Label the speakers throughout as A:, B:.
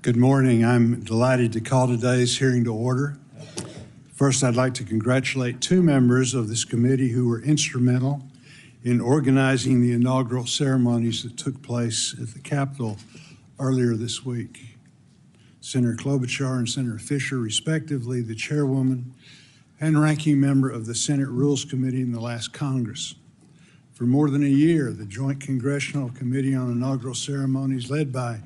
A: Good morning. I'm delighted to call today's hearing to order. First, I'd like to congratulate two members of this committee who were instrumental in organizing the inaugural ceremonies that took place at the Capitol earlier this week. Senator Klobuchar and Senator Fisher, respectively, the chairwoman and ranking member of the Senate Rules Committee in the last Congress. For more than a year, the Joint Congressional Committee on Inaugural Ceremonies, led by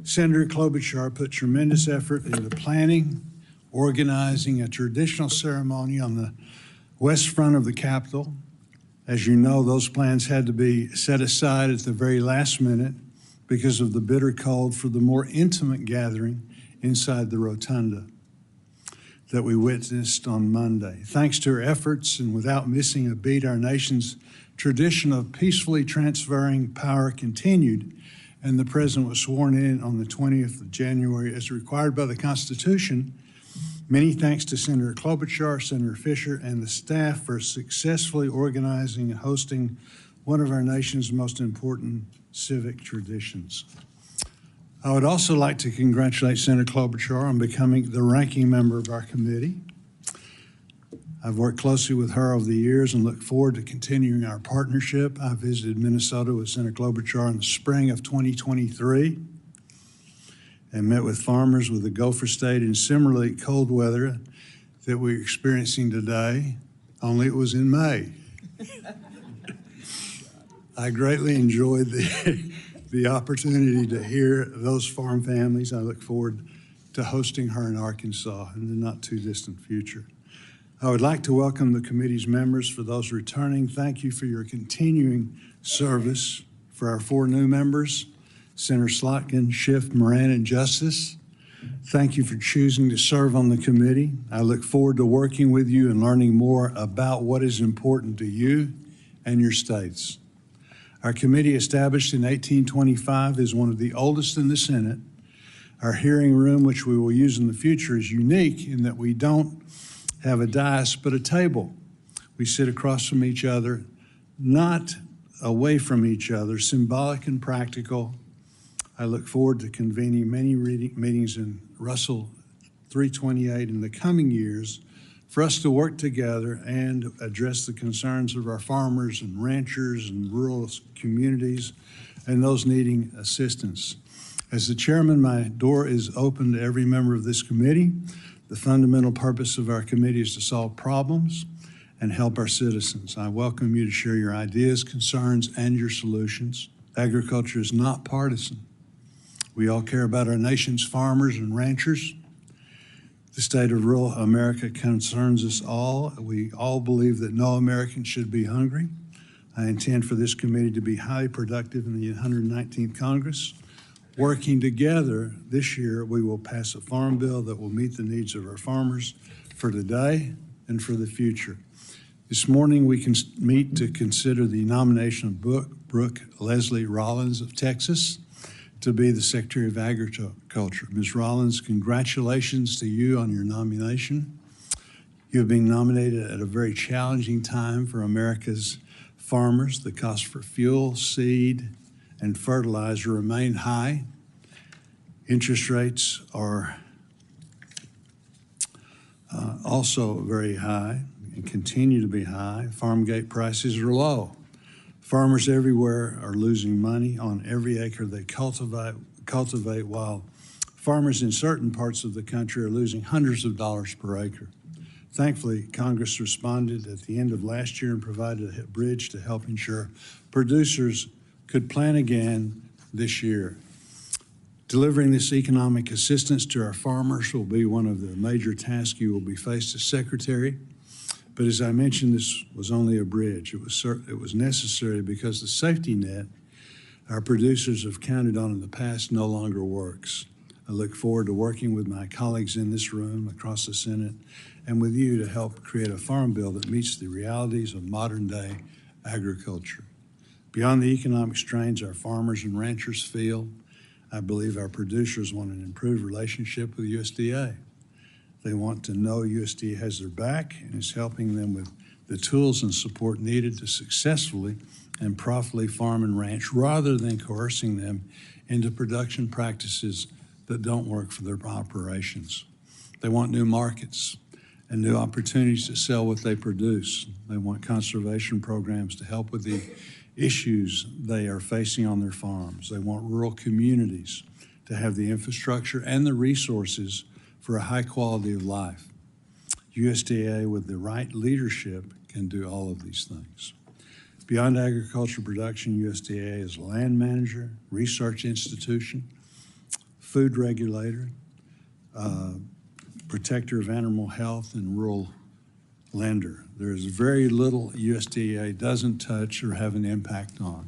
A: Senator Klobuchar, put tremendous effort into planning, organizing a traditional ceremony on the west front of the Capitol. As you know, those plans had to be set aside at the very last minute because of the bitter cold for the more intimate gathering inside the rotunda that we witnessed on Monday. Thanks to her efforts and without missing a beat, our nation's tradition of peacefully transferring power continued, and the president was sworn in on the 20th of January as required by the Constitution. Many thanks to Senator Klobuchar, Senator Fisher, and the staff for successfully organizing and hosting one of our nation's most important civic traditions. I would also like to congratulate Senator Klobuchar on becoming the ranking member of our committee. I've worked closely with her over the years and look forward to continuing our partnership. I visited Minnesota with Senator Klobuchar in the spring of 2023 and met with farmers with the Gopher State in similarly cold weather that we're experiencing today, only it was in May. I greatly enjoyed the opportunity to hear those farm families. I look forward to hosting her in Arkansas in the not too distant future. I would like to welcome the committee's members. For those returning, thank you for your continuing service. For our four new members, Senator Slotkin, Schiff, Moran, and Justice, thank you for choosing to serve on the committee. I look forward to working with you and learning more about what is important to you and your states. Our committee, established in 1825, is one of the oldest in the Senate. Our hearing room, which we will use in the future, is unique in that we don't have a dais but a table. We sit across from each other, not away from each other, symbolic and practical. I look forward to convening many meetings in Russell 328 in the coming years for us to work together and address the concerns of our farmers and ranchers and rural communities and those needing assistance. As the chairman, my door is open to every member of this committee. The fundamental purpose of our committee is to solve problems and help our citizens. I welcome you to share your ideas, concerns, and your solutions. Agriculture is not partisan. We all care about our nation's farmers and ranchers. The state of rural America concerns us all. We all believe that no American should be hungry. I intend for this committee to be highly productive in the 119th Congress. Working together this year, we will pass a farm bill that will meet the needs of our farmers for today and for the future. This morning, we can meet to consider the nomination of Brooke Rollins of Texas to be the Secretary of Agriculture. Ms. Rollins, congratulations to you on your nomination. You have been nominated at a very challenging time for America's farmers. The cost for fuel, seed, and fertilizer remain high. Interest rates are also very high and continue to be high. Farm gate prices are low. Farmers everywhere are losing money on every acre they cultivate, while farmers in certain parts of the country are losing hundreds of dollars per acre. Thankfully, Congress responded at the end of last year and provided a bridge to help ensure producers could plan again this year. Delivering this economic assistance to our farmers will be one of the major tasks you will be faced as Secretary. But as I mentioned, this was only a bridge. It was necessary because the safety net our producers have counted on in the past no longer works. I look forward to working with my colleagues in this room, across the Senate, and with you to help create a farm bill that meets the realities of modern-day agriculture. Beyond the economic strains our farmers and ranchers feel, I believe our producers want an improved relationship with USDA. They want to know USDA has their back and is helping them with the tools and support needed to successfully and profitably farm and ranch, rather than coercing them into production practices that don't work for their operations. They want new markets and new opportunities to sell what they produce. They want conservation programs to help with the issues they are facing on their farms. They want rural communities to have the infrastructure and the resources for a high quality of life. USDA, with the right leadership, can do all of these things. Beyond agriculture production, USDA is a land manager, research institution, food regulator, protector of animal health, and rural lender. There is very little USDA doesn't touch or have an impact on.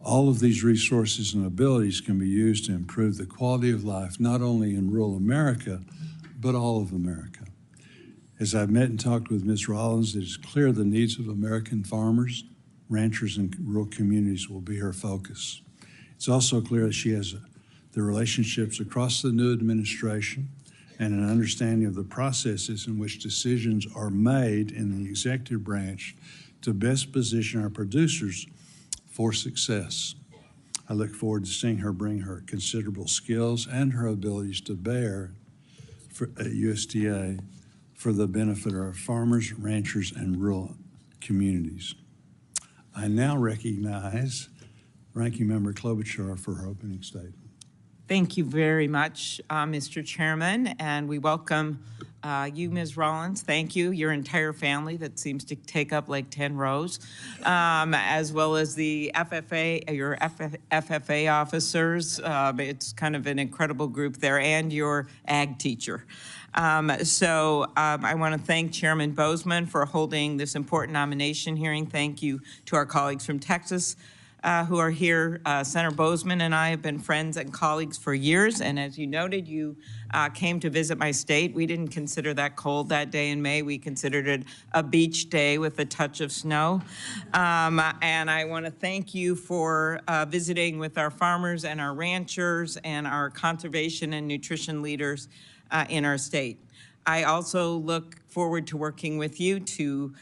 A: All of these resources and abilities can be used to improve the quality of life, not only in rural America, but all of America. As I've met and talked with Ms. Rollins, it is clear the needs of American farmers, ranchers, and rural communities will be her focus. It's also clear that she has the relationships across the new administration and an understanding of the processes in which decisions are made in the executive branch to best position our producers for success. I look forward to seeing her bring her considerable skills and her abilities to bear at USDA for the benefit of our farmers, ranchers, and rural communities. I now recognize Ranking Member Klobuchar for her opening statement.
B: Thank you very much, Mr. Chairman, and we welcome you, Ms. Rollins. Thank you, your entire family that seems to take up like 10 rows, as well as the FFA, your FFA officers. It's kind of an incredible group there, and your ag teacher. I want to thank Chairman Bozeman for holding this important nomination hearing. Thank you to our colleagues from Texas who are here. Senator Bozeman and I have been friends and colleagues for years, and as you noted, you came to visit my state. We didn't consider that cold that day in May. We considered it a beach day with a touch of snow. And I want to thank you for visiting with our farmers and our ranchers and our conservation and nutrition leaders in our state. I also look forward to working with you to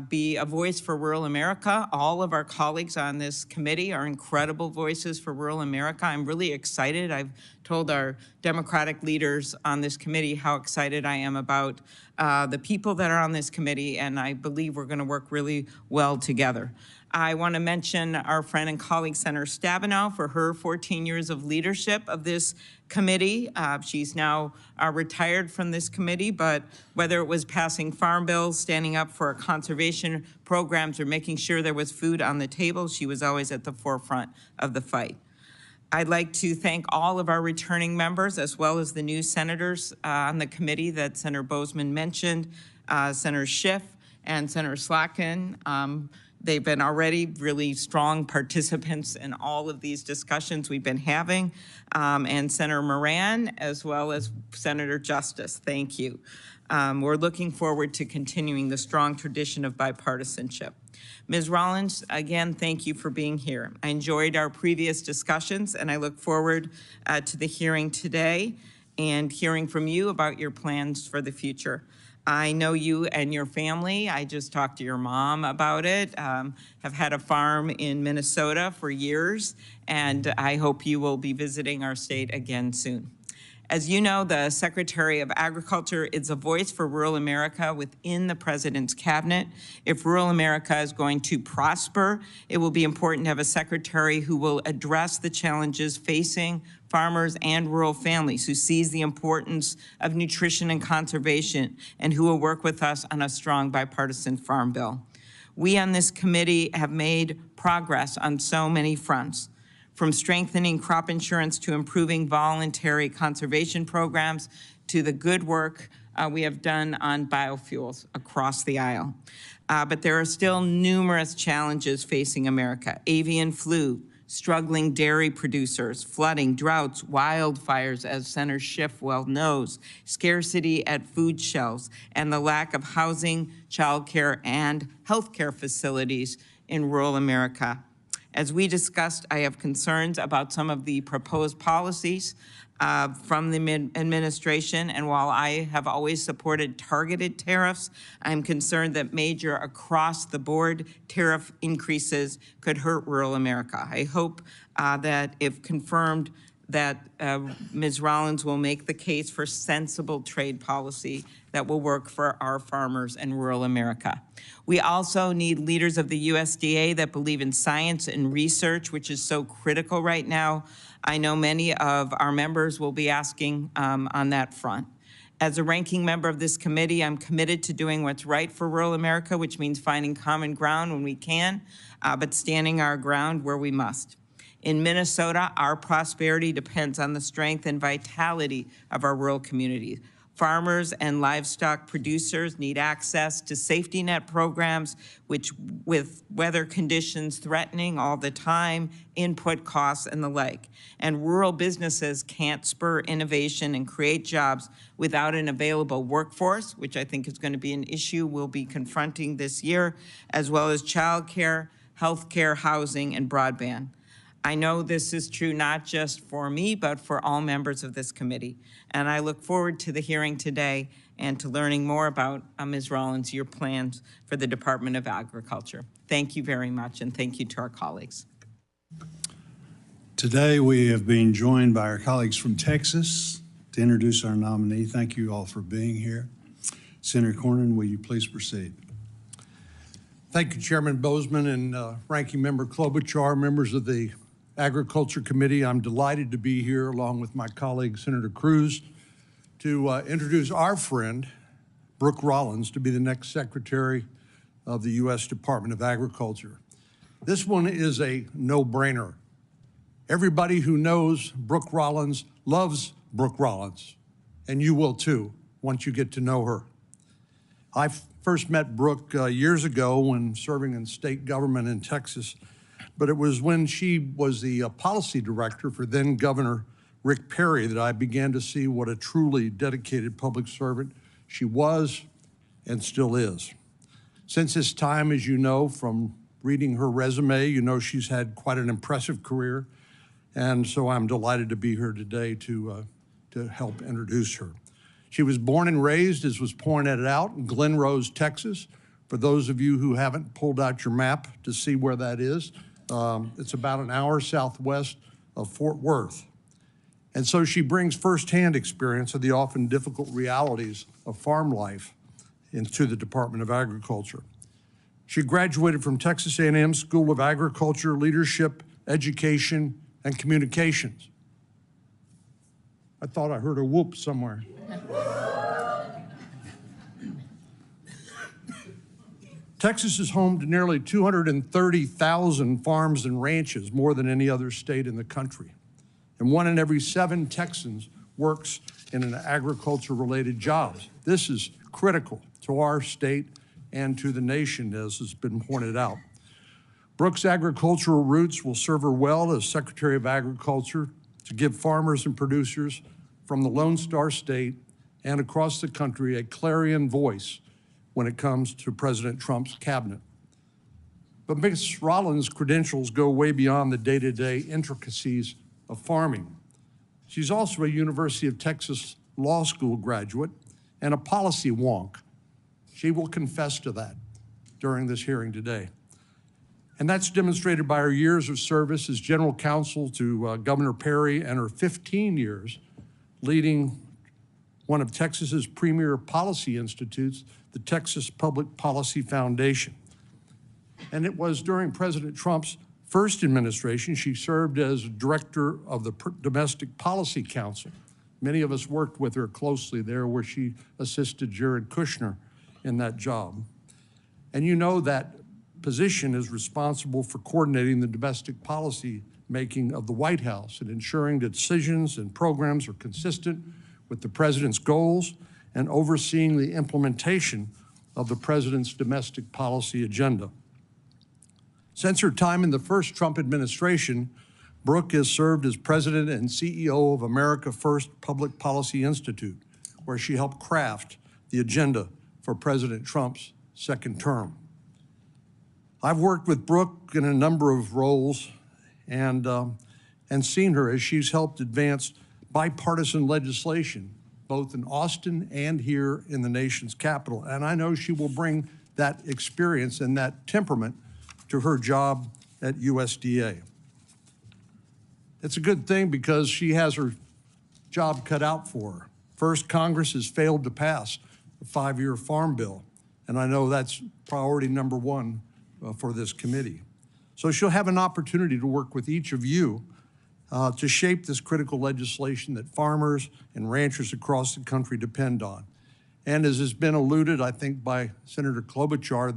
B: be a voice for rural America. All of our colleagues on this committee are incredible voices for rural America. I'm really excited. I've told our Democratic leaders on this committee how excited I am about the people that are on this committee, and I believe we're going to work really well together. I want to mention our friend and colleague, Senator Stabenow, for her 14 years of leadership of this committee. She's now retired from this committee, but whether it was passing farm bills, standing up for conservation programs, or making sure there was food on the table, she was always at the forefront of the fight. I'd like to thank all of our returning members, as well as the new senators on the committee that Senator Bozeman mentioned, Senator Schiff and Senator Slotkin. They've been already really strong participants in all of these discussions we've been having, and Senator Moran, as well as Senator Justice. Thank you. We're looking forward to continuing the strong tradition of bipartisanship. Ms. Rollins, again, thank you for being here. I enjoyed our previous discussions, and I look forward to the hearing today and hearing from you about your plans for the future. I know you and your family. I just talked to your mom about it. Have had a farm in Minnesota for years, and I hope you will be visiting our state again soon. As you know, the Secretary of Agriculture is a voice for rural America within the President's cabinet. If rural America is going to prosper, it will be important to have a secretary who will address the challenges facing farmers and rural families, who sees the importance of nutrition and conservation, and who will work with us on a strong bipartisan farm bill. We on this committee have made progress on so many fronts, from strengthening crop insurance to improving voluntary conservation programs to the good work we have done on biofuels across the aisle. But there are still numerous challenges facing America: avian flu, struggling dairy producers, flooding, droughts, wildfires, as Senator Schiff well knows, scarcity at food shelves, and the lack of housing, childcare, and healthcare facilities in rural America. As we discussed, I have concerns about some of the proposed policies from the administration, and while I have always supported targeted tariffs, I'm concerned that major across-the-board tariff increases could hurt rural America. I hope that if confirmed, that Ms. Rollins will make the case for sensible trade policy that will work for our farmers in rural America. We also need leaders of the USDA that believe in science and research, which is so critical right now. I know many of our members will be asking on that front. As a ranking member of this committee, I'm committed to doing what's right for rural America, which means finding common ground when we can, but standing our ground where we must. In Minnesota, our prosperity depends on the strength and vitality of our rural communities. Farmers and livestock producers need access to safety net programs, which with weather conditions threatening all the time, input costs and the like. And rural businesses can't spur innovation and create jobs without an available workforce, which I think is going to be an issue we'll be confronting this year, as well as childcare, healthcare, housing, and broadband. I know this is true not just for me, but for all members of this committee. And I look forward to the hearing today and to learning more about, Ms. Rollins, your plans for the Department of Agriculture. Thank you very much, and thank you to our colleagues.
A: Today, we have been joined by our colleagues from Texas to introduce our nominee. Thank you all for being here. Senator Cornyn, will you please proceed?
C: Thank you, Chairman Bozeman and Ranking Member Klobuchar, members of the Agriculture Committee. I'm delighted to be here along with my colleague, Senator Cruz, to introduce our friend, Brooke Rollins, to be the next Secretary of the U.S. Department of Agriculture. This one is a no-brainer. Everybody who knows Brooke Rollins loves Brooke Rollins, and you will too once you get to know her. I first met Brooke years ago when serving in state government in Texas, but it was when she was the policy director for then Governor Rick Perry that I began to see what a truly dedicated public servant she was and still is. Since this time, as you know, from reading her resume, you know she's had quite an impressive career, and so I'm delighted to be here today to help introduce her. She was born and raised, as was pointed out, in Glen Rose, Texas. For those of you who haven't pulled out your map to see where that is, it's about an hour southwest of Fort Worth. And so she brings firsthand experience of the often difficult realities of farm life into the Department of Agriculture. She graduated from Texas A&M School of Agriculture, Leadership, Education, and Communications. I thought I heard a whoop somewhere. Texas is home to nearly 230,000 farms and ranches, more than any other state in the country. And 1 in every 7 Texans works in an agriculture-related job. This is critical to our state and to the nation, as has been pointed out. Brooke's agricultural roots will serve her well as Secretary of Agriculture to give farmers and producers from the Lone Star State and across the country a clarion voice when it comes to President Trump's cabinet. But Ms. Rollins' credentials go way beyond the day-to-day intricacies of farming. She's also a University of Texas Law School graduate and a policy wonk. She will confess to that during this hearing today. And that's demonstrated by her years of service as general counsel to Governor Perry and her 15 years leading one of Texas's premier policy institutes, the Texas Public Policy Foundation. And it was during President Trump's first administration, she served as director of the Domestic Policy Council. Many of us worked with her closely there, where she assisted Jared Kushner in that job. And you know that position is responsible for coordinating the domestic policy making of the White House and ensuring that decisions and programs are consistent with the president's goals and overseeing the implementation of the president's domestic policy agenda. Since her time in the first Trump administration, Brooke has served as president and CEO of America First Public Policy Institute, where she helped craft the agenda for President Trump's second term. I've worked with Brooke in a number of roles and seen her as she's helped advance bipartisan legislation, both in Austin and here in the nation's capital. And I know she will bring that experience and that temperament to her job at USDA. It's a good thing because she has her job cut out for her. First, Congress has failed to pass the 5-year farm bill, and I know that's priority number one for this committee. So she'll have an opportunity to work with each of you to shape this critical legislation that farmers and ranchers across the country depend on. And as has been alluded, I think, by Senator Klobuchar,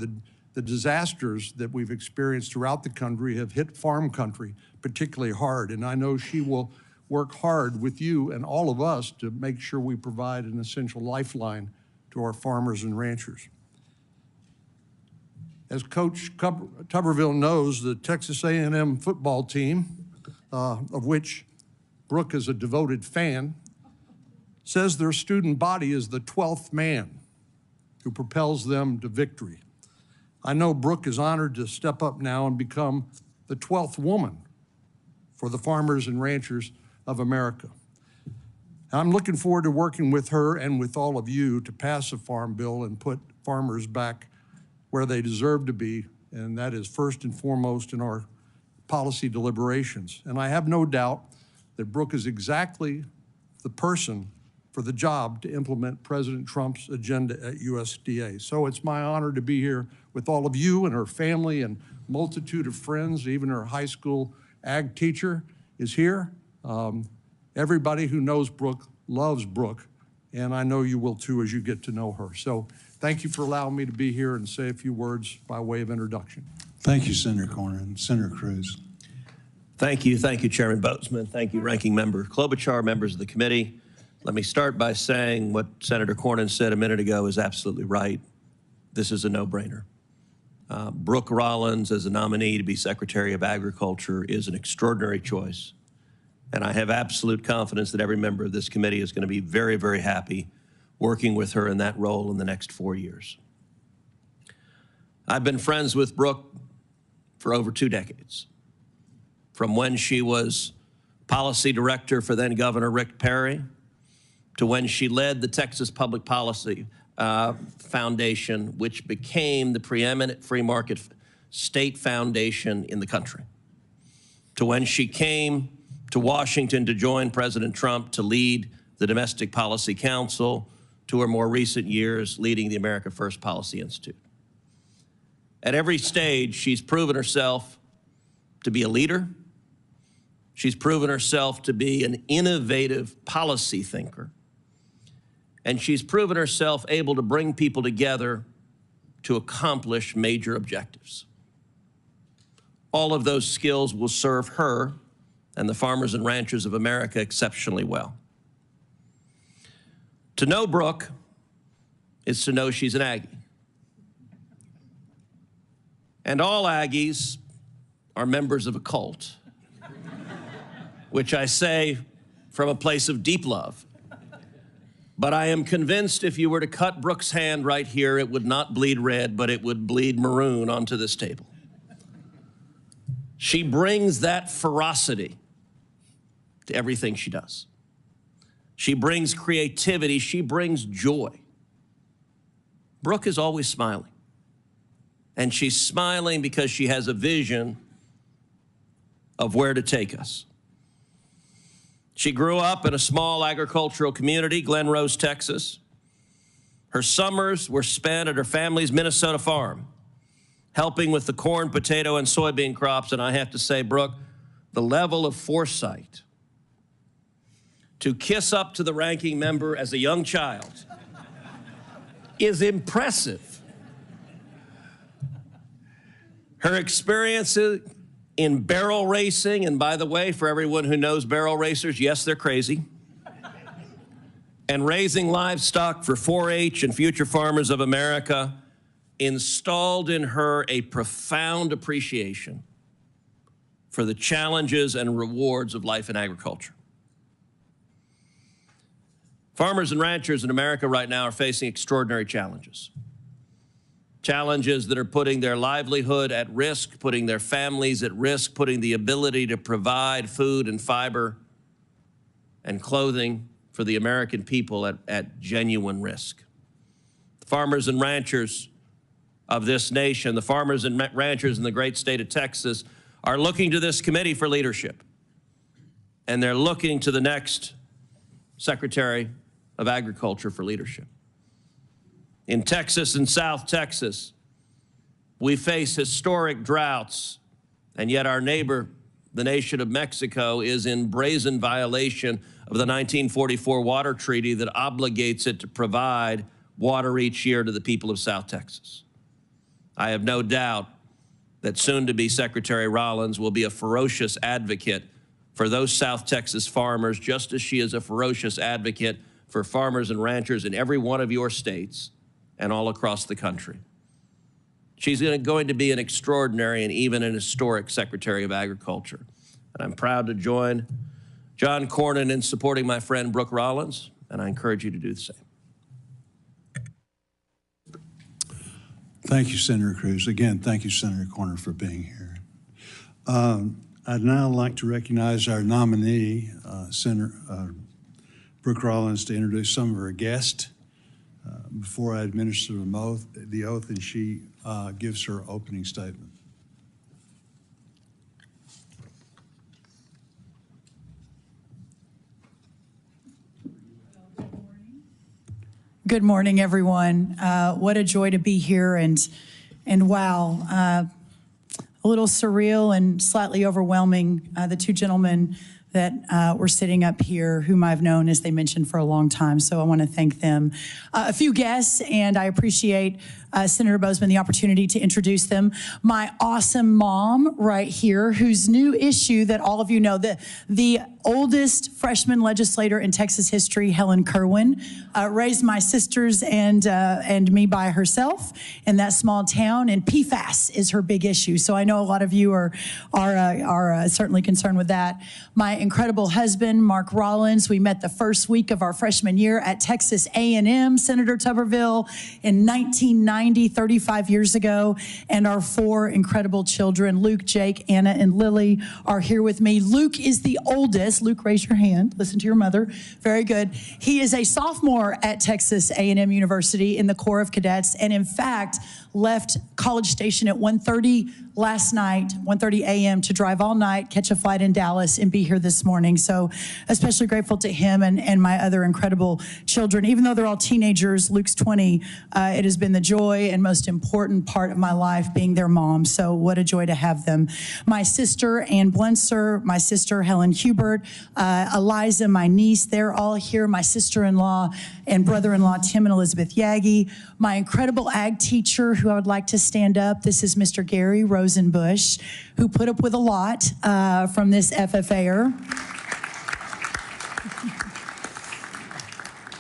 C: the disasters that we've experienced throughout the country have hit farm country particularly hard. And I know she will work hard with you and all of us to make sure we provide an essential lifeline to our farmers and ranchers. As Coach Tuberville knows, the Texas A&M football team, of which Brooke is a devoted fan, says their student body is the 12th man who propels them to victory. I know Brooke is honored to step up now and become the 12th woman for the farmers and ranchers of America. I'm looking forward to working with her and with all of you to pass a farm bill and put farmers back where they deserve to be, and that is first and foremost in our policy deliberations. And I have no doubt that Brooke is exactly the person for the job to implement President Trump's agenda at USDA. So it's my honor to be here with all of you and her family and multitude of friends. Even her high school ag teacher is here. Everybody who knows Brooke loves Brooke, and I know you will too as you get to know her. So thank you for allowing me to be here and say a few words by way of introduction.
A: Thank you, Senator Cornyn. Senator Cruz.
D: Thank you, Chairman Boatsman. Thank you, Ranking Member Klobuchar, members of the committee. Let me start by saying what Senator Cornyn said a minute ago is absolutely right. This is a no-brainer. Brooke Rollins as a nominee to be Secretary of Agriculture is an extraordinary choice. And I have absolute confidence that every member of this committee is going to be very, very happy working with her in that role in the next 4 years. I've been friends with Brooke for over 2 decades, from when she was policy director for then Governor Rick Perry to when she led the Texas Public Policy Foundation, which became the preeminent free market state foundation in the country, to when she came to Washington to join President Trump to lead the Domestic Policy Council, to her more recent years leading the America First Policy Institute. At every stage, she's proven herself to be a leader. She's proven herself to be an innovative policy thinker. And she's proven herself able to bring people together to accomplish major objectives. All of those skills will serve her and the farmers and ranchers of America exceptionally well. To know Brooke is to know she's an Aggie. And all Aggies are members of a cult, which I say from a place of deep love. But I am convinced if you were to cut Brooke's hand right here, it would not bleed red, but it would bleed maroon onto this table. She brings that ferocity to everything she does. She brings creativity. She brings joy. Brooke is always smiling. And she's smiling because she has a vision of where to take us. She grew up in a small agricultural community, Glen Rose, Texas. Her summers were spent at her family's Minnesota farm, helping with the corn, potato, and soybean crops. And I have to say, Brooke, the level of foresight to kiss up to the ranking member as a young child is impressive. Her experiences in barrel racing, and by the way, for everyone who knows barrel racers, yes, they're crazy, and raising livestock for 4-H and Future Farmers of America installed in her a profound appreciation for the challenges and rewards of life in agriculture. Farmers and ranchers in America right now are facing extraordinary challenges. Challenges that are putting their livelihood at risk, putting their families at risk, putting the ability to provide food and fiber and clothing for the American people at genuine risk. The farmers and ranchers of this nation, the farmers and ranchers in the great state of Texas, are looking to this committee for leadership. and they're looking to the next Secretary of Agriculture for leadership. In Texas and South Texas, we face historic droughts, and yet our neighbor, the nation of Mexico, is in brazen violation of the 1944 water treaty that obligates it to provide water each year to the people of South Texas. I have no doubt that soon-to-be Secretary Rollins will be a ferocious advocate for those South Texas farmers, just as she is a ferocious advocate for farmers and ranchers in every one of your states and all across the country. She's going to be an extraordinary and even an historic Secretary of Agriculture. And I'm proud to join John Cornyn in supporting my friend Brooke Rollins, and I encourage you to do the same.
A: Thank you, Senator Cruz. Again, thank you, Senator Cornyn, for being here. I'd now like to recognize our nominee, Senator Brooke Rollins, to introduce some of her guests before I administer the oath, and she gives her opening statement.
E: Good morning, everyone. What a joy to be here, and wow, a little surreal and slightly overwhelming. The two gentlemen that were sitting up here, whom I've known, as they mentioned, for a long time. So I want to thank them. A few guests, and I appreciate Senator Boozman the opportunity to introduce them. My awesome mom right here, whose new issue that all of you know, the oldest freshman legislator in Texas history, Helen Kerwin, raised my sisters and me by herself in that small town, and PFAS is her big issue. So I know a lot of you are certainly concerned with that. My incredible husband, Mark Rollins, we met the first week of our freshman year at Texas A&M, Senator Tuberville, in 1990, 35 years ago, and our four incredible children, Luke, Jake, Anna, and Lily, are here with me. Luke is the oldest. Luke, raise your hand. Listen to your mother. Very good. He is a sophomore at Texas A&M University in the Corps of Cadets, and in fact, left College Station at 1:30 last night, 1:30 a.m. to drive all night, catch a flight in Dallas, and be here this morning. So especially grateful to him and my other incredible children. Even though they're all teenagers, Luke's 20, it has been the joy and most important part of my life being their mom. So what a joy to have them. My sister, Ann Blunser, my sister, Helen Hubert, Eliza, my niece, they're all here. My sister-in-law and brother-in-law, Tim and Elizabeth Yagi. My incredible ag teacher, who I would like to stand up. This is Mr. Gary Rosenbush, who put up with a lot from this FFA'er.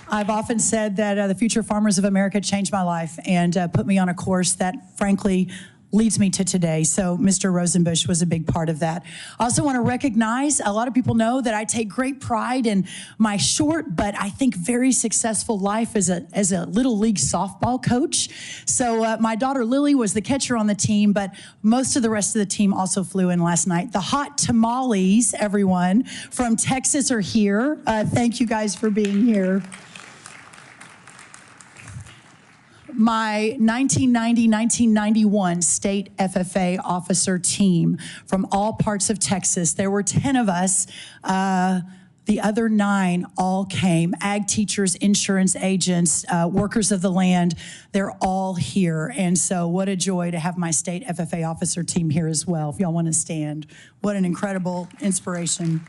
E: I've often said that the Future Farmers of America changed my life and put me on a course that, frankly, leads me to today. So Mr. Rosenbush was a big part of that. I also want to recognize, a lot of people know that I take great pride in my short, but I think very successful life as a little league softball coach. So my daughter Lily was the catcher on the team, but most of the rest of the team also flew in last night. The hot tamales, everyone, from Texas are here. Thank you guys for being here. My 1990-1991 state FFA officer team from all parts of Texas. There were 10 of us. The other 9 all came. Ag teachers, insurance agents, workers of the land, they're all here. And so what a joy to have my state FFA officer team here as well. If y'all want to stand, what an incredible inspiration.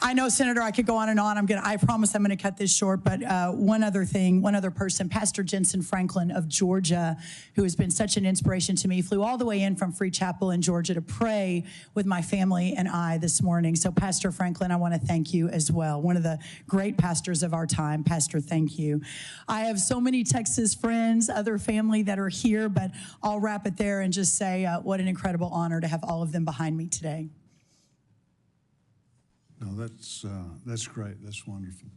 E: I know, Senator, I could go on and on. I promise I'm going to cut this short, but one other person, Pastor Jensen Franklin of Georgia, who has been such an inspiration to me, flew all the way in from Free Chapel in Georgia to pray with my family and I this morning. So, Pastor Franklin, I want to thank you as well. One of the great pastors of our time. Pastor, thank you. I have so many Texas friends, other family that are here, but I'll wrap it there and just say what an incredible honor to have all of them behind me today.
A: No, that's great. That's wonderful.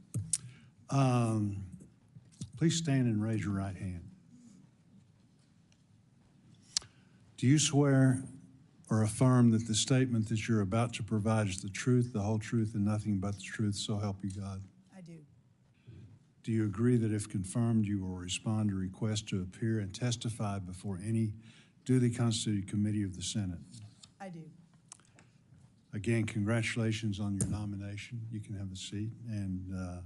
A: Please stand and raise your right hand. Do you swear or affirm that the statement that you're about to provide is the truth, the whole truth, and nothing but the truth, so help you God?
E: I do.
A: Do you agree that if confirmed, you will respond to requests to appear and testify before any duly constituted committee of the Senate?
E: I do.
A: Again, congratulations on your nomination. You can have a seat, and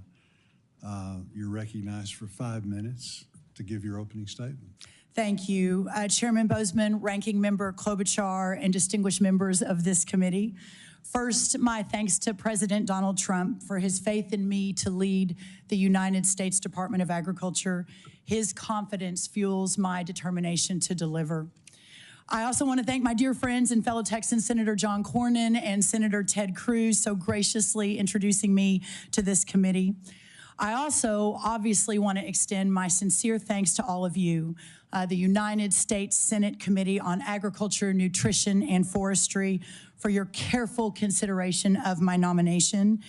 A: you're recognized for 5 minutes to give your opening statement.
E: Thank you. Chairman Bozeman, Ranking Member Klobuchar, and distinguished members of this committee. First, my thanks to President Donald Trump for his faith in me to lead the United States Department of Agriculture. His confidence fuels my determination to deliver. I also want to thank my dear friends and fellow Texans, Senator John Cornyn and Senator Ted Cruz, so graciously introducing me to this committee. I also obviously want to extend my sincere thanks to all of you, the United States Senate Committee on Agriculture, Nutrition, and Forestry, for your careful consideration of my nomination,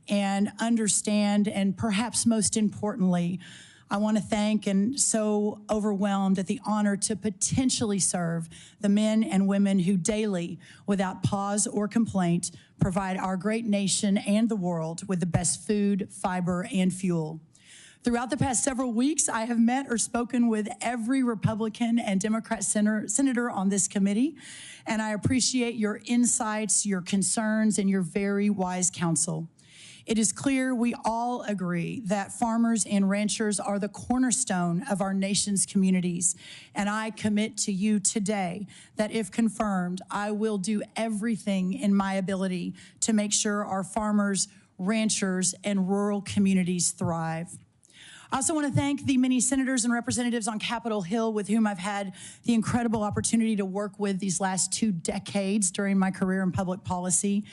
E: and understand, and perhaps most importantly, I want to thank and so overwhelmed at the honor to potentially serve the men and women who daily, without pause or complaint, provide our great nation and the world with the best food, fiber, and fuel. Throughout the past several weeks, I have met or spoken with every Republican and Democrat senator on this committee, and I appreciate your insights, your concerns, and your very wise counsel. It is clear we all agree that farmers and ranchers are the cornerstone of our nation's communities, and I commit to you today that if confirmed, I will do everything in my ability to make sure our farmers, ranchers, and rural communities thrive. I also want to thank the many senators and representatives on Capitol Hill with whom I've had the incredible opportunity to work with these last 2 decades during my career in public policy.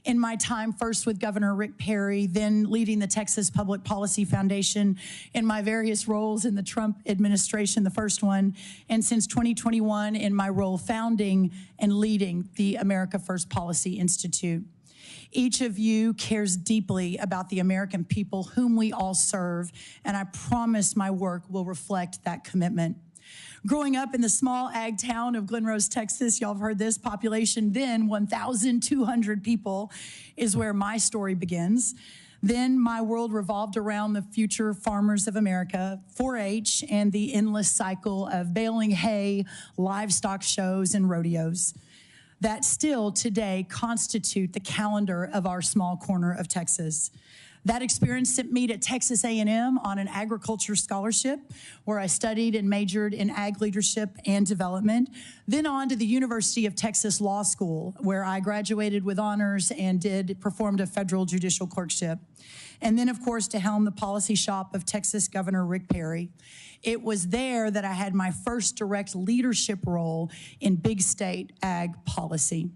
E: In my time first with Governor Rick Perry, then leading the Texas Public Policy Foundation, in my various roles in the Trump administration, the first one, and since 2021 in my role founding and leading the America First Policy Institute. Each of you cares deeply about the American people whom we all serve, and I promise my work will reflect that commitment. Growing up in the small ag town of Glen Rose, Texas, y'all have heard this, population then 1,200 people, is where my story begins. Then my world revolved around the future farmers of America, 4-H, and the endless cycle of baling hay, livestock shows, and rodeos that still today constitute the calendar of our small corner of Texas. That experience sent me to Texas A&M on an agriculture scholarship where I studied and majored in ag leadership and development, then on to the University of Texas Law School where I graduated with honors and performed a federal judicial clerkship. And then, of course, to helm the policy shop of Texas Governor Rick Perry. It was there that I had my first direct leadership role in big state ag policy.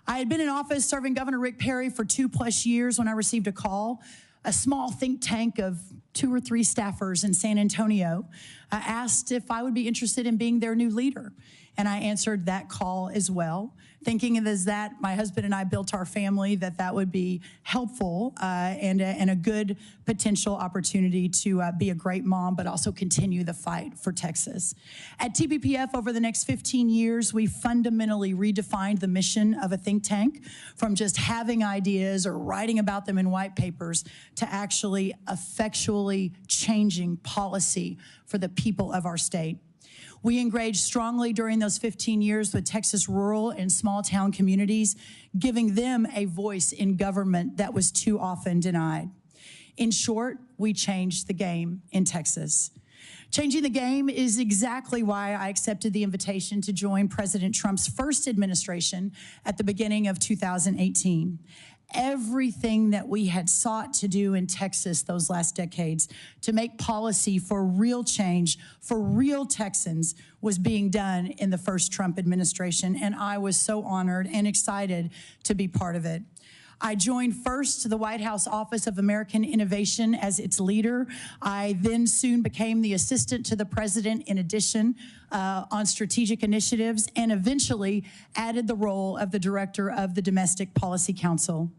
E: I had been in office serving Governor Rick Perry for 2+ years when I received a call. A small think tank of 2 or 3 staffers in San Antonio asked if I would be interested in being their new leader. And I answered that call as well, thinking as that my husband and I built our family, that would be helpful and a good potential opportunity to be a great mom, but also continue the fight for Texas. At TPPF, over the next 15 years, we fundamentally redefined the mission of a think tank from just having ideas or writing about them in white papers to actually effectually changing policy for the people of our state. We engaged strongly during those 15 years with Texas rural and small town communities, giving them a voice in government that was too often denied. In short, we changed the game in Texas. Changing the game is exactly why I accepted the invitation to join President Trump's first administration at the beginning of 2018. Everything that we had sought to do in Texas those last decades to make policy for real change, for real Texans, was being done in the first Trump administration, and I was so honored and excited to be part of it. I joined first the White House Office of American Innovation as its leader. I then soon became the assistant to the president in addition on strategic initiatives, and eventually added the role of the director of the Domestic Policy Council.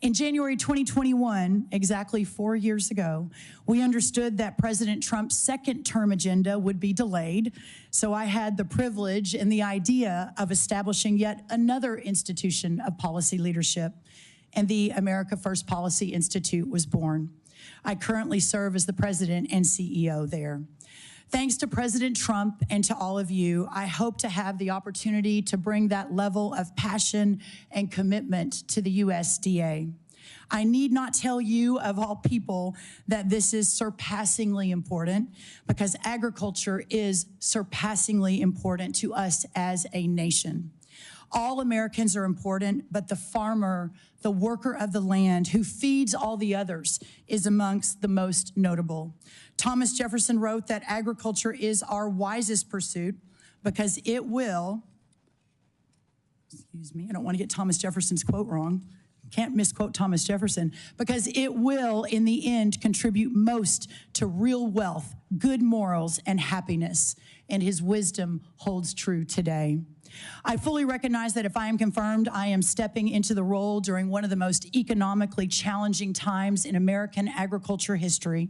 E: In January 2021, exactly 4 years ago, we understood that President Trump's second term agenda would be delayed, so I had the privilege and the idea of establishing yet another institution of policy leadership, and the America First Policy Institute was born. I currently serve as the president and CEO there. Thanks to President Trump and to all of you, I hope to have the opportunity to bring that level of passion and commitment to the USDA. I need not tell you, of all people, that this is surpassingly important, because agriculture is surpassingly important to us as a nation. All Americans are important, but the farmer, the worker of the land who feeds all the others, is amongst the most notable. Thomas Jefferson wrote that agriculture is our wisest pursuit because it will, excuse me, I don't want to get Thomas Jefferson's quote wrong. Can't misquote Thomas Jefferson, because it will, in the end, contribute most to real wealth, good morals, and happiness. And his wisdom holds true today. I fully recognize that if I am confirmed, I am stepping into the role during one of the most economically challenging times in American agriculture history.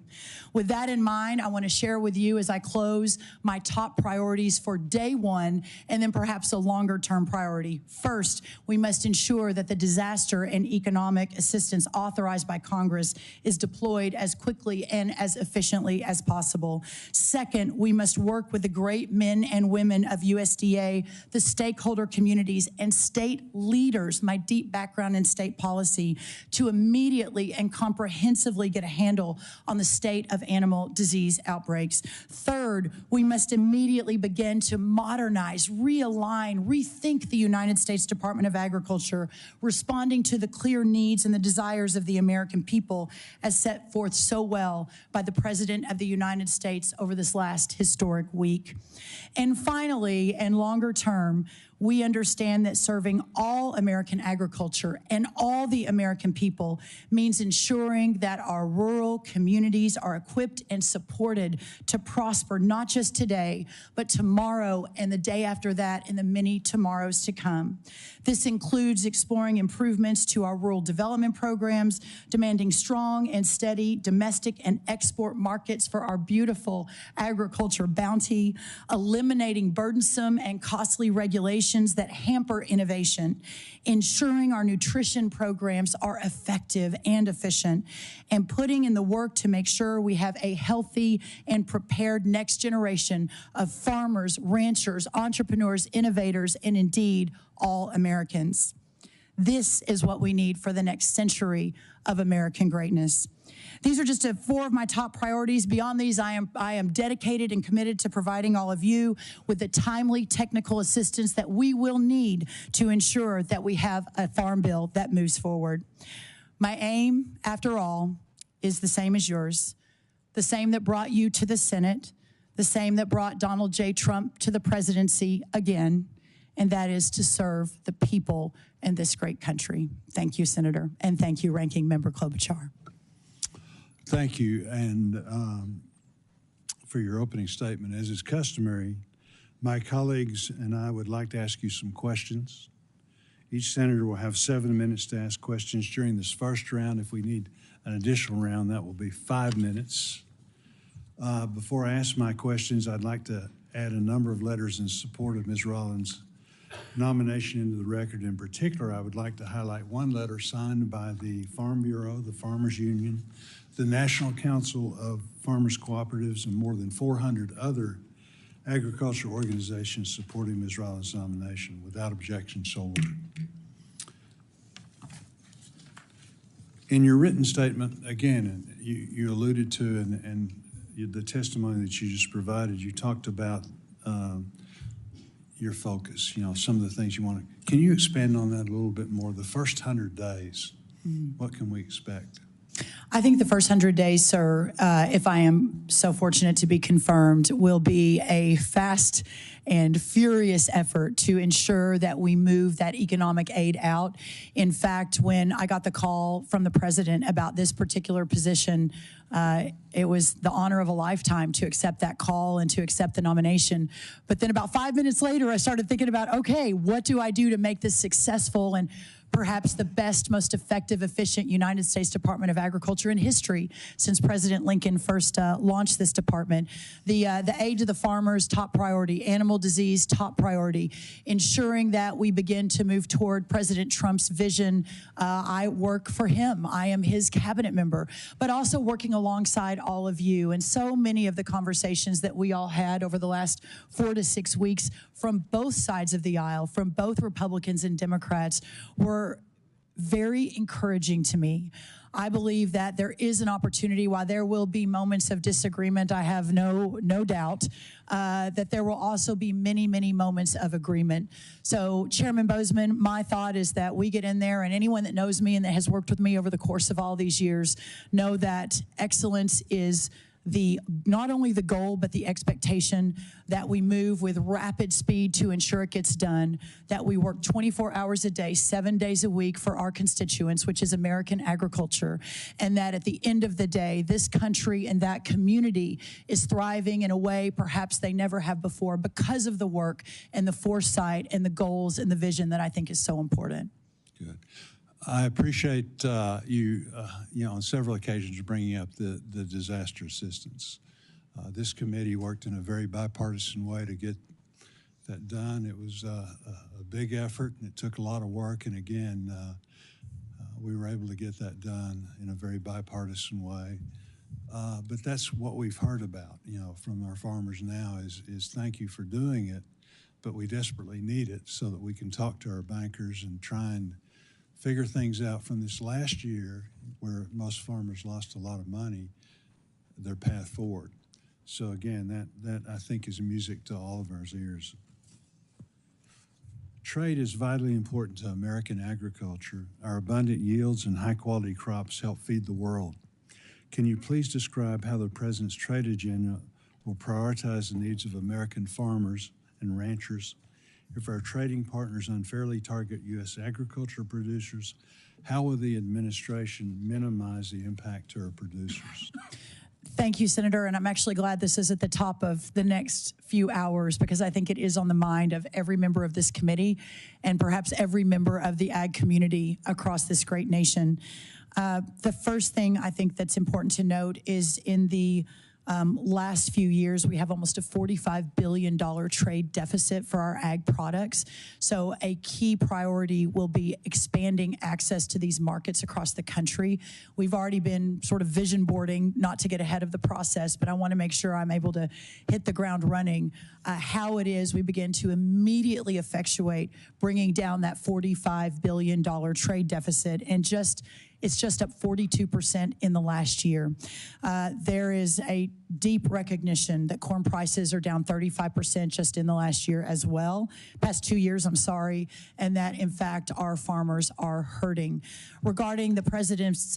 E: With that in mind, I want to share with you as I close my top priorities for day one, and then perhaps a longer-term priority. First, we must ensure that the disaster and economic assistance authorized by Congress is deployed as quickly and as efficiently as possible. Second, we must work with the great men and women of USDA, the stakeholder communities, and state leaders, my deep background in state policy, to immediately and comprehensively get a handle on the state of animal disease outbreaks. Third, we must immediately begin to modernize, realign, rethink the United States Department of Agriculture, responding to the clear needs and the desires of the American people as set forth so well by the President of the United States over this last historic week. And finally, and longer term, we understand that serving all American agriculture and all the American people means ensuring that our rural communities are equipped and supported to prosper, not just today, but tomorrow and the day after that and the many tomorrows to come. This includes exploring improvements to our rural development programs, demanding strong and steady domestic and export markets for our beautiful agriculture bounty, eliminating burdensome and costly regulations that hamper innovation, ensuring our nutrition programs are effective and efficient, and putting in the work to make sure we have a healthy and prepared next generation of farmers, ranchers, entrepreneurs, innovators, and indeed all Americans. This is what we need for the next century of American greatness. These are just four of my top priorities. Beyond these, I am dedicated and committed to providing all of you with the timely technical assistance that we will need to ensure that we have a farm bill that moves forward. My aim, after all, is the same as yours, the same that brought you to the Senate, the same that brought Donald J. Trump to the presidency again, and that is to serve the people in this great country. Thank you, Senator, and thank you, Ranking Member Klobuchar.
A: Thank you, and for your opening statement. As is customary, my colleagues and I would like to ask you some questions. Each senator will have 7 minutes to ask questions during this first round. If we need an additional round, that will be 5 minutes. Before I ask my questions, I'd like to add a number of letters in support of Ms. Rollins' nomination into the record. In particular, I would like to highlight one letter signed by the Farm Bureau, the Farmers Union, the National Council of Farmers Cooperatives, and more than 400 other agricultural organizations supporting Ms. Rollins' nomination. Without objection, so ordered. In your written statement, again, you alluded to, and the testimony that you just provided, you talked about your focus, some of the things you want to. Can you expand on that a little bit more? The first 100 days, what can we expect?
E: I think the first 100 days, sir, if I am so fortunate to be confirmed, will be a fast and furious effort to ensure that we move that economic aid out. In fact, when I got the call from the president about this particular position, it was the honor of a lifetime to accept that call and to accept the nomination. But then about 5 minutes later, I started thinking about, okay, what do I do to make this successful and perhaps the best, most effective, efficient United States Department of Agriculture in history since President Lincoln first launched this department. The aid to the farmers, top priority. Animal disease, top priority. Ensuring that we begin to move toward President Trump's vision. I work for him. I am his cabinet member. But also working working alongside all of you. And so many of the conversations that we all had over the last 4 to 6 weeks from both sides of the aisle, from both Republicans and Democrats, were very encouraging to me. I believe that there is an opportunity, while there will be moments of disagreement, I have no doubt, that there will also be many, many moments of agreement. So, Chairman Bozeman, my thought is that we get in there, and anyone that knows me and that has worked with me over the course of all these years know that excellence is not only the goal, but the expectation, that we move with rapid speed to ensure it gets done, that we work 24 hours a day, 7 days a week for our constituents, which is American agriculture, and that at the end of the day, this country and that community is thriving in a way perhaps they never have before because of the work and the foresight and the goals and the vision that I think is so important.
A: Good. I appreciate you on several occasions bringing up the disaster assistance. This committee worked in a very bipartisan way to get that done. It was a big effort, and it took a lot of work. And again, we were able to get that done in a very bipartisan way. But that's what we've heard about, from our farmers now is thank you for doing it, but we desperately need it so that we can talk to our bankers and try and figure things out from this last year where most farmers lost a lot of money, their path forward. So again, that I think is music to all of our ears. Trade is vitally important to American agriculture. Our abundant yields and high quality crops help feed the world. Can you please describe how the President's trade agenda will prioritize the needs of American farmers and ranchers? If our trading partners unfairly target U.S. agriculture producers, how will the administration minimize the impact to our producers?
E: Thank you, Senator, and I'm actually glad this is at the top of the next few hours because I think it is on the mind of every member of this committee and perhaps every member of the ag community across this great nation. The first thing I think that's important to note is in the last few years, we have almost a $45 billion trade deficit for our ag products. So a key priority will be expanding access to these markets across the country. We've already been sort of vision boarding, not to get ahead of the process, but I want to make sure I'm able to hit the ground running. How it is we begin to immediately effectuate bringing down that $45 billion trade deficit, and it's just up 42% in the last year. There is a deep recognition that corn prices are down 35% just in the last year as well, past 2 years, I'm sorry, and that in fact our farmers are hurting. Regarding the President's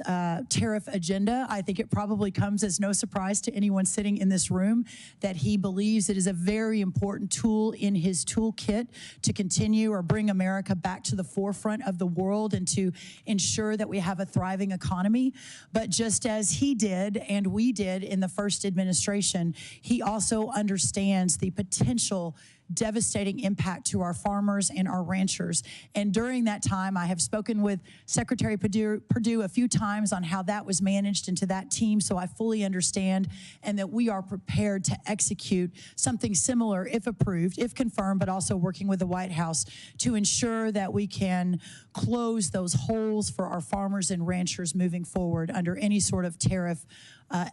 E: tariff agenda, I think it probably comes as no surprise to anyone sitting in this room that he believes it is a very important tool in his toolkit to continue or bring America back to the forefront of the world and to ensure that we have a thriving economy. But just as he did and we did in the first administration, he also understands the potential devastating impact to our farmers and our ranchers. And during that time, I have spoken with Secretary Perdue a few times on how that was managed and to that team, so I fully understand, and that we are prepared to execute something similar if approved, if confirmed, but also working with the White House to ensure that we can close those holes for our farmers and ranchers moving forward under any sort of tariff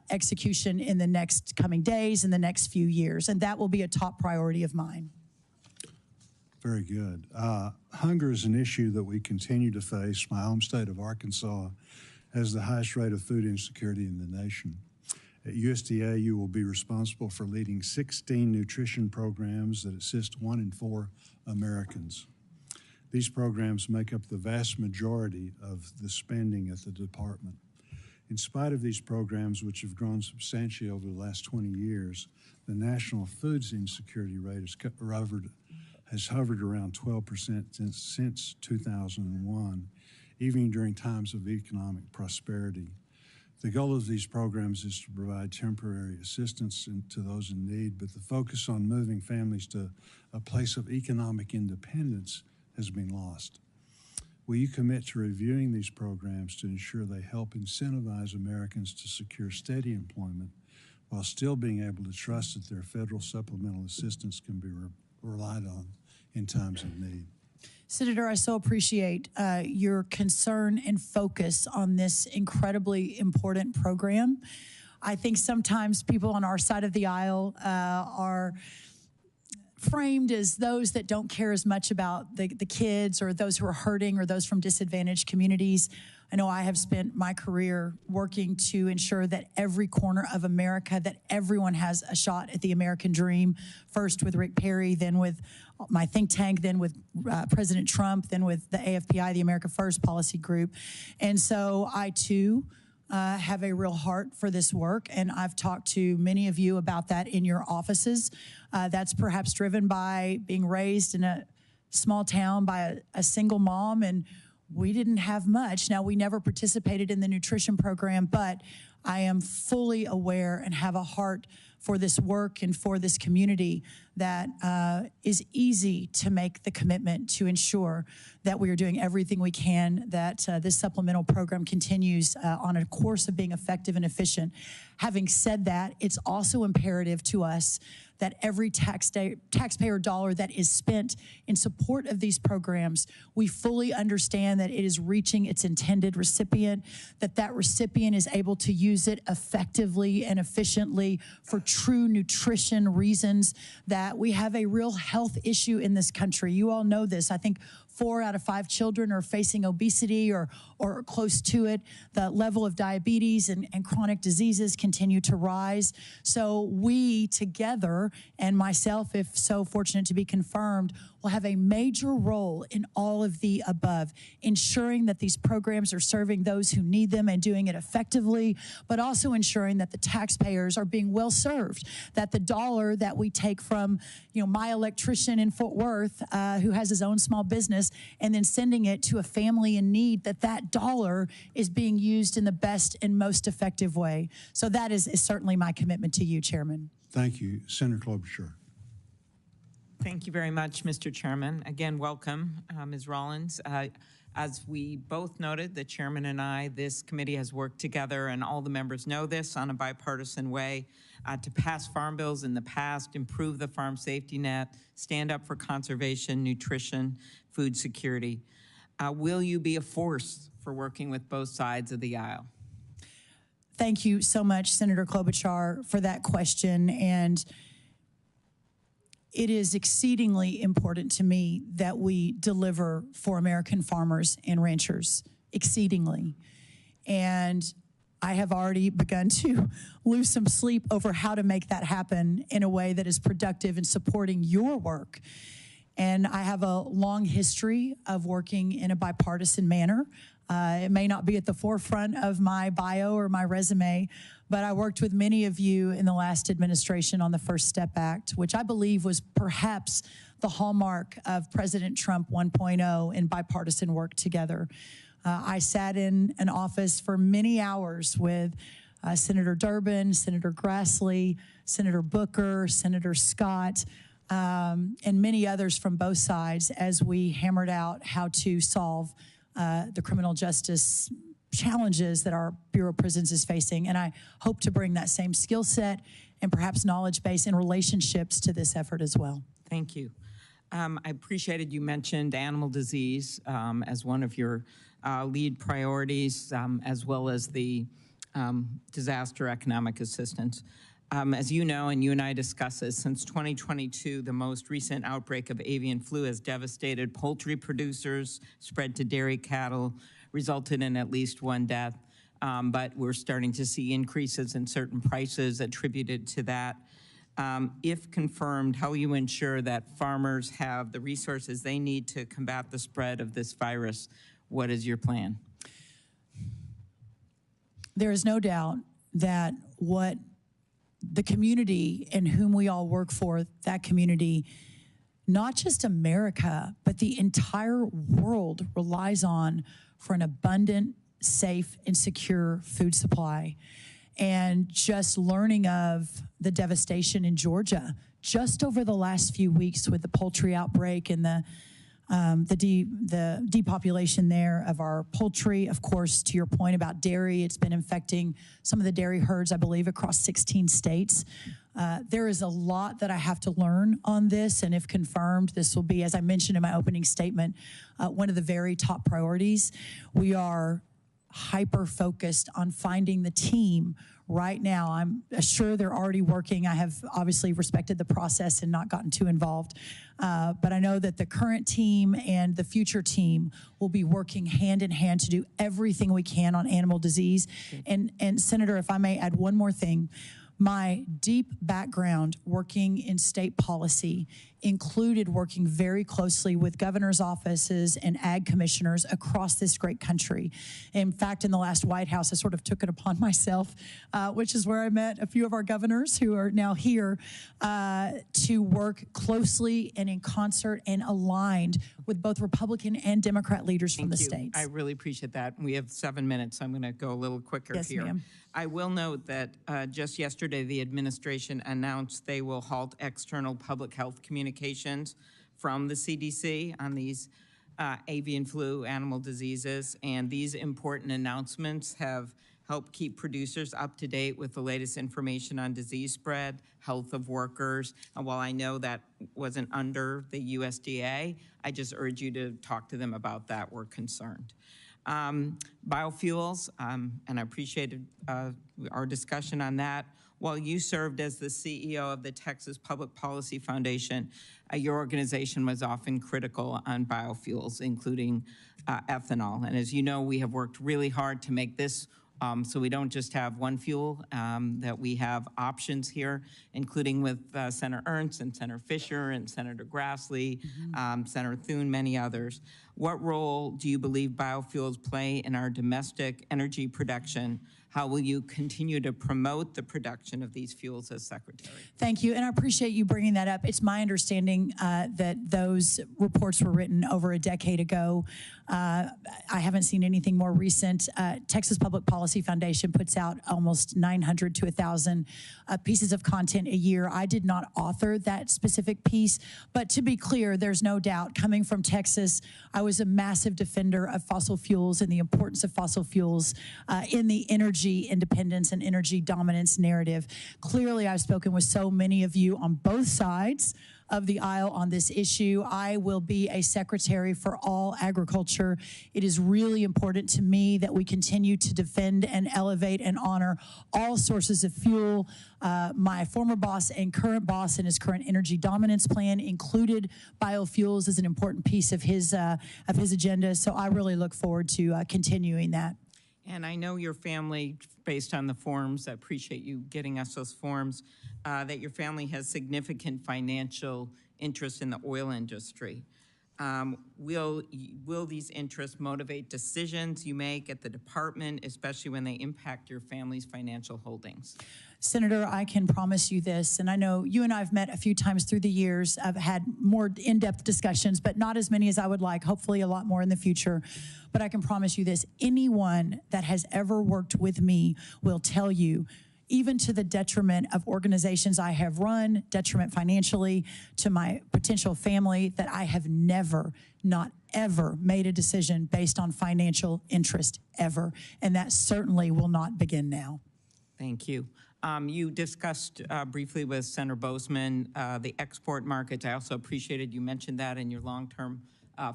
E: execution in the next coming days, in the next few years, and that will be a top priority of mine.
A: Very good. Hunger is an issue that we continue to face. My home state of Arkansas has the highest rate of food insecurity in the nation. At USDA, you will be responsible for leading 16 nutrition programs that assist 1 in 4 Americans. These programs make up the vast majority of the spending at the department. In spite of these programs, which have grown substantially over the last 20 years, the national food insecurity rate has hovered around 12% since 2001, even during times of economic prosperity. The goal of these programs is to provide temporary assistance to those in need, but the focus on moving families to a place of economic independence has been lost. Will you commit to reviewing these programs to ensure they help incentivize Americans to secure steady employment while still being able to trust that their federal supplemental assistance can be relied on in times of need?
E: Senator, I so appreciate your concern and focus on this incredibly important program. I think sometimes people on our side of the aisle are framed as those that don't care as much about the kids or those who are hurting or those from disadvantaged communities. I know I have spent my career working to ensure that every corner of America, that everyone has a shot at the American dream, first with Rick Perry, then with my think tank, then with President Trump, then with the AFPI, the America First Policy Group. And so I, too, have a real heart for this work, and I've talked to many of you about that in your offices. That's perhaps driven by being raised in a small town by a single mom, and we didn't have much. Now, we never participated in the nutrition program, but I am fully aware and have a heart for this work and for this community that is easy to make the commitment to ensure that we are doing everything we can, that this supplemental program continues on a course of being effective and efficient. Having said that, it's also imperative to us that every taxpayer dollar that is spent in support of these programs, we fully understand that it is reaching its intended recipient, that that recipient is able to use it effectively and efficiently for true nutrition reasons, that we have a real health issue in this country. You all know this. I think 4 out of 5 children are facing obesity or close to it. The level of diabetes and chronic diseases continue to rise. So we together, and myself, if so fortunate to be confirmed, will have a major role in all of the above, ensuring that these programs are serving those who need them and doing it effectively, but also ensuring that the taxpayers are being well served, that the dollar that we take from, my electrician in Fort Worth who has his own small business and then sending it to a family in need, that dollar is being used in the best and most effective way. So that is certainly my commitment to you, Chairman.
A: Thank you. Senator Klobuchar.
B: Thank you very much, Mr. Chairman. Again, welcome, Ms. Rollins. As we both noted, the chairman and I, this committee has worked together, and all the members know this, on a bipartisan way to pass farm bills in the past, improve the farm safety net, stand up for conservation, nutrition, food security. Will you be a force for working with both sides of the aisle?
E: Thank you so much, Senator Klobuchar, for that question. And it is exceedingly important to me that we deliver for American farmers and ranchers, exceedingly. And I have already begun to lose some sleep over how to make that happen in a way that is productive in supporting your work. And I have a long history of working in a bipartisan manner. It may not be at the forefront of my bio or my resume, but I worked with many of you in the last administration on the First Step Act, which I believe was perhaps the hallmark of President Trump 1.0 in bipartisan work together. I sat in an office for many hours with Senator Durbin, Senator Grassley, Senator Booker, Senator Scott, and many others from both sides as we hammered out how to solve the criminal justice challenges that our Bureau of Prisons is facing. And I hope to bring that same skill set and perhaps knowledge base and relationships to this effort as well.
B: Thank you. I appreciated you mentioned animal disease as one of your lead priorities, as well as the disaster economic assistance. As you know, and you and I discussed this, since 2022, the most recent outbreak of avian flu has devastated poultry producers, spread to dairy cattle, resulted in at least 1 death. But we're starting to see increases in certain prices attributed to that. If confirmed, how will you ensure that farmers have the resources they need to combat the spread of this virus? What is your plan?
E: There is no doubt that what the community in whom we all work for, that community, not just America, but the entire world relies on for an abundant, safe, and secure food supply. And just learning of the devastation in Georgia, just over the last few weeks with the poultry outbreak and the depopulation there of our poultry. Of course, to your point about dairy, it's been infecting some of the dairy herds, I believe, across 16 states. There is a lot that I have to learn on this, and if confirmed, this will be, as I mentioned in my opening statement, one of the very top priorities. We are hyper-focused on finding the team right now. I'm sure they're already working. I have obviously respected the process and not gotten too involved, but I know that the current team and the future team will be working hand in hand to do everything we can on animal disease. And Senator, if I may add one more thing, my deep background working in state policy included working very closely with governor's offices and ag commissioners across this great country. In fact, in the last White House, I sort of took it upon myself, which is where I met a few of our governors who are now here, to work closely and in concert and aligned with both Republican and Democrat leaders from the states.
B: I really appreciate that. We have 7 minutes, so I'm going to go a little quicker
E: Yes,
B: here.
E: ma'am.
B: I will note that just yesterday, the administration announced they will halt external public health communications from the CDC on these avian flu animal diseases, and these important announcements have helped keep producers up to date with the latest information on disease spread, health of workers. And while I know that wasn't under the USDA, I just urge you to talk to them about that. We're concerned. Biofuels, and I appreciated our discussion on that. While you served as the CEO of the Texas Public Policy Foundation, your organization was often critical on biofuels, including ethanol. And as you know, we have worked really hard to make this so we don't just have one fuel, that we have options here, including with Senator Ernst and Senator Fisher and Senator Grassley, Senator Thune, many others. What role do you believe biofuels play in our domestic energy production? How will you continue to promote the production of these fuels as Secretary?
E: Thank you, and I appreciate you bringing that up. It's my understanding that those reports were written over a decade ago. I haven't seen anything more recent. Texas Public Policy Foundation puts out almost 900 to 1,000 pieces of content a year. I did not author that specific piece, but to be clear, there's no doubt, coming from Texas, I was a massive defender of fossil fuels and the importance of fossil fuels in the energy independence and energy dominance narrative. Clearly, I've spoken with so many of you on both sides of the aisle on this issue. I will be a secretary for all agriculture. It is really important to me that we continue to defend and elevate and honor all sources of fuel. My former boss and current boss in his current energy dominance plan included biofuels as an important piece of his agenda. So I really look forward to continuing that.
B: And I know your family, based on the forms, I appreciate you getting us those forms, that your family has significant financial interest in the oil industry. Will these interests motivate decisions you make at the department, especially when they impact your family's financial holdings?
E: Senator, I can promise you this, and I know you and I have met a few times through the years. I've had more in-depth discussions, but not as many as I would like, hopefully a lot more in the future. But I can promise you this, anyone that has ever worked with me will tell you, even to the detriment of organizations I have run, detriment financially to my potential family, that I have never, not ever, made a decision based on financial interest, ever. And that certainly will not begin now.
B: Thank you. You discussed briefly with Senator Bozeman the export markets. I also appreciated you mentioned that in your long-term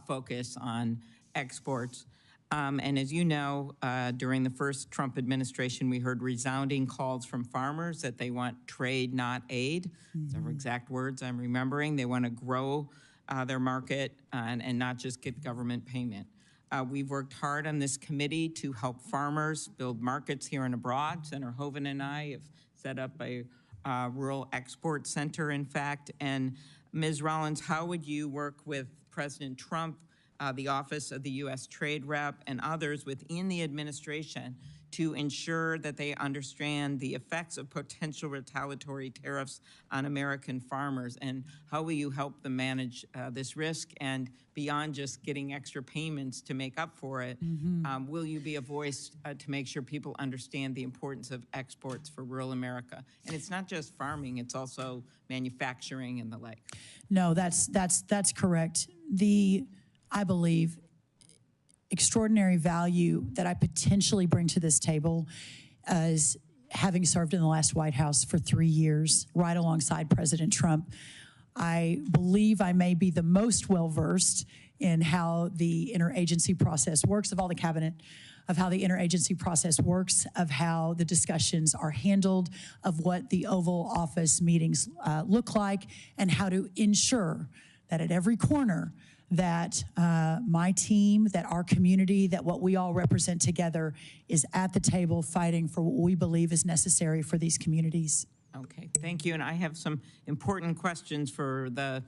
B: focus on exports. And as you know, during the first Trump administration, we heard resounding calls from farmers that they want trade, not aid. Those are exact words I'm remembering. They want to grow their market and not just get government payment. We've worked hard on this committee to help farmers build markets here and abroad. Senator Hoeven and I have set up a rural export center, in fact. And Ms. Rollins, how would you work with President Trump, the Office of the U.S. Trade Rep, and others within the administration to ensure that they understand the effects of potential retaliatory tariffs on American farmers? And how will you help them manage this risk? And beyond just getting extra payments to make up for it, will you be a voice to make sure people understand the importance of exports for rural America? And it's not just farming, it's also manufacturing and the like.
E: No, that's correct. I believe, extraordinary value that I potentially bring to this table is having served in the last White House for 3 years, right alongside President Trump, I believe I may be the most well-versed in how the interagency process works, of all the cabinet, of how the interagency process works, of how the discussions are handled, of what the Oval Office meetings look like, and how to ensure that at every corner that my team, that our community, that what we all represent together is at the table fighting for what we believe is necessary for these communities.
B: Okay, thank you. And I have some important questions for the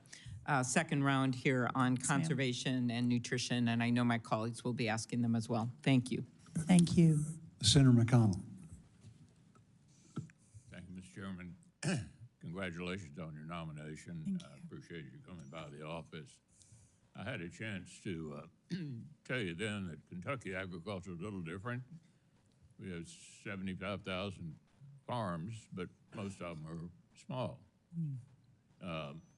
B: second round here on conservation and nutrition, and I know my colleagues will be asking them as well. Thank you.
E: Thank you.
A: Senator McConnell.
F: Thank you, Mr. Chairman. Congratulations on your nomination. I appreciate you coming by the office. I had a chance to tell you then that Kentucky agriculture is a little different. We have 75,000 farms, but most of them are small.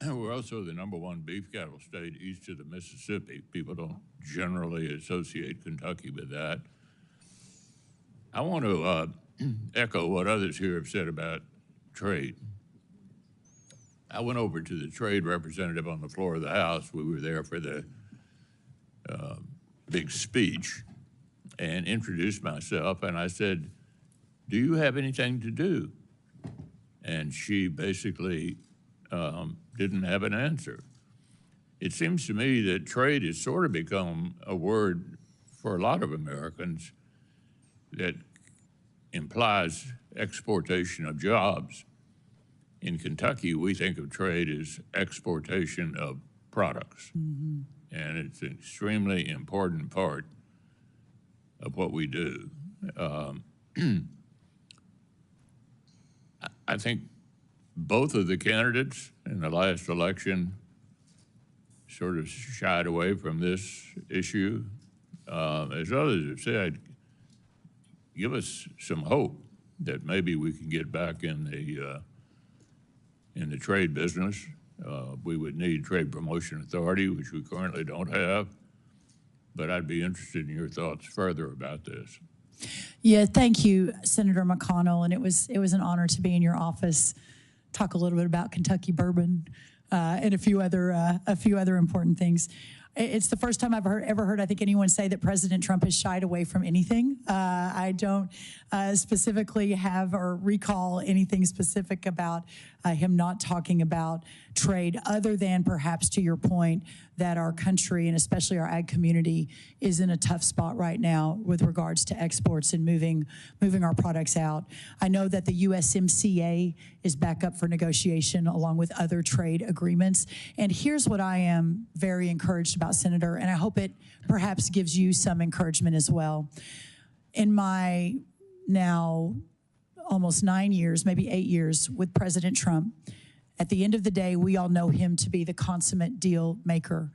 F: We're also the #1 beef cattle state east of the Mississippi. People don't generally associate Kentucky with that. I want to echo what others here have said about trade. I went over to the trade representative on the floor of the House. We were there for the big speech and introduced myself, and I said, "Do you have anything to do?" And she basically didn't have an answer. It seems to me that trade has sort of become a word for a lot of Americans that implies exportation of jobs. In Kentucky, we think of trade as exportation of products. And it's an extremely important part of what we do. I think both of the candidates in the last election sort of shied away from this issue. As others have said, give us some hope that maybe we can get back in the trade business. We would need Trade Promotion Authority, which we currently don't have. But I'd be interested in your thoughts further about this.
E: Yeah, thank you, Senator McConnell. And it was an honor to be in your office, talk a little bit about Kentucky bourbon and a few other important things. It's the first time I've ever heard, I think, anyone say that President Trump has shied away from anything. I don't specifically have or recall anything specific about him not talking about trade, other than perhaps to your point that our country and especially our ag community is in a tough spot right now with regards to exports and moving our products out. I know that the USMCA is back up for negotiation along with other trade agreements. And here's what I am very encouraged about, Senator, and I hope it perhaps gives you some encouragement as well. In my now almost 9 years, maybe 8 years with President Trump, at the end of the day, we all know him to be the consummate deal maker.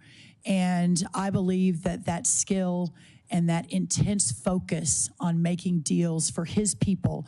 E: And I believe that that skill and that intense focus on making deals for his people,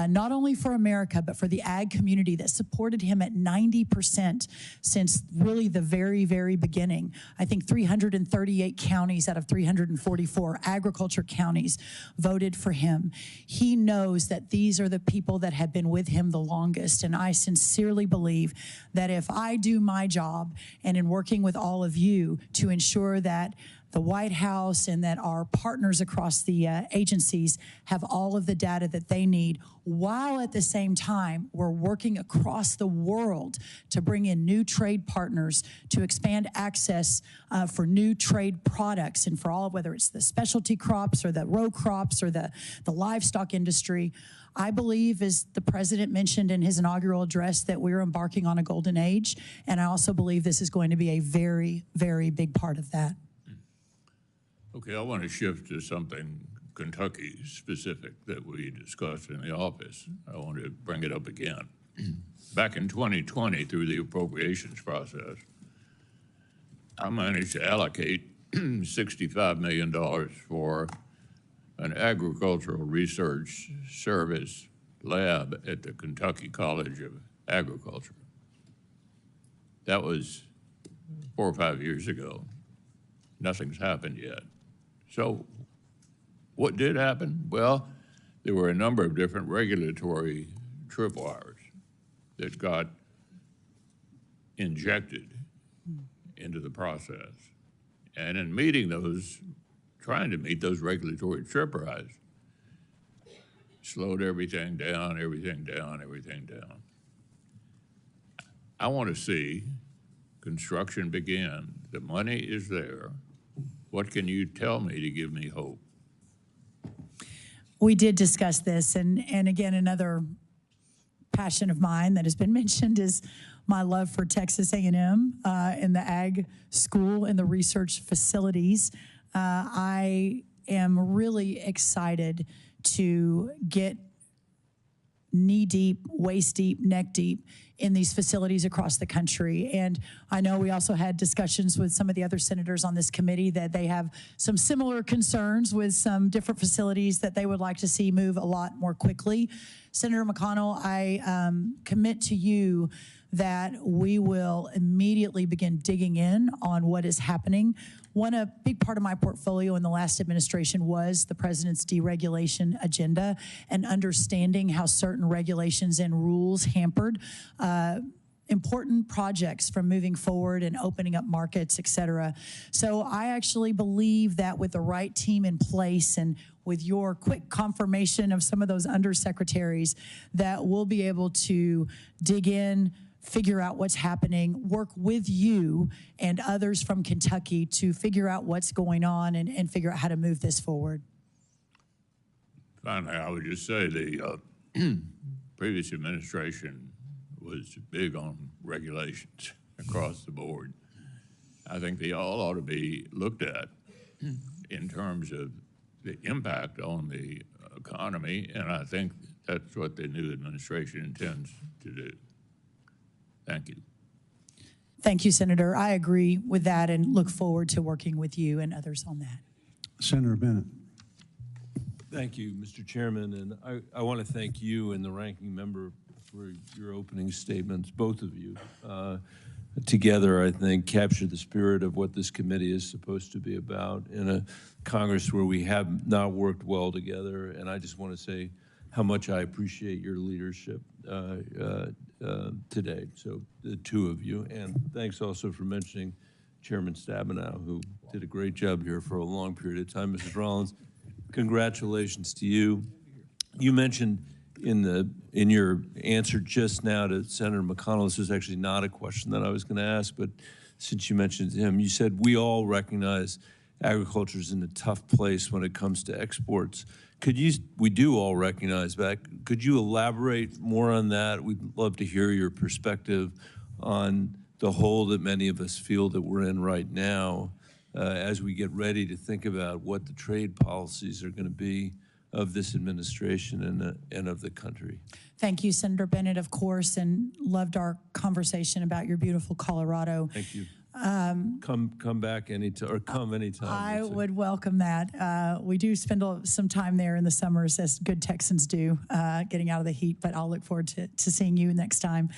E: not only for America, but for the ag community that supported him at 90% since really the very, very beginning. I think 338 counties out of 344 agriculture counties voted for him. He knows that these are the people that have been with him the longest, and I sincerely believe that if I do my job and in working with all of you to ensure that the White House and that our partners across the agencies have all of the data that they need, while at the same time we're working across the world to bring in new trade partners, to expand access for new trade products and for all, whether it's the specialty crops or the row crops or the livestock industry. I believe, as the president mentioned in his inaugural address, that we're embarking on a golden age, and I also believe this is going to be a very, very big part of that.
F: Okay, I want to shift to something Kentucky specific that we discussed in the office. I want to bring it up again. Back in 2020, through the appropriations process, I managed to allocate $65 million for an agricultural research service lab at the Kentucky College of Agriculture. That was 4 or 5 years ago. Nothing's happened yet. So what did happen? Well, there were a number of different regulatory tripwires that got injected into the process. And in meeting those, trying to meet those regulatory tripwires, slowed everything down, everything down, everything down. I want to see construction begin. The money is there. What can you tell me to give me hope?
E: We did discuss this, and again, another passion of mine that has been mentioned is my love for Texas A&M and the ag school and the research facilities. I am really excited to get knee deep, waist deep, neck deep in these facilities across the country. And I know we also had discussions with some of the other senators on this committee that they have some similar concerns with some different facilities that they would like to see move a lot more quickly. Senator McConnell, I commit to you that we will immediately begin digging in on what is happening. A big part of my portfolio in the last administration was the president's deregulation agenda and understanding how certain regulations and rules hampered important projects from moving forward and opening up markets, et cetera. So I actually believe that with the right team in place and with your quick confirmation of some of those undersecretaries, that we'll be able to dig in, figure out what's happening, work with you and others from Kentucky to figure out what's going on and figure out how to move this forward.
F: Finally, I would just say the previous administration was big on regulations across the board. I think they all ought to be looked at in terms of the impact on the economy, and I think that's what the new administration intends to do. Thank you.
E: Thank you, Senator. I agree with that and look forward to working with you and others on that.
A: Senator Bennett.
G: Thank you, Mr. Chairman, and I want to thank you and the ranking member for your opening statements, both of you. Together, I think, capture the spirit of what this committee is supposed to be about in a Congress where we have not worked well together, and I just want to say how much I appreciate your leadership today, so the two of you, and thanks also for mentioning Chairman Stabenow, who did a great job here for a long period of time. Mrs. Rollins, congratulations to you. You mentioned in your answer just now to Senator McConnell, this is actually not a question that I was going to ask, but since you mentioned him, you said we all recognize agriculture is in a tough place when it comes to exports. We do all recognize that. Could you elaborate more on that? We'd love to hear your perspective on the hole that many of us feel that we're in right now as we get ready to think about what the trade policies are going to be of this administration and of the country.
E: Thank you, Senator Bennett, of course, and loved our conversation about your beautiful Colorado.
G: Thank you. Come back anytime, or come anytime.
E: I would welcome that. We do spend some time there in the summers, as good Texans do, getting out of the heat, but I'll look forward to seeing you next time.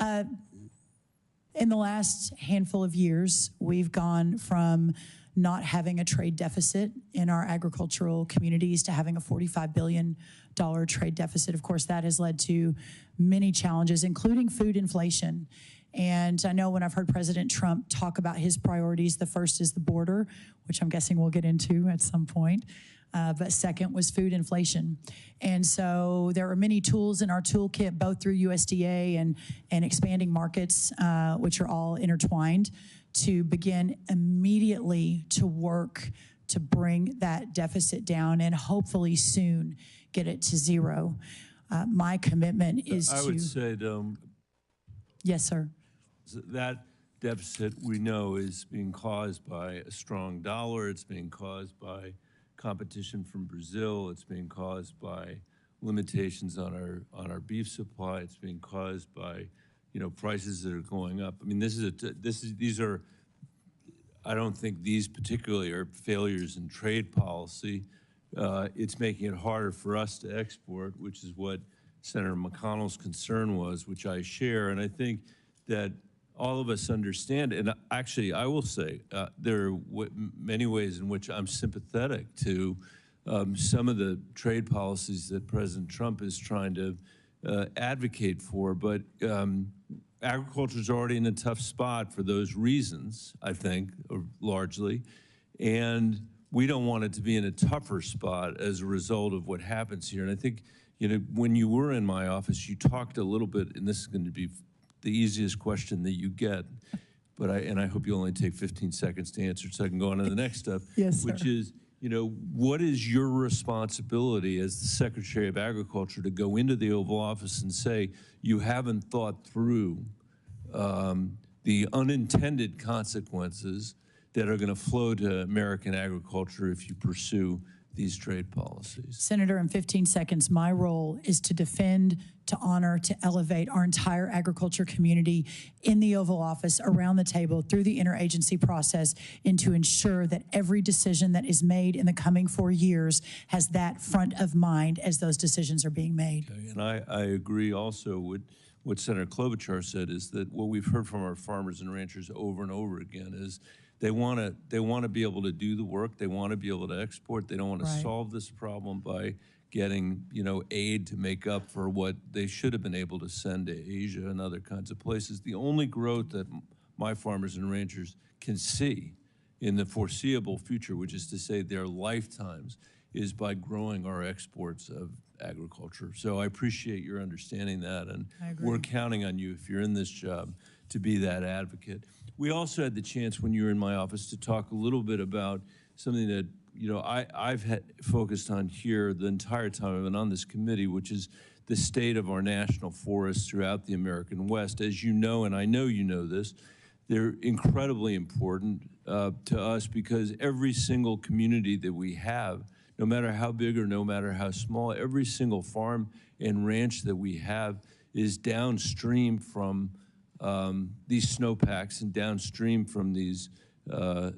E: In the last handful of years, we've gone from not having a trade deficit in our agricultural communities to having a $45 billion trade deficit. Of course, that has led to many challenges, including food inflation. And I know when I've heard President Trump talk about his priorities, the first is the border, which I'm guessing we'll get into at some point. But second was food inflation. And so there are many tools in our toolkit, both through USDA and expanding markets, which are all intertwined, to begin immediately to work to bring that deficit down and hopefully soon get it to zero. My commitment is
G: I would say,
E: yes, sir.
G: That deficit we know is being caused by a strong dollar. It's being caused by competition from Brazil. It's being caused by limitations on our beef supply. It's being caused by prices that are going up. I mean, these are. I don't think these particularly are failures in trade policy. It's making it harder for us to export, which is what Senator McConnell's concern was, which I share. And I think that all of us understand, and actually I will say there are many ways in which I'm sympathetic to some of the trade policies that President Trump is trying to advocate for. But agriculture is already in a tough spot for those reasons, I think, or largely. And we don't want it to be in a tougher spot as a result of what happens here. And I think, you know, when you were in my office, you talked a little bit, and this is going to be the easiest question that you get, but I hope you only take 15 seconds to answer so I can go on to the next stuff.
E: Yes, sir.
G: Which is, you know, what is your responsibility as the Secretary of Agriculture to go into the Oval Office and say you haven't thought through the unintended consequences that are going to flow to American agriculture if you pursue these trade policies?
E: Senator, in 15 seconds, my role is to defend, to honor, to elevate our entire agriculture community in the Oval Office, around the table, through the interagency process, and to ensure that every decision that is made in the coming 4 years has that front of mind as those decisions are being made.
G: Okay, and I agree also with what Senator Klobuchar said, is that what we've heard from our farmers and ranchers over and over again is they want to be able to do the work. They want to be able to export. They don't want to solve this problem by getting, you know, aid to make up for what they should have been able to send to Asia and other kinds of places. The only growth that my farmers and ranchers can see in the foreseeable future, which is to say their lifetimes, is by growing our exports of agriculture. So I appreciate your understanding that, and we're counting on you, if you're in this job, to be that advocate. We also had the chance when you were in my office to talk a little bit about something that, you know, I've focused on here the entire time I've been on this committee, which is the state of our national forests throughout the American West. As you know, and I know you know this, they're incredibly important to us because every single community that we have, no matter how big or no matter how small, every single farm and ranch that we have is downstream from these snowpacks and downstream from these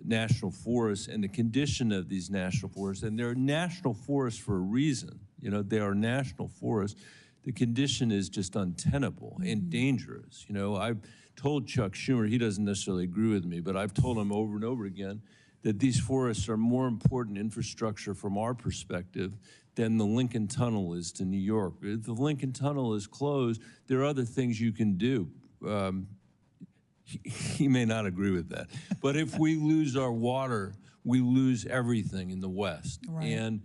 G: national forests and the condition of these national forests. And they're national forests for a reason. You know, they are national forests. The condition is just untenable and dangerous. You know, I've told Chuck Schumer, he doesn't necessarily agree with me, but I've told him over and over again that these forests are more important infrastructure from our perspective than the Lincoln Tunnel is to New York. If the Lincoln Tunnel is closed, there are other things you can do. He may not agree with that. But if we lose our water, we lose everything in the West. Right. And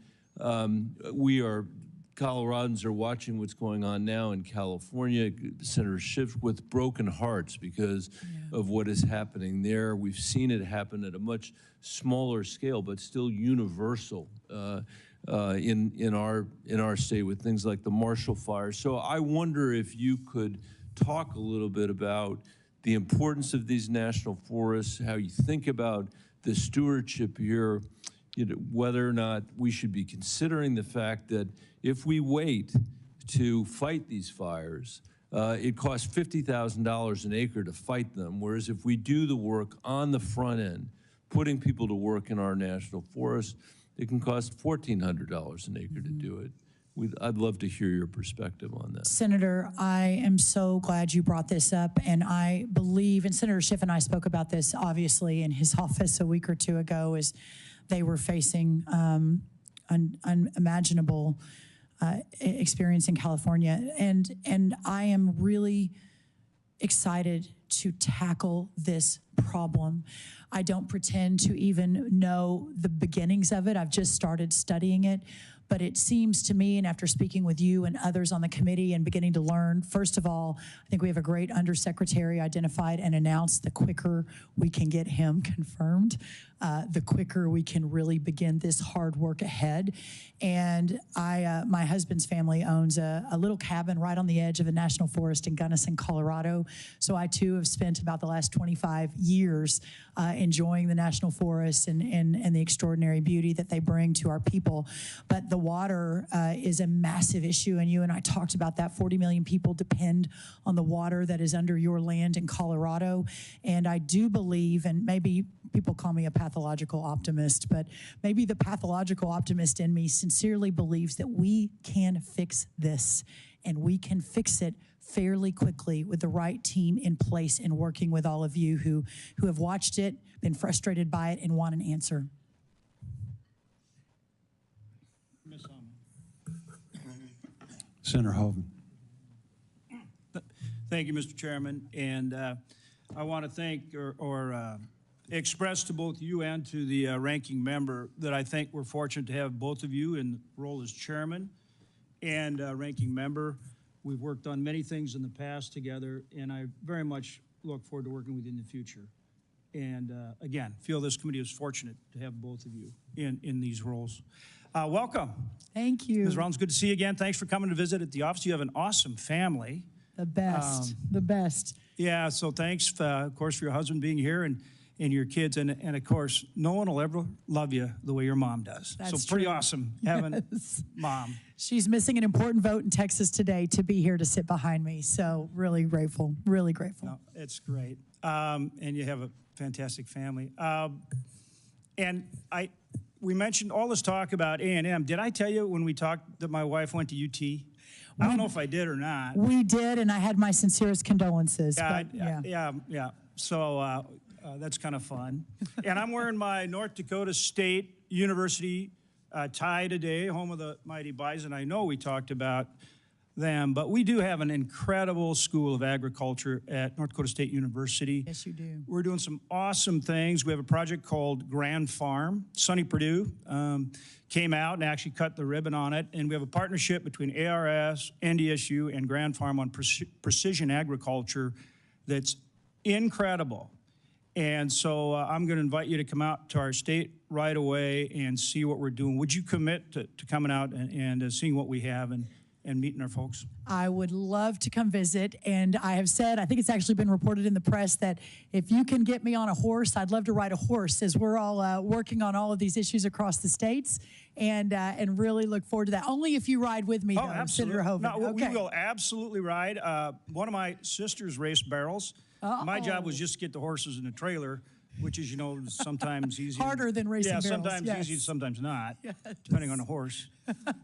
G: Coloradans are watching what's going on now in California. Senator Schiff with broken hearts because of what is happening there. We've seen it happen at a much smaller scale, but still universal in our state with things like the Marshall Fire. So I wonder if you could talk a little bit about the importance of these national forests, how you think about the stewardship here, you know, whether or not we should be considering the fact that if we wait to fight these fires, it costs $50,000 an acre to fight them, whereas if we do the work on the front end, putting people to work in our national forests, it can cost $1,400 an acre to do it. I'd love to hear your perspective on that.
E: Senator, I am so glad you brought this up, and I believe, and Senator Schiff and I spoke about this obviously in his office a week or two ago, as they were facing unimaginable experience in California, and I am really excited to tackle this problem. I don't pretend to even know the beginnings of it. I've just started studying it. But it seems to me, and after speaking with you and others on the committee and beginning to learn, first of all, I think we have a great undersecretary identified and announced. The quicker we can get him confirmed, the quicker we can really begin this hard work ahead. And my husband's family owns a little cabin right on the edge of a national forest in Gunnison, Colorado. So I too have spent about the last 25 years enjoying the national forests and the extraordinary beauty that they bring to our people. But the water is a massive issue, and you and I talked about that. 40 million people depend on the water that is under your land in Colorado. And I do believe, and maybe people call me a pathological optimist, but maybe the pathological optimist in me sincerely believes that we can fix this, and we can fix it fairly quickly with the right team in place and working with all of you who have watched it, been frustrated by it, and want an answer.
A: Senator Hovind.
H: Thank you, Mr. Chairman. And I want to thank or express to both you and to the ranking member that I think we're fortunate to have both of you in the role as chairman and ranking member. We've worked on many things in the past together, and I very much look forward to working with you in the future. And again, feel this committee is fortunate to have both of you in these roles. Welcome.
E: Thank you.
H: Ms. Rollins, good to see you again. Thanks for coming to visit at the office. You have an awesome family.
E: The best, the best.
H: Yeah, so thanks, of course, for your husband being here and your kids. And of course, no one will ever love you the way your mom does.
E: That's
H: so pretty
E: true.
H: awesome having
E: Yes.
H: mom.
E: She's missing an important vote in Texas today to be here to sit behind me. So really grateful, really grateful.
H: No, it's great. And you have a fantastic family. And we mentioned all this talk about A&M. Did I tell you when we talked that my wife went to UT? I don't know if I did or not.
E: We did, and I had my sincerest condolences.
H: Yeah,
E: but,
H: yeah. So that's kind of fun. And I'm wearing my North Dakota State University tie today, home of the mighty Bison. I know we talked about them, but we do have an incredible School of Agriculture at North Dakota State University.
E: Yes, you do.
H: We're doing some awesome things. We have a project called Grand Farm. Sonny Perdue came out and actually cut the ribbon on it. And we have a partnership between ARS, NDSU, and Grand Farm on precision agriculture that's incredible. And so I'm going to invite you to come out to our state right away and see what we're doing. Would you commit to coming out and seeing what we have and meeting our folks?
E: I would love to come visit, and I have said, I think it's actually been reported in the press, that if you can get me on a horse, I'd love to ride a horse, as we're all working on all of these issues across the states, and really look forward to that. Only if you ride with me, though,
H: absolutely.
E: Senator Hovind.
H: No,
E: okay.
H: we will absolutely ride. One of my sisters raced barrels. My job was just to get the horses in the trailer, which is, sometimes easier.
E: Harder than racing barrels.
H: Yeah, sometimes
E: yes.
H: easy, sometimes not, depending on the horse.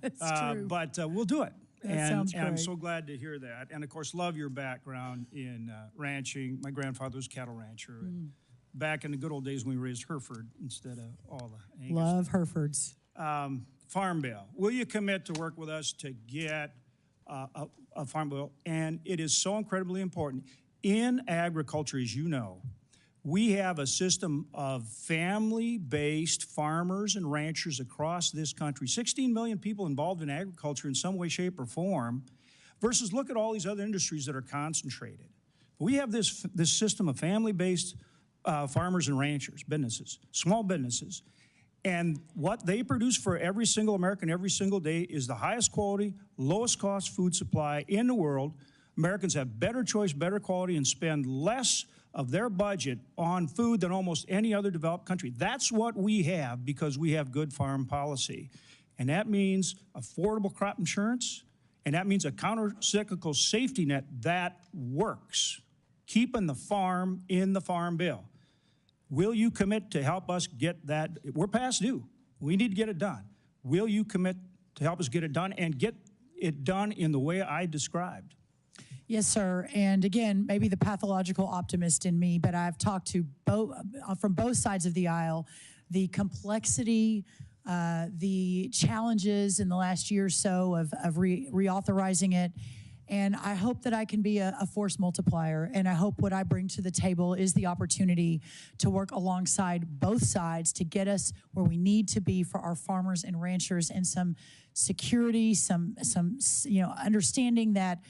E: It's true.
H: But we'll do it.
E: That sounds
H: and I'm
E: great.
H: so glad to hear that. And, of course, love your background in ranching. My grandfather was a cattle rancher. And back in the good old days when we raised Hereford instead of all the Angus.
E: Love Herefords.
H: Farm bill. Will you commit to work with us to get a farm bill? And it is so incredibly important. In agriculture, as you know, we have a system of family-based farmers and ranchers across this country. 16 million people involved in agriculture in some way, shape, or form, versus look at all these other industries that are concentrated. We have this system of family-based farmers and ranchers, businesses, small businesses, and what they produce for every single American every single day is the highest quality, lowest cost food supply in the world. Americans have better choice, better quality, and spend less of their budget on food than almost any other developed country. That's what we have because we have good farm policy. And that means affordable crop insurance, and that means a counter-cyclical safety net that works, keeping the farm in the farm bill. Will you commit to help us get that? We're past due. We need to get it done. Will you commit to help us get it done and get it done in the way I described?
E: Yes, sir. And again, maybe the pathological optimist in me, but I've talked to from both sides of the aisle, the complexity, the challenges in the last year or so of reauthorizing it. And I hope that I can be a force multiplier. And I hope what I bring to the table is the opportunity to work alongside both sides to get us where we need to be for our farmers and ranchers, and some security, some understanding that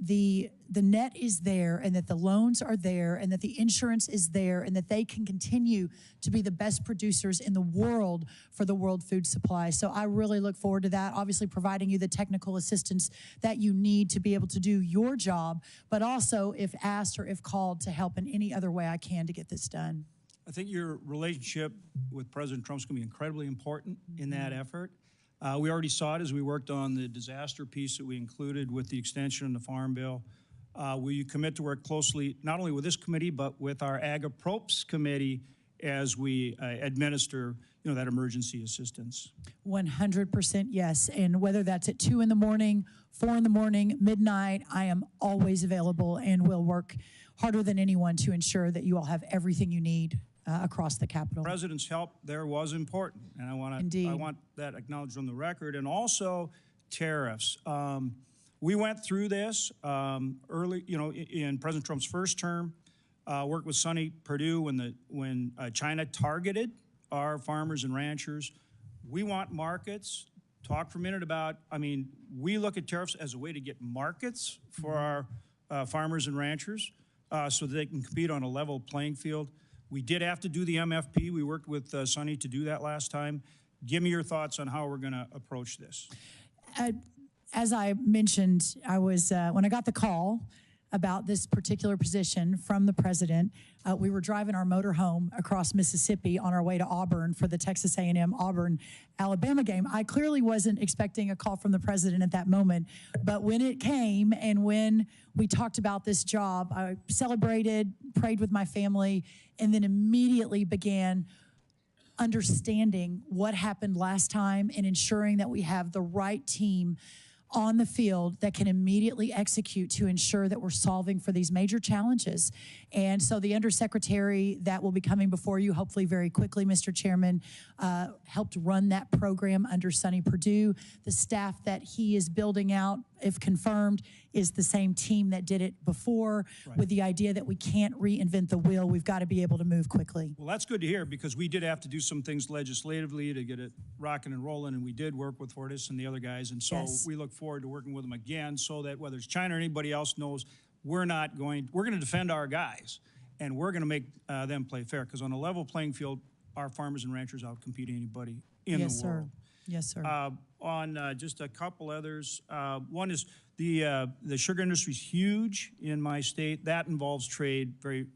E: the net is there, and that the loans are there, and that the insurance is there, and that they can continue to be the best producers in the world for the world food supply. So I really look forward to that, obviously providing you the technical assistance that you need to be able to do your job, but also, if asked or if called, to help in any other way I can to get this done.
H: I think your relationship with President Trump's going to be incredibly important in that effort. We already saw it as we worked on the disaster piece that we included with the extension of the Farm Bill. Will you commit to work closely not only with this committee but with our Ag-Approps committee as we administer, that emergency assistance?
E: 100% yes. And whether that's at 2 in the morning, 4 in the morning, midnight, I am always available and will work harder than anyone to ensure that you all have everything you need across the Capitol.
H: The President's help there was important, and I want that acknowledged on the record. And also, tariffs. We went through this early, in President Trump's first term. Worked with Sonny Perdue when China targeted our farmers and ranchers. We want markets. Talk for a minute about, we look at tariffs as a way to get markets for our farmers and ranchers so that they can compete on a level playing field. We did have to do the MFP. We worked with Sonny to do that last time. Give me your thoughts on how we're going to approach this.
E: As I mentioned, I was when I got the call about this particular position from the president, we were driving our motorhome across Mississippi on our way to Auburn for the Texas A&M Auburn-Alabama game. I clearly wasn't expecting a call from the president at that moment, but when it came and when we talked about this job, I celebrated, prayed with my family, and then immediately began understanding what happened last time and ensuring that we have the right team on the field that can immediately execute to ensure that we're solving for these major challenges. And so the undersecretary that will be coming before you, hopefully very quickly, Mr. Chairman, helped run that program under Sonny Perdue. The staff that he is building out, if confirmed, is the same team that did it before, with the idea that we can't reinvent the wheel. We've got to be able to move quickly.
H: Well, that's good to hear, because we did have to do some things legislatively to get it rocking and rolling, and we did work with Fortis and the other guys, and so we look forward to working with them again so that whether it's China or anybody else knows we're going to defend our guys, and we're going to make them play fair, because on a level playing field, our farmers and ranchers outcompete anybody in the world.
E: Yes, sir.
H: On just a couple others, one is the sugar industry is huge in my state. That involves trade very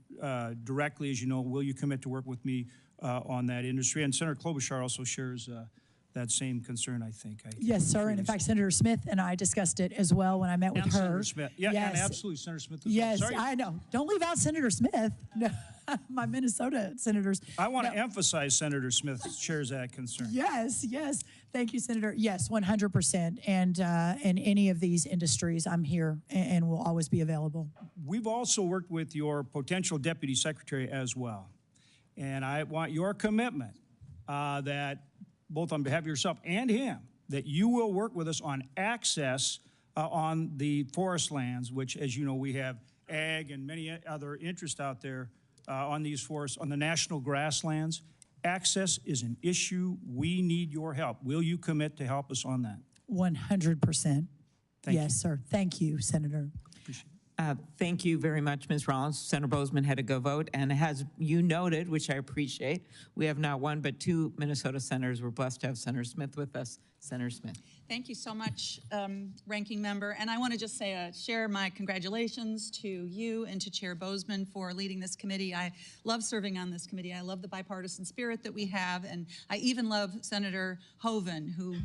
H: directly, as you know. Will you commit to work with me on that industry? And Senator Klobuchar also shares that same concern, I think.
E: Yes, sir. And in fact, Senator Smith and I discussed it as well when I met with her.
H: Senator Smith. Yeah,
E: yes.
H: And absolutely, Senator Smith as well.
E: Yes,
H: Sorry.
E: I know. Don't leave out Senator Smith. No, my Minnesota senators.
H: I want to emphasize Senator Smith shares that concern.
E: Yes, yes. Thank you, Senator. Yes, 100%. And in any of these industries, I'm here and will always be available.
H: We've also worked with your potential deputy secretary as well. And I want your commitment that both on behalf of yourself and him, that you will work with us on access on the forest lands, which, as you know, we have ag and many other interests out there on these forests, on the national grasslands. Access is an issue. We need your help. Will you commit to help us on that?
E: 100%.
H: Thank
E: yes, sir. Thank you, Senator.
B: Thank you very much, Ms. Rollins. Senator Bozeman had a go vote, and as you noted, which I appreciate, we have not one but two Minnesota senators. We're blessed to have Senator Smith with us. Senator Smith.
I: Thank you so much, Ranking Member. And I want to just say, share my congratulations to you and to Chair Bozeman for leading this committee. I love serving on this committee. I love the bipartisan spirit that we have, and I even love Senator Hoeven, who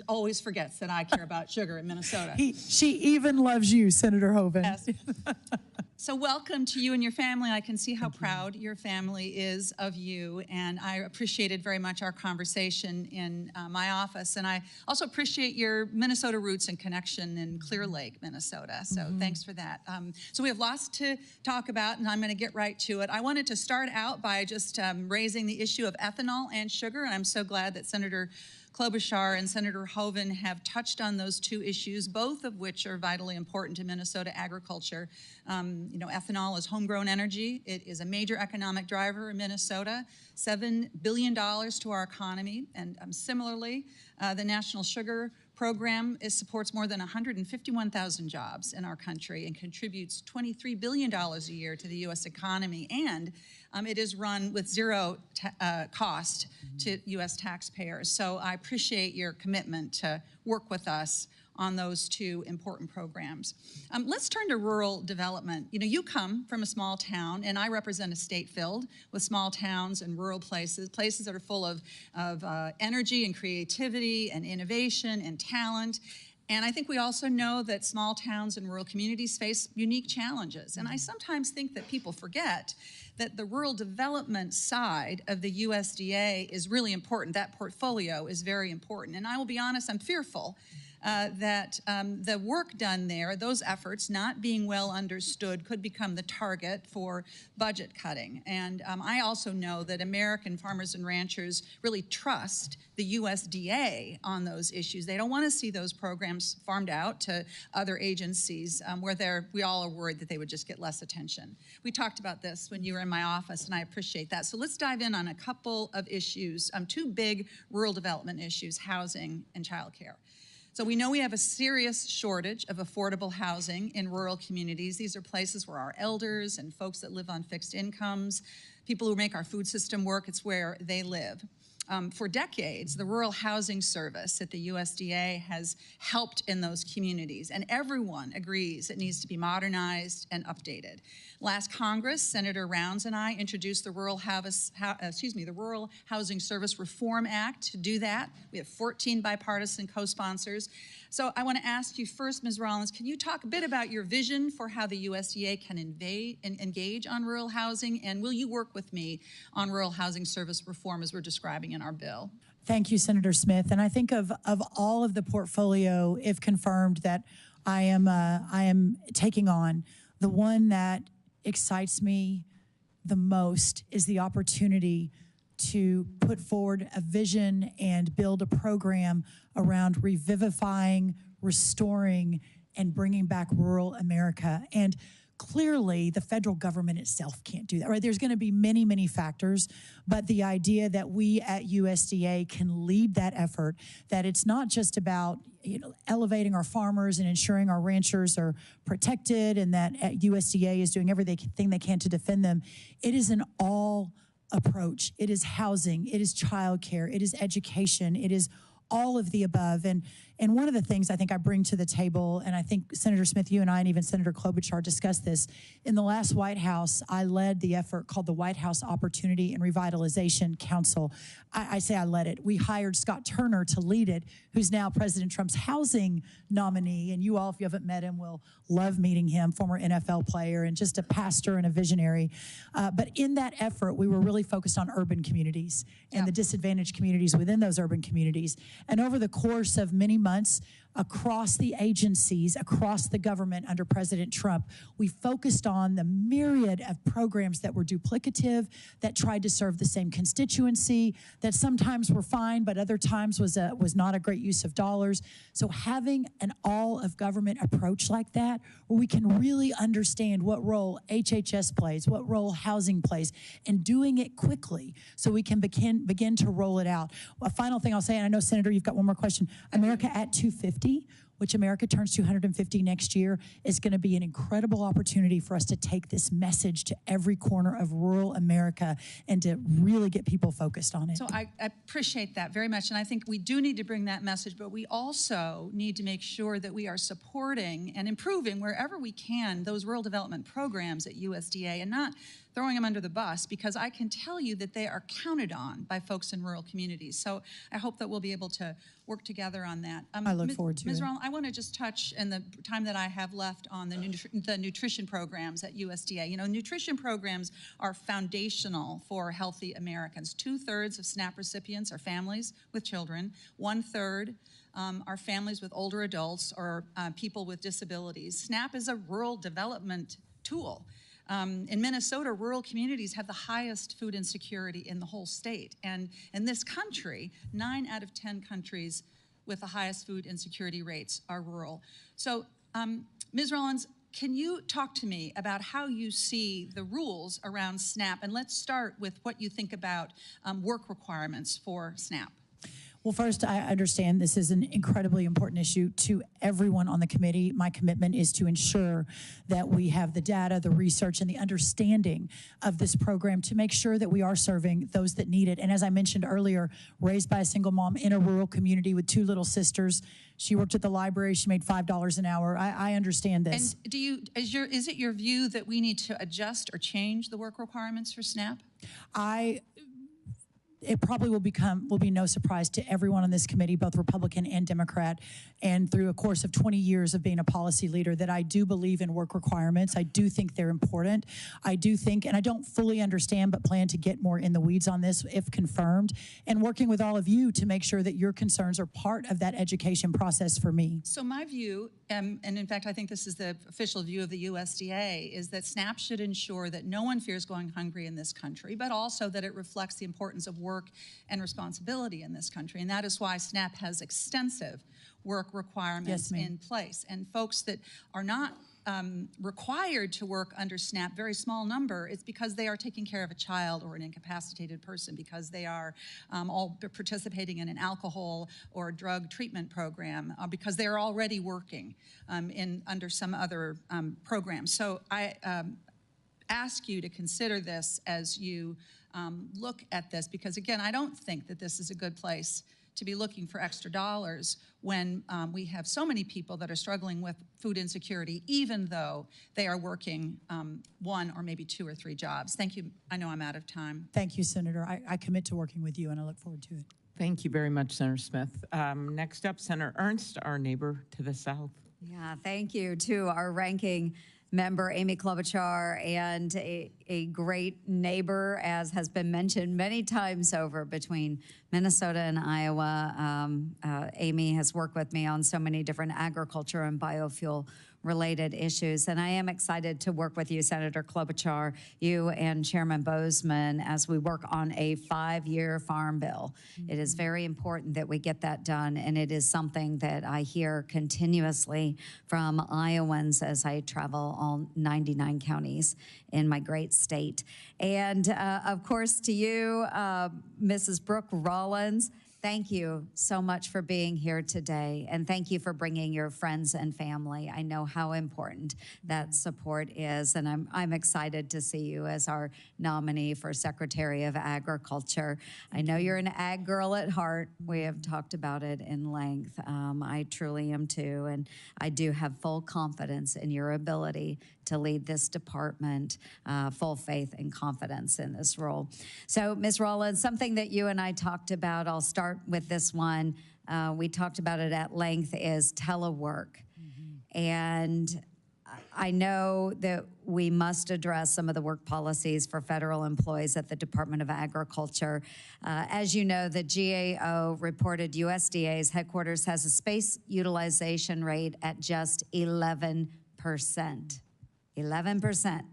I: always forgets that I care about sugar in Minnesota.
E: She even loves you, Senator Hoeven.
I: Yes. So welcome to you and your family. I can see how proud your family is of you, and I appreciated very much our conversation in my office, and I also appreciate your Minnesota roots and connection in Clear Lake, Minnesota, so thanks for that. So we have lots to talk about, and I'm going to get right to it. I wanted to start out by just raising the issue of ethanol and sugar, and I'm so glad that Senator Klobuchar and Senator Hoeven have touched on those two issues, both of which are vitally important to Minnesota agriculture. Ethanol is homegrown energy. It is a major economic driver in Minnesota, $7 billion to our economy. And similarly, the National Sugar Program supports more than 151,000 jobs in our country and contributes $23 billion a year to the U.S. economy. And it is run with zero cost to U.S. taxpayers. So I appreciate your commitment to work with us on those two important programs. Let's turn to rural development. You come from a small town, and I represent a state filled with small towns and rural places that are full of energy and creativity and innovation and talent. And I think we also know that small towns and rural communities face unique challenges. And I sometimes think that people forget that the rural development side of the USDA is really important. That portfolio is very important. And I will be honest, I'm fearful that the work done there, those efforts not being well understood, could become the target for budget cutting. And I also know that American farmers and ranchers really trust the USDA on those issues. They don't want to see those programs farmed out to other agencies where we all are worried that they would just get less attention. We talked about this when you were in my office, and I appreciate that. So let's dive in on a couple of issues, two big rural development issues: housing and childcare. So we know we have a serious shortage of affordable housing in rural communities. These are places where our elders and folks that live on fixed incomes, people who make our food system work, it's where they live. For decades, the Rural Housing Service at the USDA has helped in those communities, and everyone agrees it needs to be modernized and updated. Last Congress, Senator Rounds and I introduced the Rural Housing Service Reform Act to do that. We have 14 bipartisan co-sponsors. So I want to ask you first, Ms. Rollins, can you talk a bit about your vision for how the USDA can engage on rural housing, and will you work with me on rural housing service reform as we're describing in our bill?
E: Thank you, Senator Smith. And I think of all of the portfolio, if confirmed, that I am taking on, the one that excites me the most is the opportunity to put forward a vision and build a program around revivifying, restoring, and bringing back rural America. And clearly, the federal government itself can't do that, right? There's going to be many, many factors, but the idea that we at USDA can lead that effort, that it's not just about elevating our farmers and ensuring our ranchers are protected, and that USDA is doing everything they can to defend them. It is an all approach. It is housing, it is childcare, it is education, it is all of the above. And one of the things I think I bring to the table, and I think Senator Smith, you and I, and even Senator Klobuchar discussed this, in the last White House, I led the effort called the White House Opportunity and Revitalization Council. I say I led it. We hired Scott Turner to lead it, who's now President Trump's housing nominee. And you all, if you haven't met him, will love meeting him, former NFL player and just a pastor and a visionary. But in that effort, we were really focused on urban communities and the disadvantaged communities within those urban communities. And over the course of many months, across the agencies, across the government under President Trump, we focused on the myriad of programs that were duplicative, that tried to serve the same constituency, that sometimes were fine, but other times was not a great use of dollars. So having an all-of-government approach like that, where we can really understand what role HHS plays, what role housing plays, and doing it quickly so we can begin to roll it out. A final thing I'll say, and I know, Senator, you've got one more question. America at 250, which America turns 250 next year, is going to be an incredible opportunity for us to take this message to every corner of rural America and to really get people focused on it.
I: So I appreciate that very much, and I think we do need to bring that message, but we also need to make sure that we are supporting and improving wherever we can those rural development programs at USDA, and not throwing them under the bus, because I can tell you that they are counted on by folks in rural communities. So I hope that we'll be able to work together on that.
E: I look forward to
I: Ms.
E: it.
I: Rollins, I want to just touch in the time that I have left on the nutrition programs at USDA. You know, nutrition programs are foundational for healthy Americans. 2/3 of SNAP recipients are families with children. 1/3 are families with older adults or people with disabilities. SNAP is a rural development tool. In Minnesota, rural communities have the highest food insecurity in the whole state. And in this country, 9 out of 10 countries with the highest food insecurity rates are rural. So, Ms. Rollins, can you talk to me about how you see the rules around SNAP? And let's start with what you think about work requirements for SNAP.
E: Well, first, I understand this is an incredibly important issue to everyone on the committee. My commitment is to ensure that we have the data, the research, and the understanding of this program to make sure that we are serving those that need it. And as I mentioned earlier, raised by a single mom in a rural community with 2 little sisters, she worked at the library, she made $5 an hour. I understand this.
I: And is it your view that we need to adjust or change the work requirements for SNAP?
E: it probably will be no surprise to everyone on this committee, both Republican and Democrat, and through a course of 20 years of being a policy leader, that I do believe in work requirements. I do think they're important. I do think, and I don't fully understand, but plan to get more in the weeds on this if confirmed, and working with all of you to make sure that your concerns are part of that education process for me.
I: So my view, and in fact, I think this is the official view of the USDA, is that SNAP should ensure that no one fears going hungry in this country, but also that it reflects the importance of work and responsibility in this country. And that is why SNAP has extensive work requirements in place. And folks that are not required to work under SNAP, very small number, it's because they are taking care of a child or an incapacitated person, because they are all participating in an alcohol or drug treatment program, because they are already working under some other program. So I ask you to consider this as you look at this, because again, I don't think that this is a good place to be looking for extra dollars when we have so many people that are struggling with food insecurity, even though they are working one or maybe 2 or 3 jobs. Thank you. I know I'm out of time.
E: Thank you, Senator. I commit to working with you, and I look forward to it.
B: Thank you very much, Senator Smith. Next up, Senator Ernst, our neighbor to the south.
J: Yeah, thank you to our ranking member, Amy Klobuchar, and a great neighbor, as has been mentioned many times over, between Minnesota and Iowa. Amy has worked with me on so many different agriculture and biofuel related issues. And I am excited to work with you, Senator Klobuchar, you and Chairman Boozman, as we work on a 5-year farm bill. It is very important that we get that done, and it is something that I hear continuously from Iowans as I travel all 99 counties in my great state. And of course, to you, Mrs. Brooke Rollins, thank you so much for being here today, and thank you for bringing your friends and family. I know how important that support is, and I'm excited to see you as our nominee for Secretary of Agriculture. I know you're an ag girl at heart. We have talked about it in length. I truly am too, and I do have full confidence in your ability to lead this department, full faith and confidence in this role. So, Ms. Rollins, something that you and I talked about, I'll start with this one. We talked about it at length, is telework. And I know that we must address some of the work policies for federal employees at the Department of Agriculture. As you know, the GAO reported USDA's headquarters has a space utilization rate at just 11%. 11%.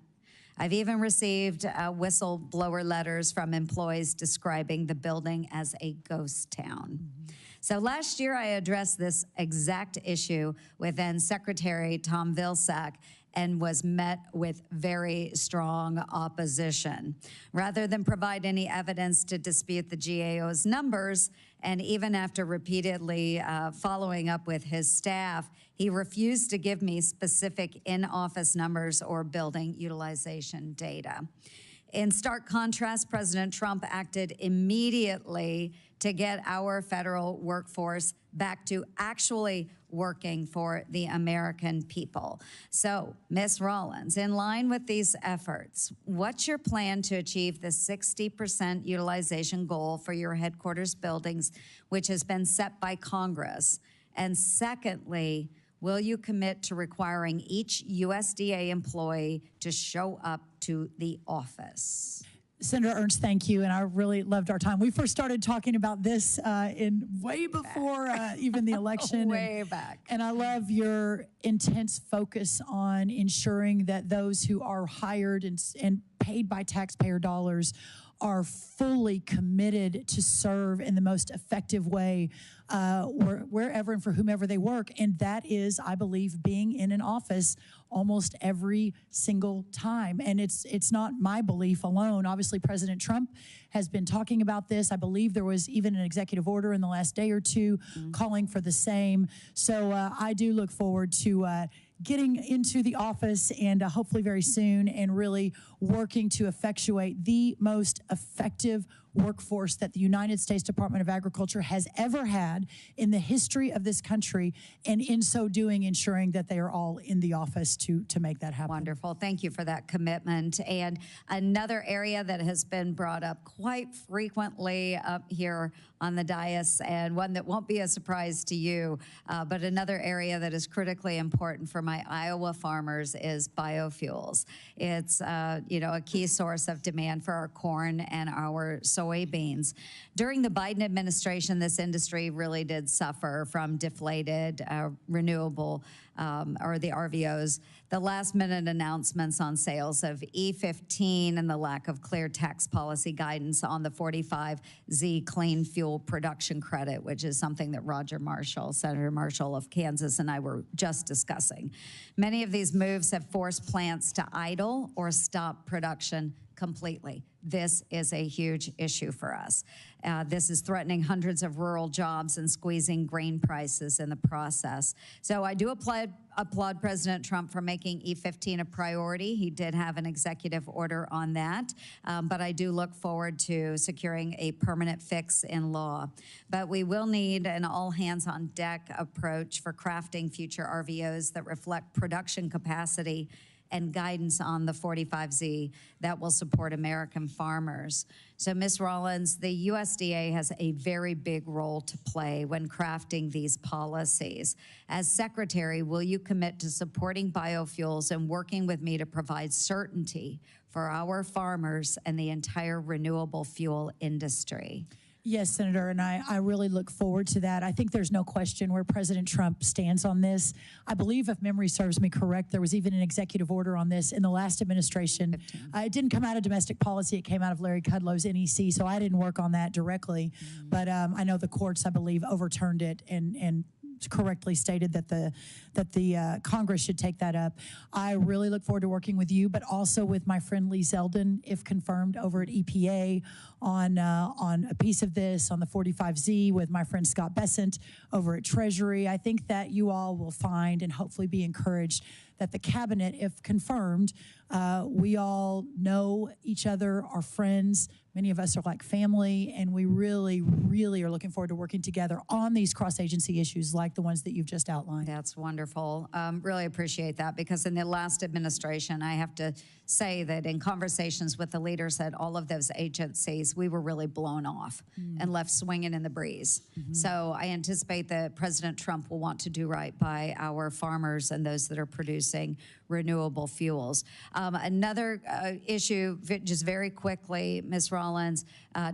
J: I've even received whistleblower letters from employees describing the building as a ghost town. So last year, I addressed this exact issue with then Secretary Tom Vilsack and was met with very strong opposition. Rather than provide any evidence to dispute the GAO's numbers, and even after repeatedly following up with his staff, he refused to give me specific in-office numbers or building utilization data. In stark contrast, President Trump acted immediately to get our federal workforce back to actually working for the American people. So, Ms. Rollins, in line with these efforts, what's your plan to achieve the 60% utilization goal for your headquarters buildings, which has been set by Congress? And secondly, will you commit to requiring each USDA employee to show up to the office?
E: Senator Ernst, thank you, and I really loved our time. We first started talking about this in way before even the election.
J: Way back.
E: And I love your intense focus on ensuring that those who are hired and paid by taxpayer dollars are fully committed to serve in the most effective way wherever and for whomever they work. And that is, I believe, being in an office almost every single time. And it's not my belief alone. Obviously, President Trump has been talking about this. I believe there was even an executive order in the last day or two calling for the same. So I do look forward to getting into the office and hopefully very soon, and really working to effectuate the most effective workforce that the United States Department of Agriculture has ever had in the history of this country, and in so doing, ensuring that they are all in the office to make that happen.
J: Wonderful. Thank you for that commitment. And another area that has been brought up quite frequently up here on the dais, and one that won't be a surprise to you, but another area that is critically important for my Iowa farmers is biofuels. It's a key source of demand for our corn and our soybeans. During the Biden administration, this industry really did suffer from deflated renewable or the RVOs. The last-minute announcements on sales of E15 and the lack of clear tax policy guidance on the 45Z clean fuel production credit, which is something that Senator Marshall of Kansas, and I were just discussing. Many of these moves have forced plants to idle or stop production completely. This is a huge issue for us. This is threatening hundreds of rural jobs and squeezing grain prices in the process. So I do applaud President Trump for making E15 a priority. He did have an executive order on that, but I do look forward to securing a permanent fix in law. But we will need an all-hands-on-deck approach for crafting future RVOs that reflect production capacity and guidance on the 45Z that will support American farmers. So, Ms. Rollins, the USDA has a very big role to play when crafting these policies. As Secretary, will you commit to supporting biofuels and working with me to provide certainty for our farmers and the entire renewable fuel industry?
E: Yes, Senator, and I really look forward to that. I think there's no question where President Trump stands on this. I believe, if memory serves me correct, there was even an executive order on this in the last administration. It didn't come out of domestic policy. It came out of Larry Kudlow's NEC, so I didn't work on that directly. But I know the courts, I believe, overturned it and correctly stated that the Congress should take that up. I really look forward to working with you, but also with my friend Lee Zeldin, if confirmed, over at EPA on a piece of this, on the 45Z, with my friend Scott Bessent over at Treasury. I think that you all will find and hopefully be encouraged that the cabinet, if confirmed, we all know each other, are friends. Many of us are like family, and we really, really are looking forward to working together on these cross-agency issues like the ones that you've just outlined.
J: That's wonderful. Really appreciate that, because in the last administration, I have to say that in conversations with the leaders at all of those agencies, we were really blown off and left swinging in the breeze. So I anticipate that President Trump will want to do right by our farmers and those that are producing renewable fuels. Another issue, just very quickly, Ms. Rollins,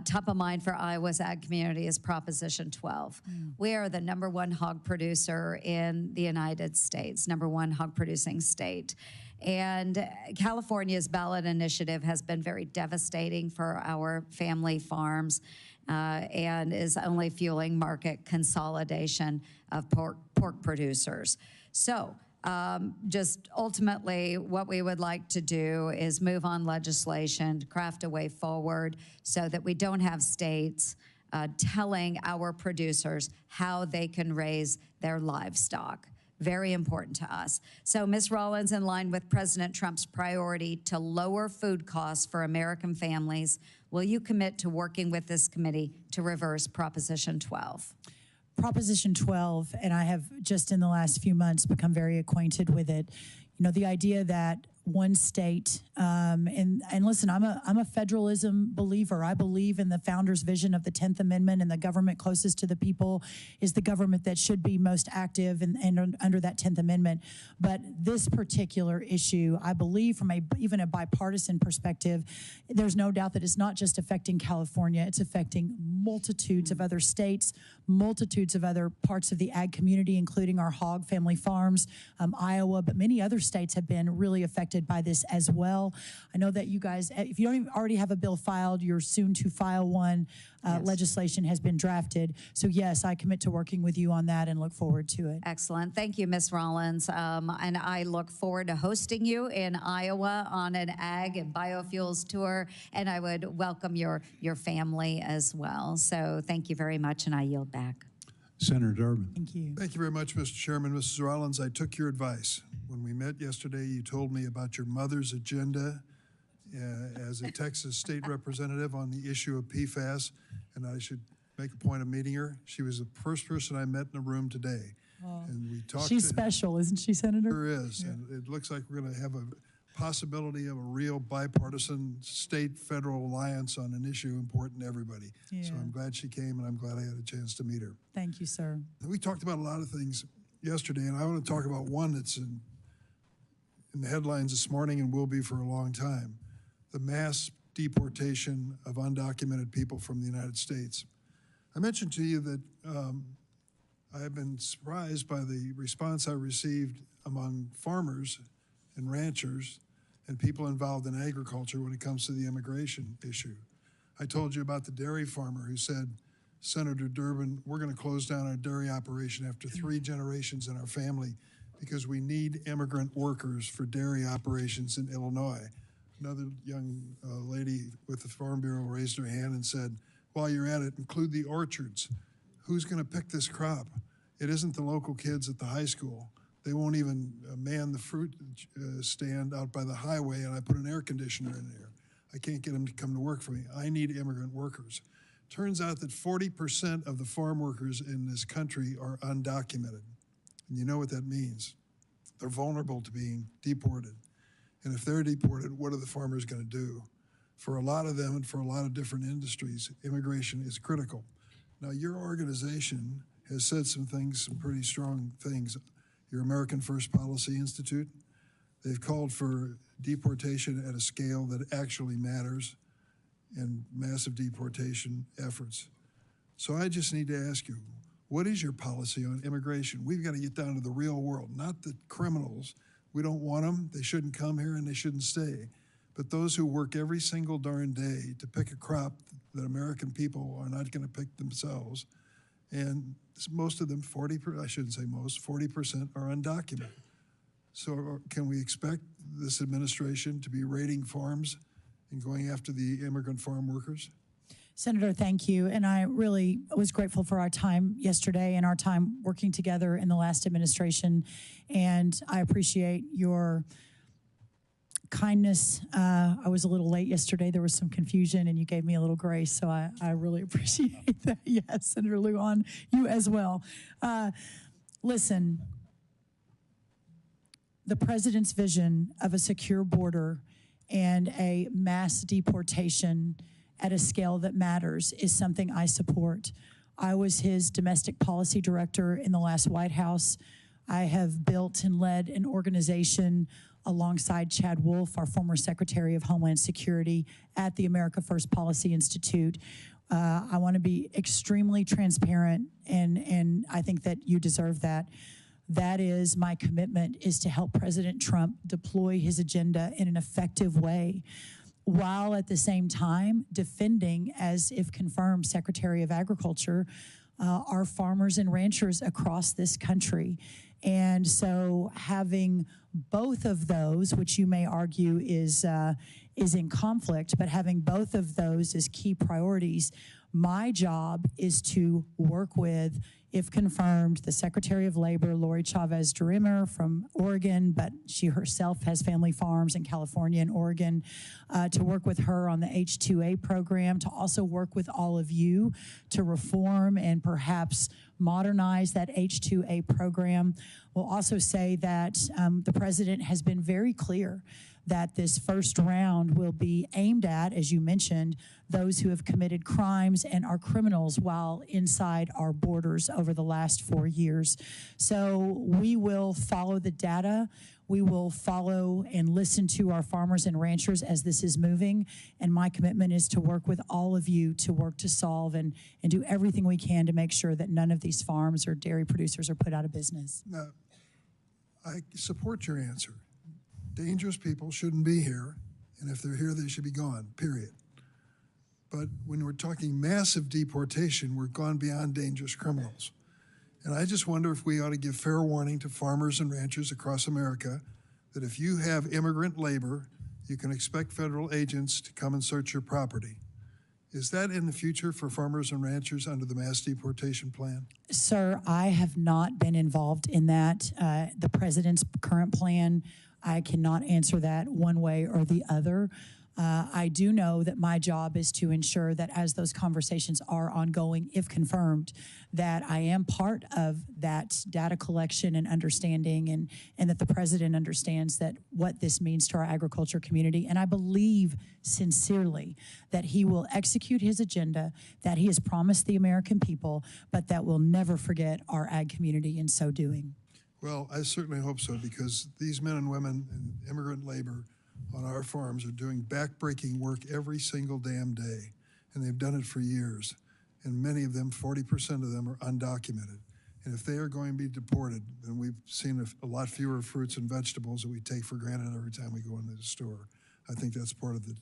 J: top of mind for Iowa's ag community is Proposition 12. We are the #1 hog producer in the United States, #1 hog producing state. And California's ballot initiative has been very devastating for our family farms and is only fueling market consolidation of pork producers. So just ultimately what we would like to do is move on legislation to craft a way forward so that we don't have states telling our producers how they can raise their livestock. Very important to us. So, Ms. Rollins, in line with President Trump's priority to lower food costs for American families, will you commit to working with this committee to reverse Proposition 12?
E: Proposition 12, and I have just in the last few months become very acquainted with it. You know, the idea that one state, and listen, I'm a federalism believer. I believe in the founder's vision of the 10th Amendment, and the government closest to the people is the government that should be most active and under that 10th Amendment. But this particular issue, I believe from even a bipartisan perspective, there's no doubt that it's not just affecting California, it's affecting multitudes of other states, multitudes of other parts of the ag community, including our hog family farms, Iowa, but many other states have been really affected by this as well. I know that you guys, if you don't even already have a bill filed, you're soon to file one. Yes. Legislation has been drafted. So yes, I commit to working with you on that and look forward to it.
J: Excellent. Thank you, Ms. Rollins. And I look forward to hosting you in Iowa on an ag and biofuels tour, and I would welcome your family as well. So thank you very much, and I yield back.
A: Senator Durbin.
E: Thank you.
K: Thank you very much, Mr. Chairman. Mrs. Rollins, I took your advice. When we met yesterday, you told me about your mother's agenda as a Texas state representative on the issue of PFAS, and I should make a point of meeting her. She was the first person I met in a room today. And we talked.
E: She's special, isn't she, Senator?
K: Sure is. And it looks like we're going to have a possibility of a real bipartisan state-federal alliance on an issue important to everybody.
E: Yeah.
K: So I'm glad she came, and I'm glad I had a chance to meet her.
E: Thank you, sir.
K: We talked about a lot of things yesterday, and I want to talk about one that's in the headlines this morning and will be for a long time: the mass deportation of undocumented people from the United States. I mentioned to you that I have been surprised by the response I received among farmers and ranchers and people involved in agriculture when it comes to the immigration issue. I told you about the dairy farmer who said, Senator Durbin, we're going to close down our dairy operation after 3 generations in our family because we need immigrant workers for dairy operations in Illinois. Another young lady with the Farm Bureau raised her hand and said, while you're at it, include the orchards. Who's going to pick this crop? It isn't the local kids at the high school. They won't even man the fruit stand out by the highway, and I put an air conditioner in there. I can't get them to come to work for me. I need immigrant workers. Turns out that 40% of the farm workers in this country are undocumented. And you know what that means. They're vulnerable to being deported. And if they're deported, what are the farmers going to do? For a lot of them and for a lot of different industries, immigration is critical. Now, your organization has said some things, some pretty strong things. Your American First Policy Institute, they've called for deportation at a scale that actually matters and massive deportation efforts. So I just need to ask you, what is your policy on immigration? We've got to get down to the real world, not the criminals. We don't want them, they shouldn't come here and they shouldn't stay. But those who work every single darn day to pick a crop that American people are not going to pick themselves, and most of them, 40%, I shouldn't say most, 40% are undocumented. So can we expect this administration to be raiding farms and going after the immigrant farm workers?
E: Senator, thank you. And I really was grateful for our time yesterday and our time working together in the last administration. And I appreciate your kindness. I was a little late yesterday. There was some confusion and you gave me a little grace. So I really appreciate that. Yes, Senator Lujan, you as well. Listen, the president's vision of a secure border and a mass deportation at a scale that matters is something I support. I was his domestic policy director in the last White House. I have built and led an organization alongside Chad Wolf, our former Secretary of Homeland Security, at the America First Policy Institute. I want to be extremely transparent, and I think that you deserve that. That is my commitment, is to help President Trump deploy his agenda in an effective way, while at the same time defending, as if confirmed, Secretary of Agriculture, our farmers and ranchers across this country. And so having both of those, which you may argue is in conflict, but having both of those as key priorities, my job is to work with, if confirmed, the Secretary of Labor, Lori Chavez-DeRimmer from Oregon, but she herself has family farms in California and Oregon, to work with her on the H-2A program, to also work with all of you to reform and perhaps modernize that H-2A program. We'll also say that the president has been very clear that this first round will be aimed at, as you mentioned, those who have committed crimes and are criminals while inside our borders over the last 4 years. So we will follow the data. We will follow and listen to our farmers and ranchers as this is moving. And my commitment is to work with all of you to work to solve and do everything we can to make sure that none of these farms or dairy producers are put out of business.
K: Now, I support your answer. Dangerous people shouldn't be here, and if they're here, they should be gone, period. But when we're talking massive deportation, we're gone beyond dangerous criminals. And I just wonder if we ought to give fair warning to farmers and ranchers across America that if you have immigrant labor, you can expect federal agents to come and search your property. Is that in the future for farmers and ranchers under the mass deportation plan?
E: Sir, I have not been involved in that. The president's current plan, I cannot answer that one way or the other. I do know that my job is to ensure that as those conversations are ongoing, if confirmed, that I am part of that data collection and understanding, and that the president understands that what this means to our agriculture community. And I believe sincerely that he will execute his agenda that he has promised the American people, but that we'll never forget our ag community in so doing.
K: Well, I certainly hope so, because these men and women in immigrant labor on our farms are doing backbreaking work every single damn day, and they've done it for years. And many of them, 40% of them, are undocumented. And if they are going to be deported, then we've seen a lot fewer fruits and vegetables that we take for granted every time we go into the store. I think that's part of the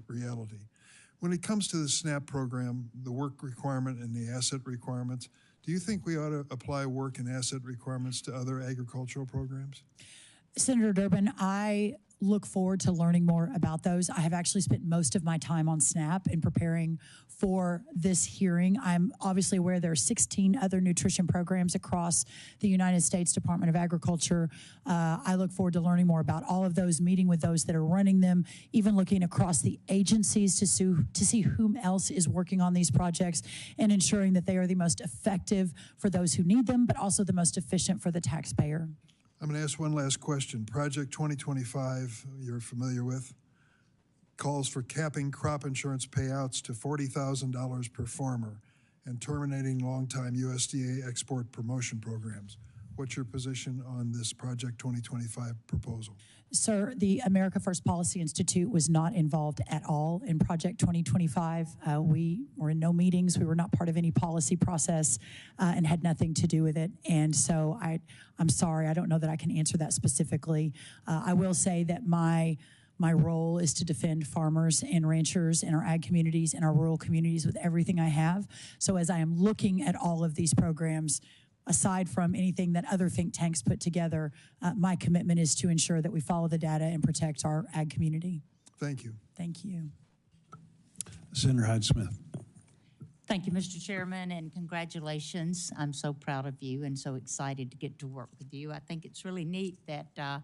K: reality. When it comes to the SNAP program, the work requirement and the asset requirements, do you think we ought to apply work and asset requirements to other agricultural programs?
E: Senator Durbin, I look forward to learning more about those. I have actually spent most of my time on SNAP in preparing for this hearing. I'm obviously aware there are 16 other nutrition programs across the United States Department of Agriculture. I look forward to learning more about all of those, meeting with those that are running them, even looking across the agencies to see whom else is working on these projects, and ensuring that they are the most effective for those who need them, but also the most efficient for the taxpayer.
K: I'm going to ask one last question. Project 2025, you're familiar with, calls for capping crop insurance payouts to $40,000 per farmer and terminating longtime USDA export promotion programs. What's your position on this Project 2025 proposal?
E: Sir, the America First Policy Institute was not involved at all in Project 2025. We were in no meetings. We were not part of any policy process and had nothing to do with it. And so I'm sorry, I don't know that I can answer that specifically. I will say that my role is to defend farmers and ranchers in our ag communities and our rural communities with everything I have. So as I am looking at all of these programs, aside from anything that other think tanks put together, my commitment is to ensure that we follow the data and protect our ag community.
K: Thank you.
E: Thank you.
A: Senator Hyde-Smith.
L: Thank you, Mr. Chairman, and congratulations. I'm so proud of you and so excited to get to work with you. I think it's really neat that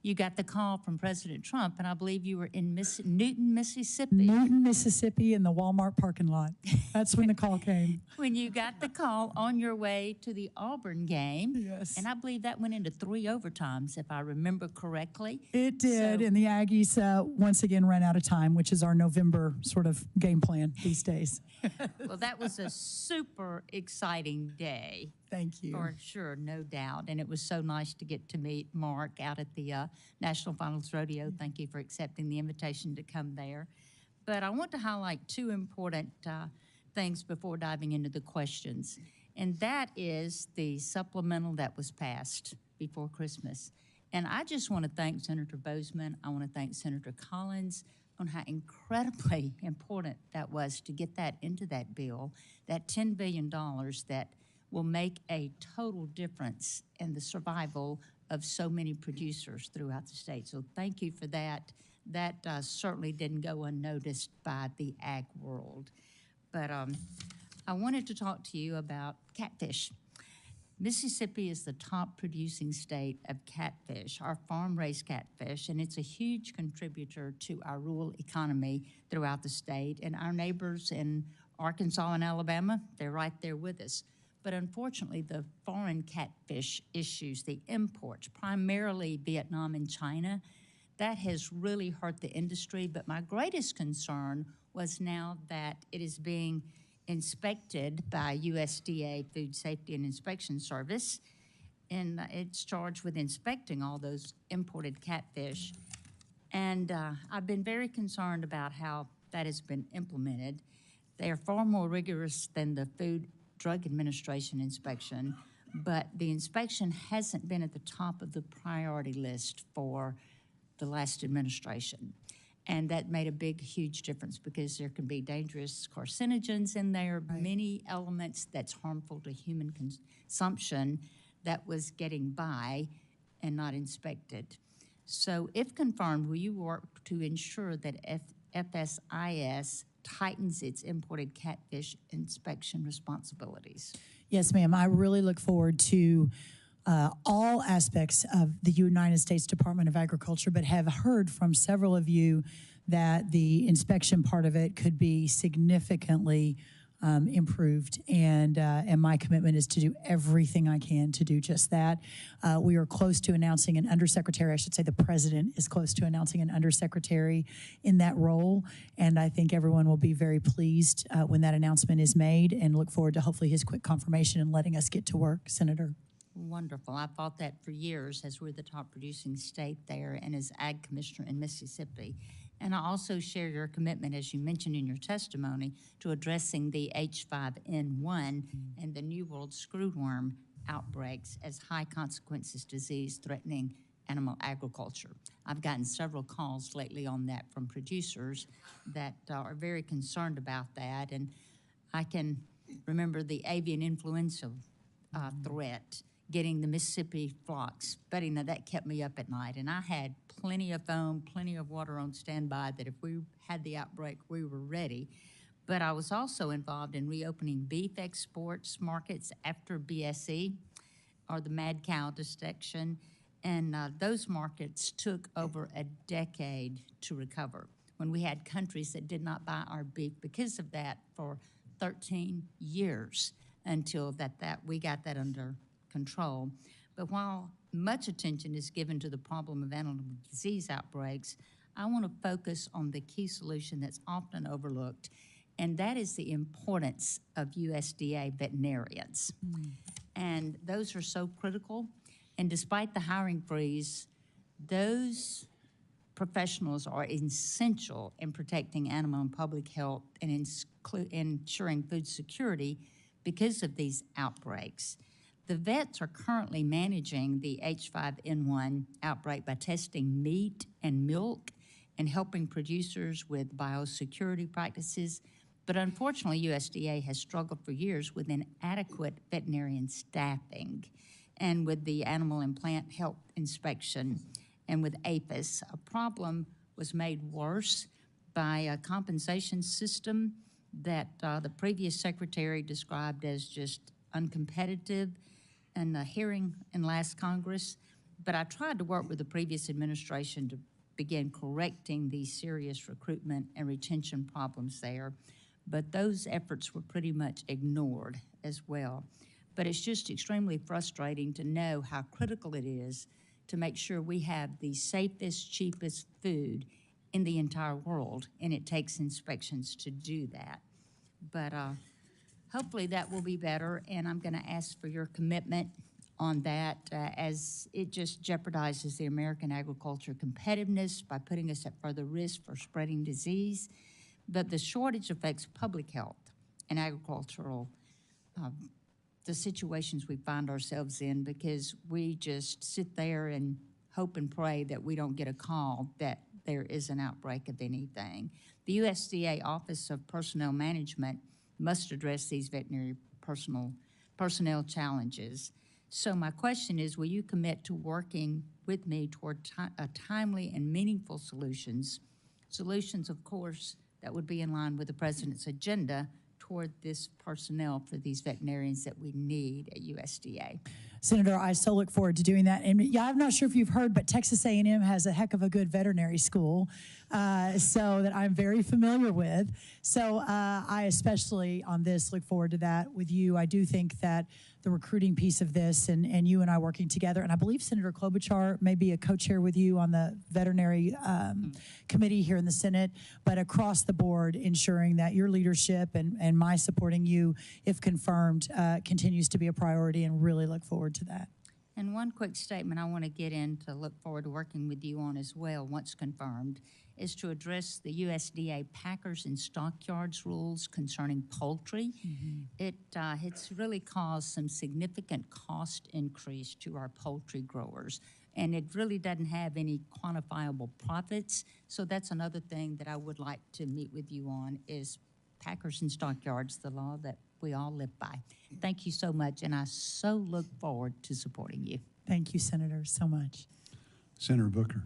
L: you got the call from President Trump, and I believe you were in Newton, Mississippi.
E: Newton, Mississippi, in the Walmart parking lot. That's when the call came.
L: When you got the call on your way to the Auburn game.
E: Yes.
L: And I believe that went into 3 overtimes, if I remember correctly.
E: It did,
L: So-
E: and the Aggies once again ran out of time, which is our November sort of game plan these days.
L: Well, that was a super exciting day.
E: Thank you.
L: For sure, no doubt. And it was so nice to get to meet Mark out at the National Finals Rodeo. Thank you for accepting the invitation to come there. But I want to highlight 2 important things before diving into the questions. And that is the supplemental that was passed before Christmas. And I just want to thank Senator Bozeman. I want to thank Senator Collins on how incredibly important that was to get that into that bill, that $10 billion that will make a total difference in the survival of so many producers throughout the state. So thank you for that. That certainly didn't go unnoticed by the ag world. But I wanted to talk to you about catfish. Mississippi is the top producing state of catfish, our farm-raised catfish, and it's a huge contributor to our rural economy throughout the state. And our neighbors in Arkansas and Alabama, they're right there with us. But unfortunately, the foreign catfish issues, the imports, primarily Vietnam and China, that has really hurt the industry. But my greatest concern was now that it is being inspected by USDA, Food Safety and Inspection Service, and it's charged with inspecting all those imported catfish. And I've been very concerned about how that has been implemented. They are far more rigorous than the Food Drug Administration inspection, but the inspection hasn't been at the top of the priority list for the last administration. And that made a big, huge difference because there can be dangerous carcinogens in there, many elements that's harmful to human consumption that was getting by and not inspected. So if confirmed, will you work to ensure that FSIS tightens its imported catfish inspection responsibilities?
E: Yes, ma'am. I really look forward to all aspects of the United States Department of Agriculture, but have heard from several of you that the inspection part of it could be significantly improved, and my commitment is to do everything I can to do just that. We are close to announcing an undersecretary. I should say the president is close to announcing an undersecretary in that role, and I think everyone will be very pleased when that announcement is made, and look forward to hopefully his quick confirmation and letting us get to work, Senator.
L: Wonderful. I fought that for years as we're the top producing state there and as Ag Commissioner in Mississippi. And I also share your commitment, as you mentioned in your testimony, to addressing the H5N1 and the New World screwworm outbreaks as high consequences disease threatening animal agriculture. I've gotten several calls lately on that from producers that are very concerned about that. And I can remember the avian influenza threat, getting the Mississippi flocks, Betty, now that kept me up at night. And I had plenty of foam, plenty of water on standby that if we had the outbreak, we were ready. But I was also involved in reopening beef exports markets after BSE, or the mad cow dissection. And those markets took over a decade to recover when we had countries that did not buy our beef because of that for 13 years until we got that under control. But while much attention is given to the problem of animal disease outbreaks, I want to focus on the key solution that's often overlooked, and that is the importance of USDA veterinarians. And those are so critical. And despite the hiring freeze, those professionals are essential in protecting animal and public health and ensuring food security because of these outbreaks. The vets are currently managing the H5N1 outbreak by testing meat and milk and helping producers with biosecurity practices. But unfortunately, USDA has struggled for years with inadequate veterinarian staffing. And with the animal and plant health inspection and with APHIS, a problem was made worse by a compensation system that the previous secretary described as just uncompetitive in a hearing in last Congress. But I tried to work with the previous administration to begin correcting these serious recruitment and retention problems there. But those efforts were pretty much ignored as well. But it's just extremely frustrating to know how critical it is to make sure we have the safest, cheapest food in the entire world, and it takes inspections to do that. But hopefully that will be better, and I'm going to ask for your commitment on that as it just jeopardizes the American agriculture competitiveness by putting us at further risk for spreading disease. But the shortage affects public health and agricultural, the situations we find ourselves in, because we just sit there and hope and pray that we don't get a call that there is an outbreak of anything. The USDA Office of Personnel Management must address these veterinary personnel challenges. So my question is, will you commit to working with me toward timely and meaningful solutions, of course, that would be in line with the President's agenda toward this personnel for these veterinarians that we need at USDA?
E: Senator, I so look forward to doing that. And yeah, I'm not sure if you've heard, but Texas A&M has a heck of a good veterinary school, so that I'm very familiar with. So I especially on this look forward to that with you. I do think that the recruiting piece of this and you and I working together, and I believe Senator Klobuchar may be a co-chair with you on the veterinary committee here in the Senate, but across the board ensuring that your leadership and my supporting you, if confirmed, continues to be a priority, and really look forward to that.
L: And one quick statement I want to get in to look forward to working with you on as well, once confirmed, is to address the USDA packers and stockyards rules concerning poultry. It's really caused some significant cost increase to our poultry growers, and it really doesn't have any quantifiable profits. So that's another thing that I would like to meet with you on, is packers and stockyards, the law that we all live by. Thank you so much, and I so look forward to supporting you.
E: Thank you, Senator, so much.
A: Senator Booker.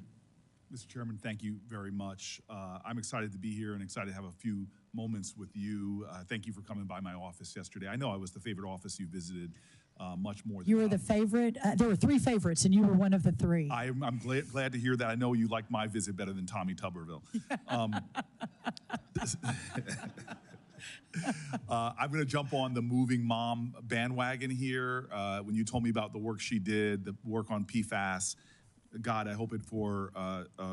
M: Mr. Chairman, thank you very much. I'm excited to be here and excited to have a few moments with you. Thank you for coming by my office yesterday. I know I was the favorite office you visited much more than
E: You were the favorite. There were 3 favorites, and you were one of the 3.
M: I'm glad to hear that. I know you like my visit better than Tommy Tuberville. I'm going to jump on the moving mom bandwagon here. When you told me about the work she did, the work on PFAS, God, I hope it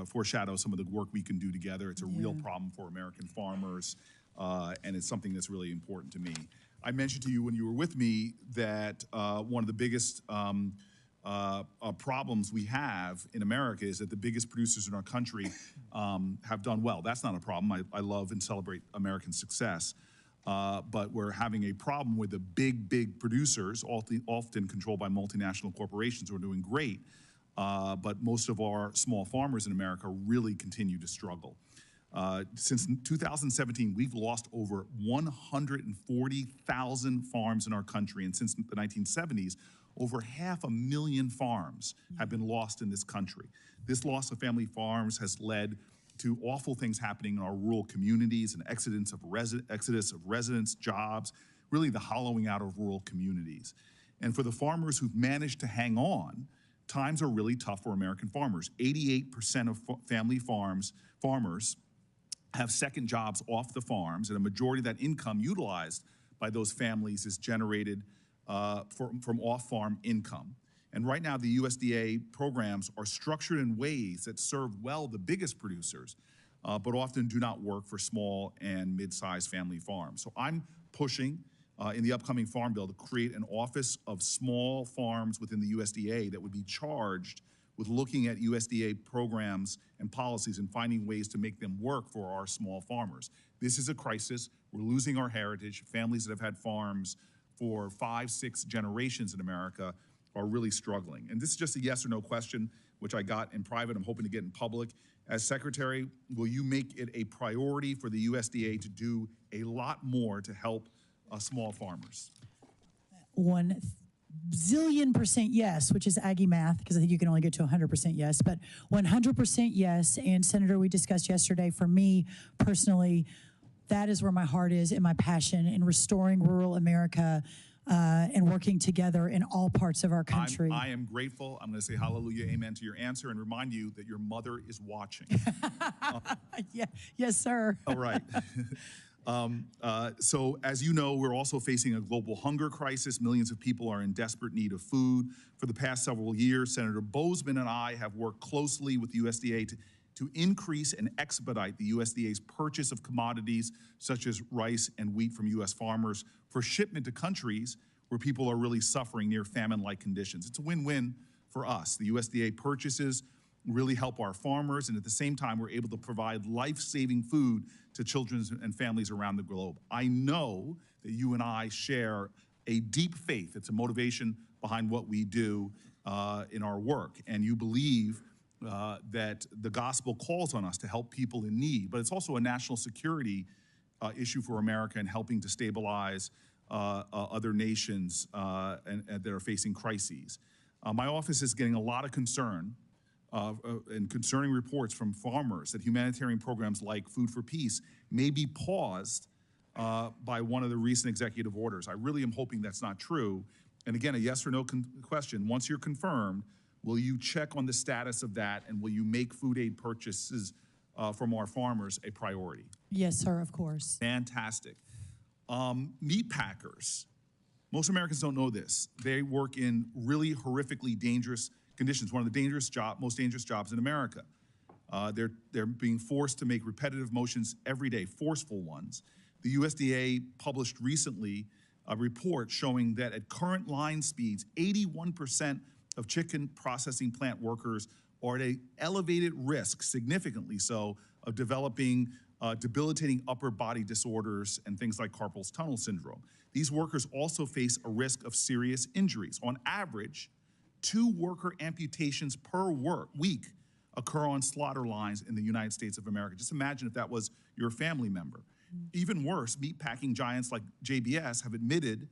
M: foreshadows some of the work we can do together. It's a real problem for American farmers, and it's something that's really important to me. I mentioned to you when you were with me that one of the biggest problems we have in America is that the biggest producers in our country have done well. That's not a problem. I love and celebrate American success. But we're having a problem with the big producers, often controlled by multinational corporations who are doing great. But most of our small farmers in America really continue to struggle. Since 2017, we've lost over 140,000 farms in our country. And since the 1970s, over 500,000 farms have been lost in this country. This loss of family farms has led to awful things happening in our rural communities, an exodus of residents, jobs, really the hollowing out of rural communities. And for the farmers who've managed to hang on, times are really tough for American farmers. 88% of family farmers have second jobs off the farms, and a majority of that income utilized by those families is generated from off-farm income. And right now, the USDA programs are structured in ways that serve well the biggest producers, but often do not work for small and mid-sized family farms. So I'm pushing in the upcoming Farm Bill to create an office of small farms within the USDA that would be charged with looking at USDA programs and policies and finding ways to make them work for our small farmers. This is a crisis. We're losing our heritage. Families that have had farms for 5, 6 generations in America are really struggling. And this is just a yes or no question, which I got in private. I'm hoping to get in public. As Secretary, will you make it a priority for the USDA to do a lot more to help small farmers?
E: 1,000,000,000% yes, which is Aggie math, because I think you can only get to 100% yes, but 100% yes. And Senator, we discussed yesterday, for me personally, that is where my heart is and my passion in restoring rural America and working together in all parts of our country.
M: I am grateful. I'm going to say hallelujah, amen to your answer and remind you that your mother is watching.
E: Yeah, yes, sir.
M: All right. So as you know, we're also facing a global hunger crisis. Millions of people are in desperate need of food. For the past several years, Senator Boozman and I have worked closely with the USDA to increase and expedite the USDA's purchase of commodities such as rice and wheat from U.S. farmers for shipment to countries where people are really suffering near famine-like conditions. It's a win-win for us. The USDA purchases really help our farmers, and at the same time, we're able to provide life-saving food to children and families around the globe. I know that you and I share a deep faith. It's a motivation behind what we do in our work, and you believe that the gospel calls on us to help people in need, but it's also a national security issue for America in helping to stabilize other nations that are facing crises. My office is getting a lot of concern and concerning reports from farmers that humanitarian programs like Food for Peace may be paused by one of the recent executive orders. I really am hoping that's not true. And again, a yes or no question. Once you're confirmed, will you check on the status of that, and will you make food aid purchases from our farmers a priority?
E: Yes, sir, of course.
M: Fantastic. Meat packers. Most Americans don't know this. They work in really horrifically dangerous conditions, one of the most dangerous jobs in America. They're being forced to make repetitive motions every day, forceful ones. The USDA published recently a report showing that at current line speeds, 81% of chicken processing plant workers are at an elevated risk, significantly so, of developing debilitating upper body disorders and things like carpal tunnel syndrome. These workers also face a risk of serious injuries. On average, 2 worker amputations per week occur on slaughter lines in the United States of America. Just imagine if that was your family member. Even worse, meatpacking giants like JBS have admitted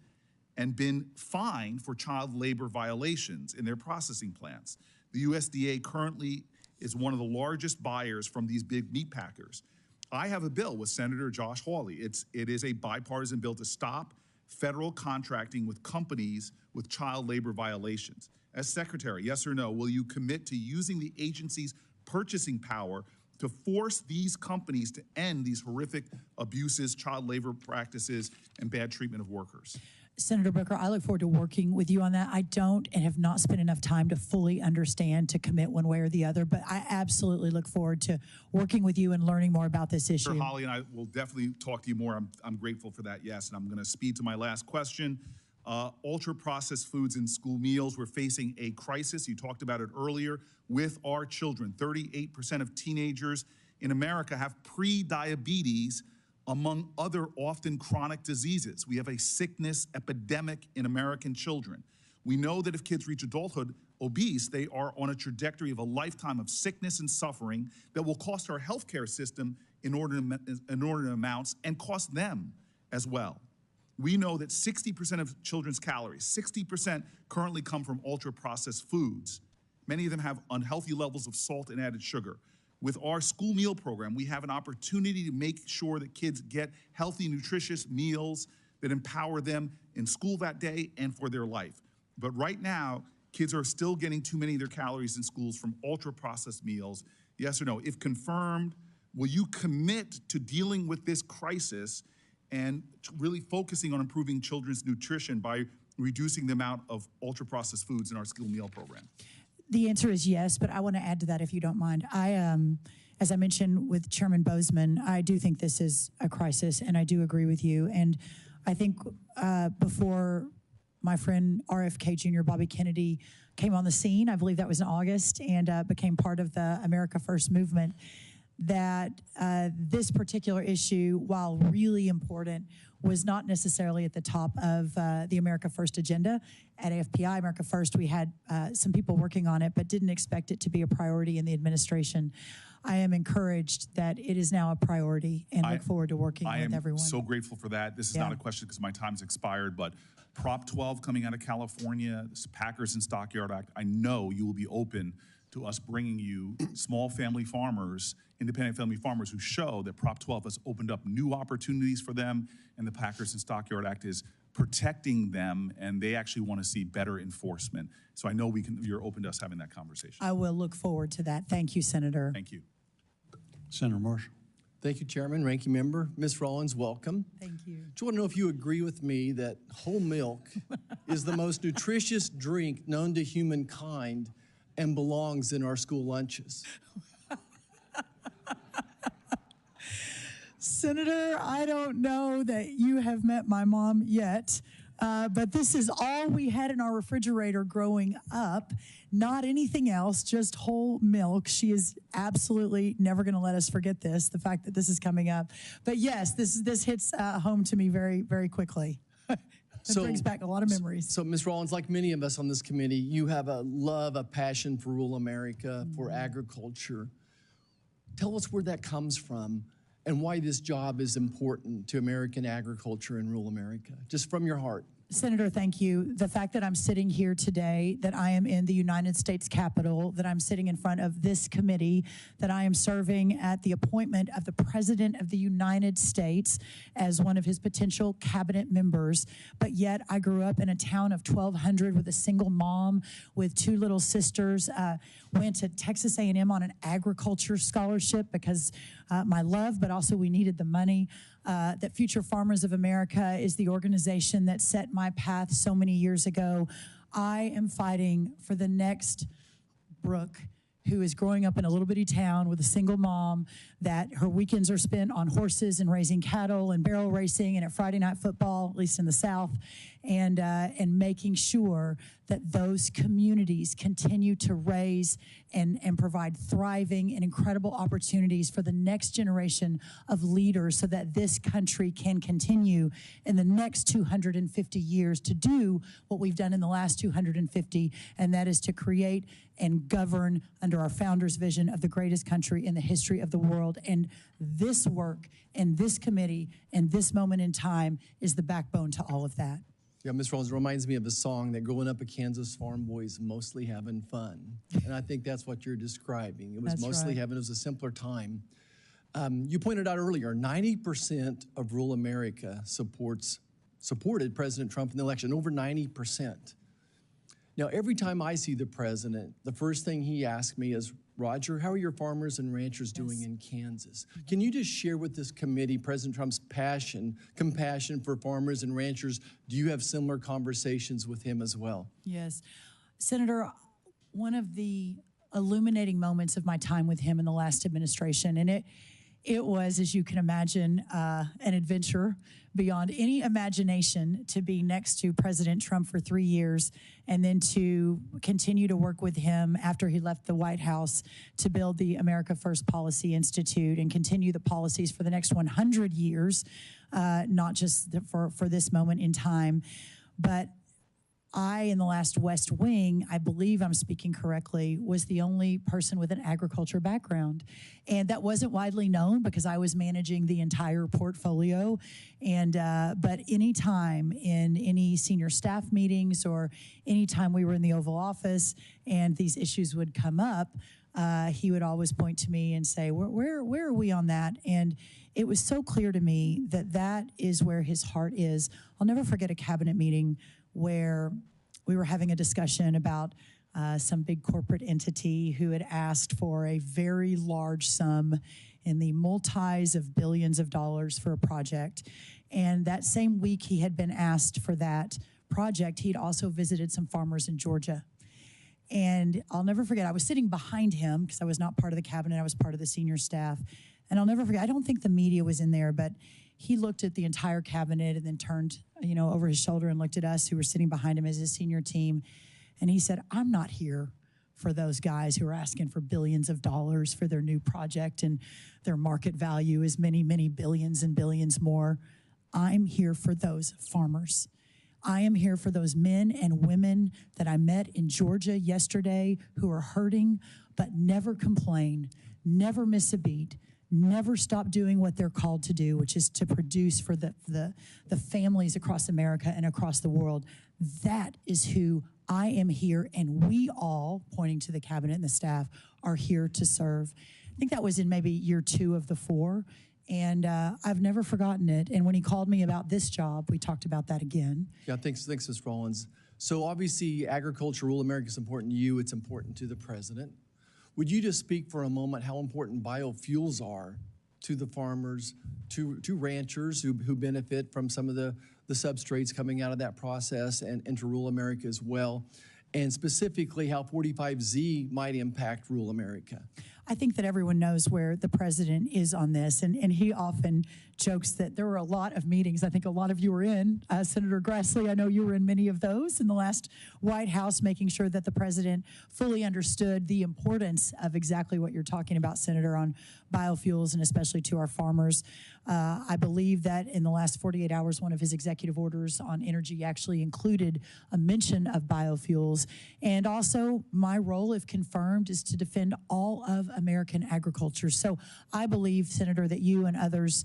M: and been fined for child labor violations in their processing plants. The USDA currently is one of the largest buyers from these big meat packers. I have a bill with Senator Josh Hawley. It is a bipartisan bill to stop federal contracting with companies with child labor violations. As Secretary, yes or no, will you commit to using the agency's purchasing power to force these companies to end these horrific abuses, child labor practices, and bad treatment of workers?
E: Senator Booker, I look forward to working with you on that. I don't and have not spent enough time to fully understand, to commit one way or the other, but I absolutely look forward to working with you and learning more about this issue.
M: Sure, Holly, and I will definitely talk to you more. I'm grateful for that, yes. And I'm going to speed to my last question. Ultra-processed foods in school meals. We're facing a crisis. You talked about it earlier with our children. 38% of teenagers in America have pre-diabetes, among other often chronic diseases. We have a sickness epidemic in American children. We know that if kids reach adulthood obese, they are on a trajectory of a lifetime of sickness and suffering that will cost our healthcare system inordinate amounts and cost them as well. We know that 60% of children's calories, 60% currently come from ultra-processed foods. Many of them have unhealthy levels of salt and added sugar. With our school meal program, we have an opportunity to make sure that kids get healthy, nutritious meals that empower them in school that day and for their life. But right now, kids are still getting too many of their calories in schools from ultra-processed meals. Yes or no? If confirmed, will you commit to dealing with this crisis and really focusing on improving children's nutrition by reducing the amount of ultra-processed foods in our school meal program?
E: The answer is yes, but I want to add to that if you don't mind. As I mentioned with Chairman Bozeman, I do think this is a crisis, and I do agree with you. And I think before my friend RFK Jr. Bobby Kennedy came on the scene, I believe that was in August, and became part of the America First movement, that this particular issue, while really important, was not necessarily at the top of the America First agenda. At AFPI, America First, we had some people working on it, but didn't expect it to be a priority in the administration. I am encouraged that it is now a priority and look forward to working with everyone.
M: I am so grateful for that. This is not a question because my time's expired, but Prop 12 coming out of California, this Packers and Stockyard Act, I know you will be open to us bringing you small family farmers, independent family farmers who show that Prop 12 has opened up new opportunities for them, and the Packers and Stockyard Act is protecting them, and they actually want to see better enforcement. So I know you're open to us having that conversation.
E: I will look forward to that. Thank you, Senator.
M: Thank you.
A: Senator Marshall.
N: Thank you, Chairman, Ranking Member. Ms. Rollins, welcome.
E: Thank you.
N: Just want to know if you agree with me that whole milk is the most nutritious drink known to humankind and belongs in our school lunches.
E: Senator, I don't know that you have met my mom yet, but this is all we had in our refrigerator growing up. Not anything else, just whole milk. She is absolutely never going to let us forget this, the fact that this is coming up. But yes, this hits home to me very, very quickly. It brings back a lot of memories.
N: So, Ms. Rollins, like many of us on this committee, you have a love, a passion for rural America, for agriculture. Tell us where that comes from and why this job is important to American agriculture in rural America, just from your heart.
E: Senator, thank you. The fact that I'm sitting here today, that I am in the United States Capitol, that I'm sitting in front of this committee, that I am serving at the appointment of the President of the United States as one of his potential cabinet members, but yet I grew up in a town of 1,200 with a single mom with two little sisters, went to Texas A&M on an agriculture scholarship because my love, but also we needed the money. That Future Farmers of America is the organization that set my path so many years ago. I am fighting for the next Brooke, who is growing up in a little bitty town with a single mom, that her weekends are spent on horses and raising cattle and barrel racing and at Friday night football, at least in the South, and making sure that those communities continue to raise and provide thriving and incredible opportunities for the next generation of leaders so that this country can continue in the next 250 years to do what we've done in the last 250, and that is to create and govern under our founders' vision of the greatest country in the history of the world. And this work and this committee and this moment in time is the backbone to all of that.
N: Yeah, Ms. Rollins, reminds me of a song that growing up a Kansas farm boys mostly having fun. And I think that's what you're describing. It was
E: That's
N: mostly
E: right.
N: having, it was a simpler time. You pointed out earlier, 90% of rural America supports supported President Trump in the election, over 90%. Now, every time I see the president, the first thing he asks me is, Roger, how are your farmers and ranchers doing in Kansas? Can you just share with this committee President Trump's compassion for farmers and ranchers? Do you have similar conversations with him as well?
E: Yes. Senator, one of the illuminating moments of my time with him in the last administration, and it was, as you can imagine, an adventure beyond any imagination to be next to President Trump for 3 years and then to continue to work with him after he left the White House to build the America First Policy Institute and continue the policies for the next 100 years, not just for this moment in time. But I, in the last West Wing, I believe I'm speaking correctly, was the only person with an agriculture background. And that wasn't widely known because I was managing the entire portfolio. And but any time in any senior staff meetings or any time we were in the Oval Office and these issues would come up, he would always point to me and say, where are we on that? And it was so clear to me that that is where his heart is. I'll never forget a cabinet meeting where we were having a discussion about some big corporate entity who had asked for a very large sum in the multis of billions of dollars for a project. And that same week he had been asked for that project, he'd also visited some farmers in Georgia. And I'll never forget, I was sitting behind him because I was not part of the cabinet, I was part of the senior staff. And I'll never forget, I don't think the media was in there, but he looked at the entire cabinet and then turned, over his shoulder and looked at us who were sitting behind him as his senior team. And he said, I'm not here for those guys who are asking for billions of dollars for their new project and their market value is many, many billions and billions more. I'm here for those farmers. I am here for those men and women that I met in Georgia yesterday who are hurting but never complain, never miss a beat, never stop doing what they're called to do, which is to produce for the families across America and across the world. That is who I am here, and we all, pointing to the cabinet and the staff, are here to serve. I think that was in maybe year 2 of the 4, and I've never forgotten it. And when he called me about this job, we talked about that again.
N: Yeah, thanks, Ms. Rollins. So obviously, agriculture, rural America is important to you. It's important to the president. Would you just speak for a moment how important biofuels are to the farmers, to ranchers who benefit from some of the substrates coming out of that process and to rural America as well, and specifically how 45Z might impact rural America?
E: I think that everyone knows where the president is on this, and he often jokes that there were a lot of meetings. I think a lot of you were in. Senator Grassley, I know you were in many of those in the last White House, making sure that the president fully understood the importance of exactly what you're talking about, Senator, on biofuels and especially to our farmers. I believe that in the last 48 hours, one of his executive orders on energy actually included a mention of biofuels. And also, my role, if confirmed, is to defend all of American agriculture. So I believe, Senator, that you and others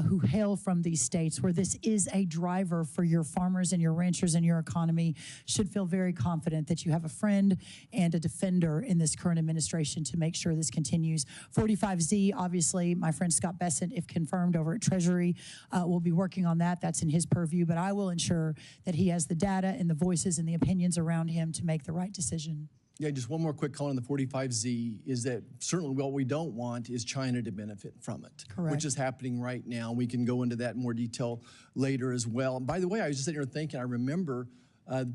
E: who hail from these states where this is a driver for your farmers and your ranchers and your economy should feel very confident that you have a friend and a defender in this current administration to make sure this continues. 45Z, obviously, my friend Scott Bessent, if confirmed over at Treasury, will be working on that. That's in his purview, but I will ensure that he has the data and the voices and the opinions around him to make the right decision.
N: Yeah, just one more quick call on the 45Z is that certainly what we don't want is China to benefit from it.
E: Correct.
N: Which is happening right now. We can go into that in more detail later as well. And by the way, I was just sitting here thinking, I remember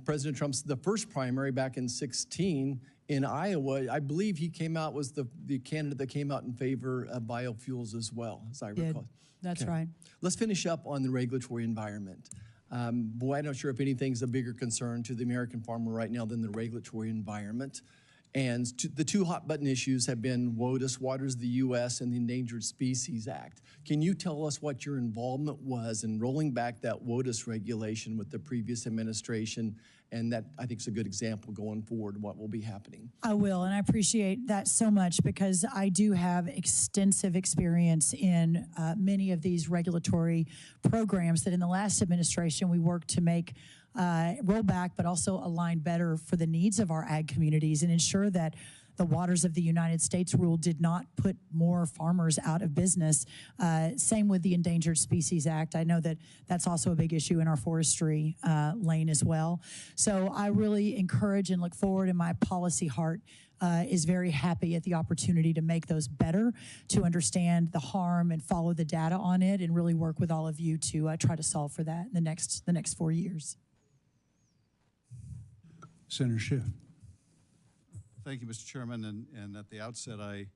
N: President Trump's, the first primary back in 16 in Iowa, I believe he came out, was the candidate that came out in favor of biofuels as well, as I recall.
E: That's right.
N: Let's finish up on the regulatory environment. Boy, I'm not sure if anything's a bigger concern to the American farmer right now than the regulatory environment. And the 2 hot button issues have been WOTUS, Waters the U.S., and the Endangered Species Act. Can you tell us what your involvement was in rolling back that WOTUS regulation with the previous administration? And that, I think, is a good example going forward what will be happening.
E: I will, and I appreciate that so much because I do have extensive experience in many of these regulatory programs that in the last administration we worked to make roll back, but also align better for the needs of our ag communities and ensure that the Waters of the United States rule did not put more farmers out of business. Same with the Endangered Species Act. I know that that's also a big issue in our forestry lane as well. So I really encourage and look forward, and my policy heart is very happy at the opportunity to make those better, to understand the harm and follow the data on it, and really work with all of you to try to solve for that in the next 4 years.
A: Senator Schiff.
O: Thank you, Mr. Chairman. And at the outset, I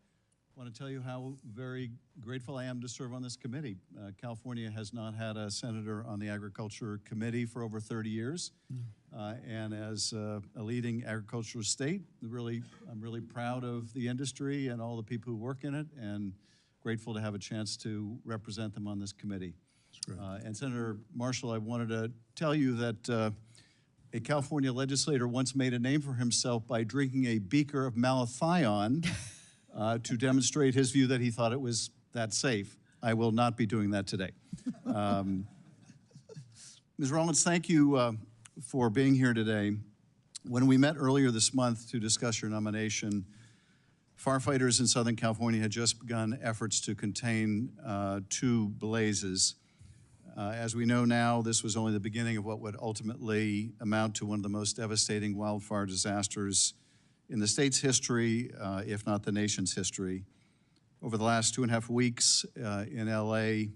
O: want to tell you how very grateful I am to serve on this committee. California has not had a senator on the Agriculture Committee for over 30 years. And as a leading agricultural state, I'm really proud of the industry and all the people who work in it, and grateful to have a chance to represent them on this committee. And Senator Marshall, I wanted to tell you that a California legislator once made a name for himself by drinking a beaker of malathion to demonstrate his view that he thought it was that safe. I will not be doing that today. Ms. Rollins, thank you for being here today. When we met earlier this month to discuss your nomination, firefighters in Southern California had just begun efforts to contain 2 blazes. As we know now, this was only the beginning of what would ultimately amount to one of the most devastating wildfire disasters in the state's history, if not the nation's history. Over the last 2.5 weeks in LA,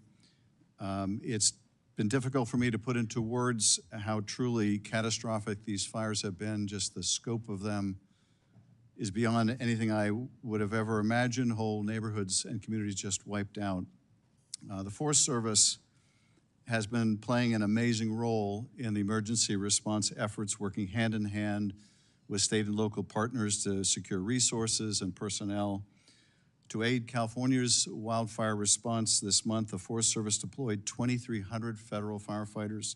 O: it's been difficult for me to put into words how truly catastrophic these fires have been. Just the scope of them is beyond anything I would have ever imagined. Whole neighborhoods and communities just wiped out. The Forest Service has been playing an amazing role in the emergency response efforts, working hand in hand with state and local partners to secure resources and personnel. To aid California's wildfire response this month, the Forest Service deployed 2,300 federal firefighters,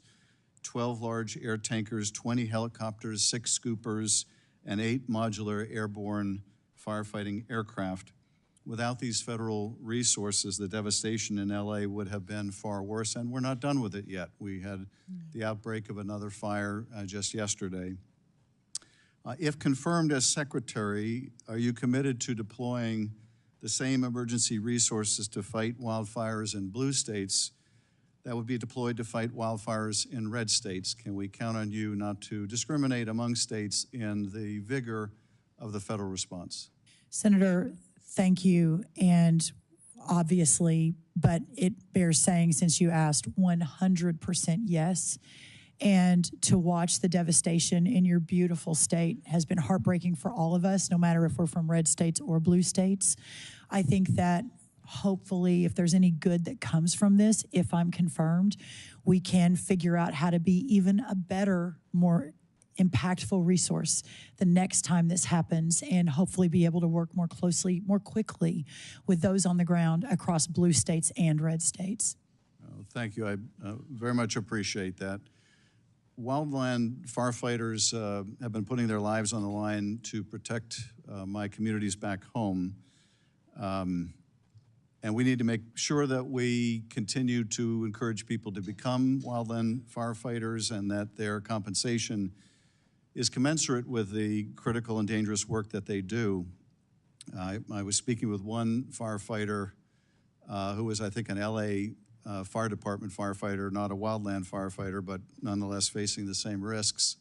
O: 12 large air tankers, 20 helicopters, 6 scoopers, and 8 modular airborne firefighting aircraft. Without these federal resources, the devastation in LA would have been far worse, and we're not done with it yet. We had the outbreak of another fire just yesterday. If confirmed as secretary, are you committed to deploying the same emergency resources to fight wildfires in blue states that would be deployed to fight wildfires in red states? Can we count on you not to discriminate among states in the vigor of the federal response?
E: Senator, thank you. And obviously, but it bears saying, since you asked, 100% yes. And to watch the devastation in your beautiful state has been heartbreaking for all of us, no matter if we're from red states or blue states. I think that hopefully, if there's any good that comes from this, if I'm confirmed, we can figure out how to be even a better, more impactful resource the next time this happens, and hopefully be able to work more closely, more quickly with those on the ground across blue states and red states.
O: Thank you. I very much appreciate that. Wildland firefighters have been putting their lives on the line to protect my communities back home. And we need to make sure that we continue to encourage people to become wildland firefighters, and that their compensation is commensurate with the critical and dangerous work that they do. I was speaking with one firefighter who was, I think, an LA fire department firefighter, not a wildland firefighter, but nonetheless facing the same risks,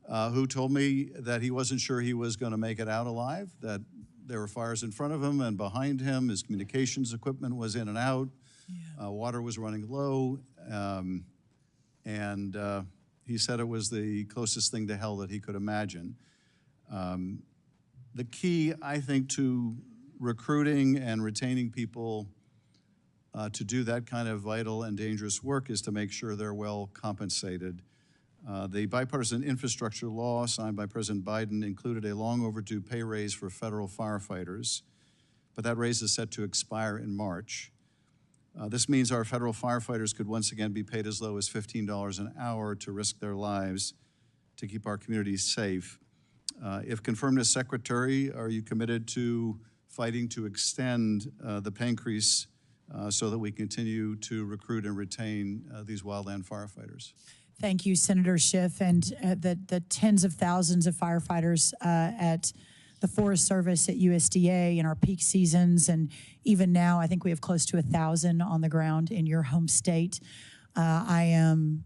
O: who told me that he wasn't sure he was going to make it out alive, that there were fires in front of him and behind him. His communications equipment was in and out. Water was running low. And he said it was the closest thing to hell that he could imagine. The key, I think, to recruiting and retaining people to do that kind of vital and dangerous work is to make sure they're well compensated. The bipartisan infrastructure law signed by President Biden included a long overdue pay raise for federal firefighters, but that raise is set to expire in March. This means our federal firefighters could once again be paid as low as $15 an hour to risk their lives to keep our communities safe. If confirmed as secretary, are you committed to fighting to extend the pay increase so that we continue to recruit and retain these wildland firefighters?
E: Thank you, Senator Schiff, and the tens of thousands of firefighters at the Forest Service at USDA in our peak seasons, and even now, I think we have close to 1,000 on the ground in your home state. I am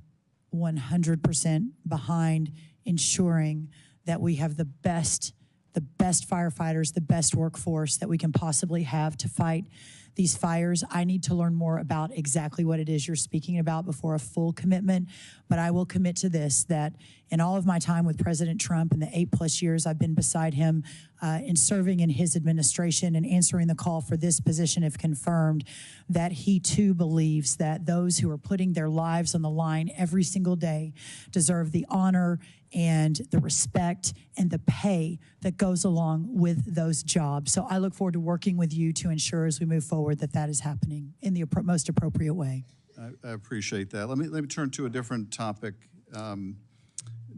E: 100% behind ensuring that we have the best firefighters, the best workforce that we can possibly have to fight these fires. I need to learn more about exactly what it is you're speaking about before a full commitment, but I will commit to this, that in all of my time with President Trump and the 8+ years I've been beside him in serving in his administration and answering the call for this position if confirmed, that he too believes that those who are putting their lives on the line every single day deserve the honor and the respect and the pay that goes along with those jobs. So I look forward to working with you to ensure as we move forward that that is happening in the most appropriate way.
O: I appreciate that. Let me turn to a different topic.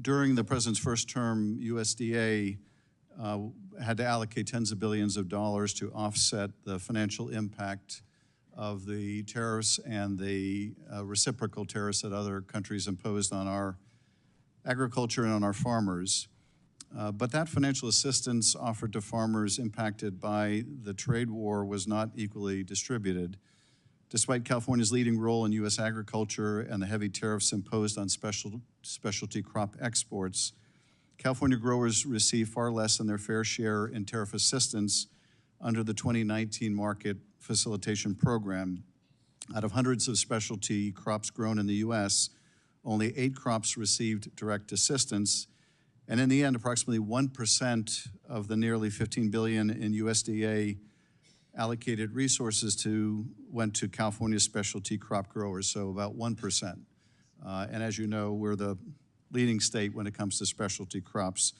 O: During the president's first term, USDA had to allocate tens of billions of dollars to offset the financial impact of the tariffs and the reciprocal tariffs that other countries imposed on our agriculture and on our farmers. But that financial assistance offered to farmers impacted by the trade war was not equally distributed. Despite California's leading role in U.S. agriculture and the heavy tariffs imposed on specialty crop exports, California growers receive far less than their fair share in tariff assistance under the 2019 Market Facilitation Program. Out of hundreds of specialty crops grown in the U.S., only 8 crops received direct assistance, and in the end, approximately 1% of the nearly $15 billion in USDA allocated resources went to California specialty crop growers, so about 1%. And as you know, we're the leading state when it comes to specialty crops.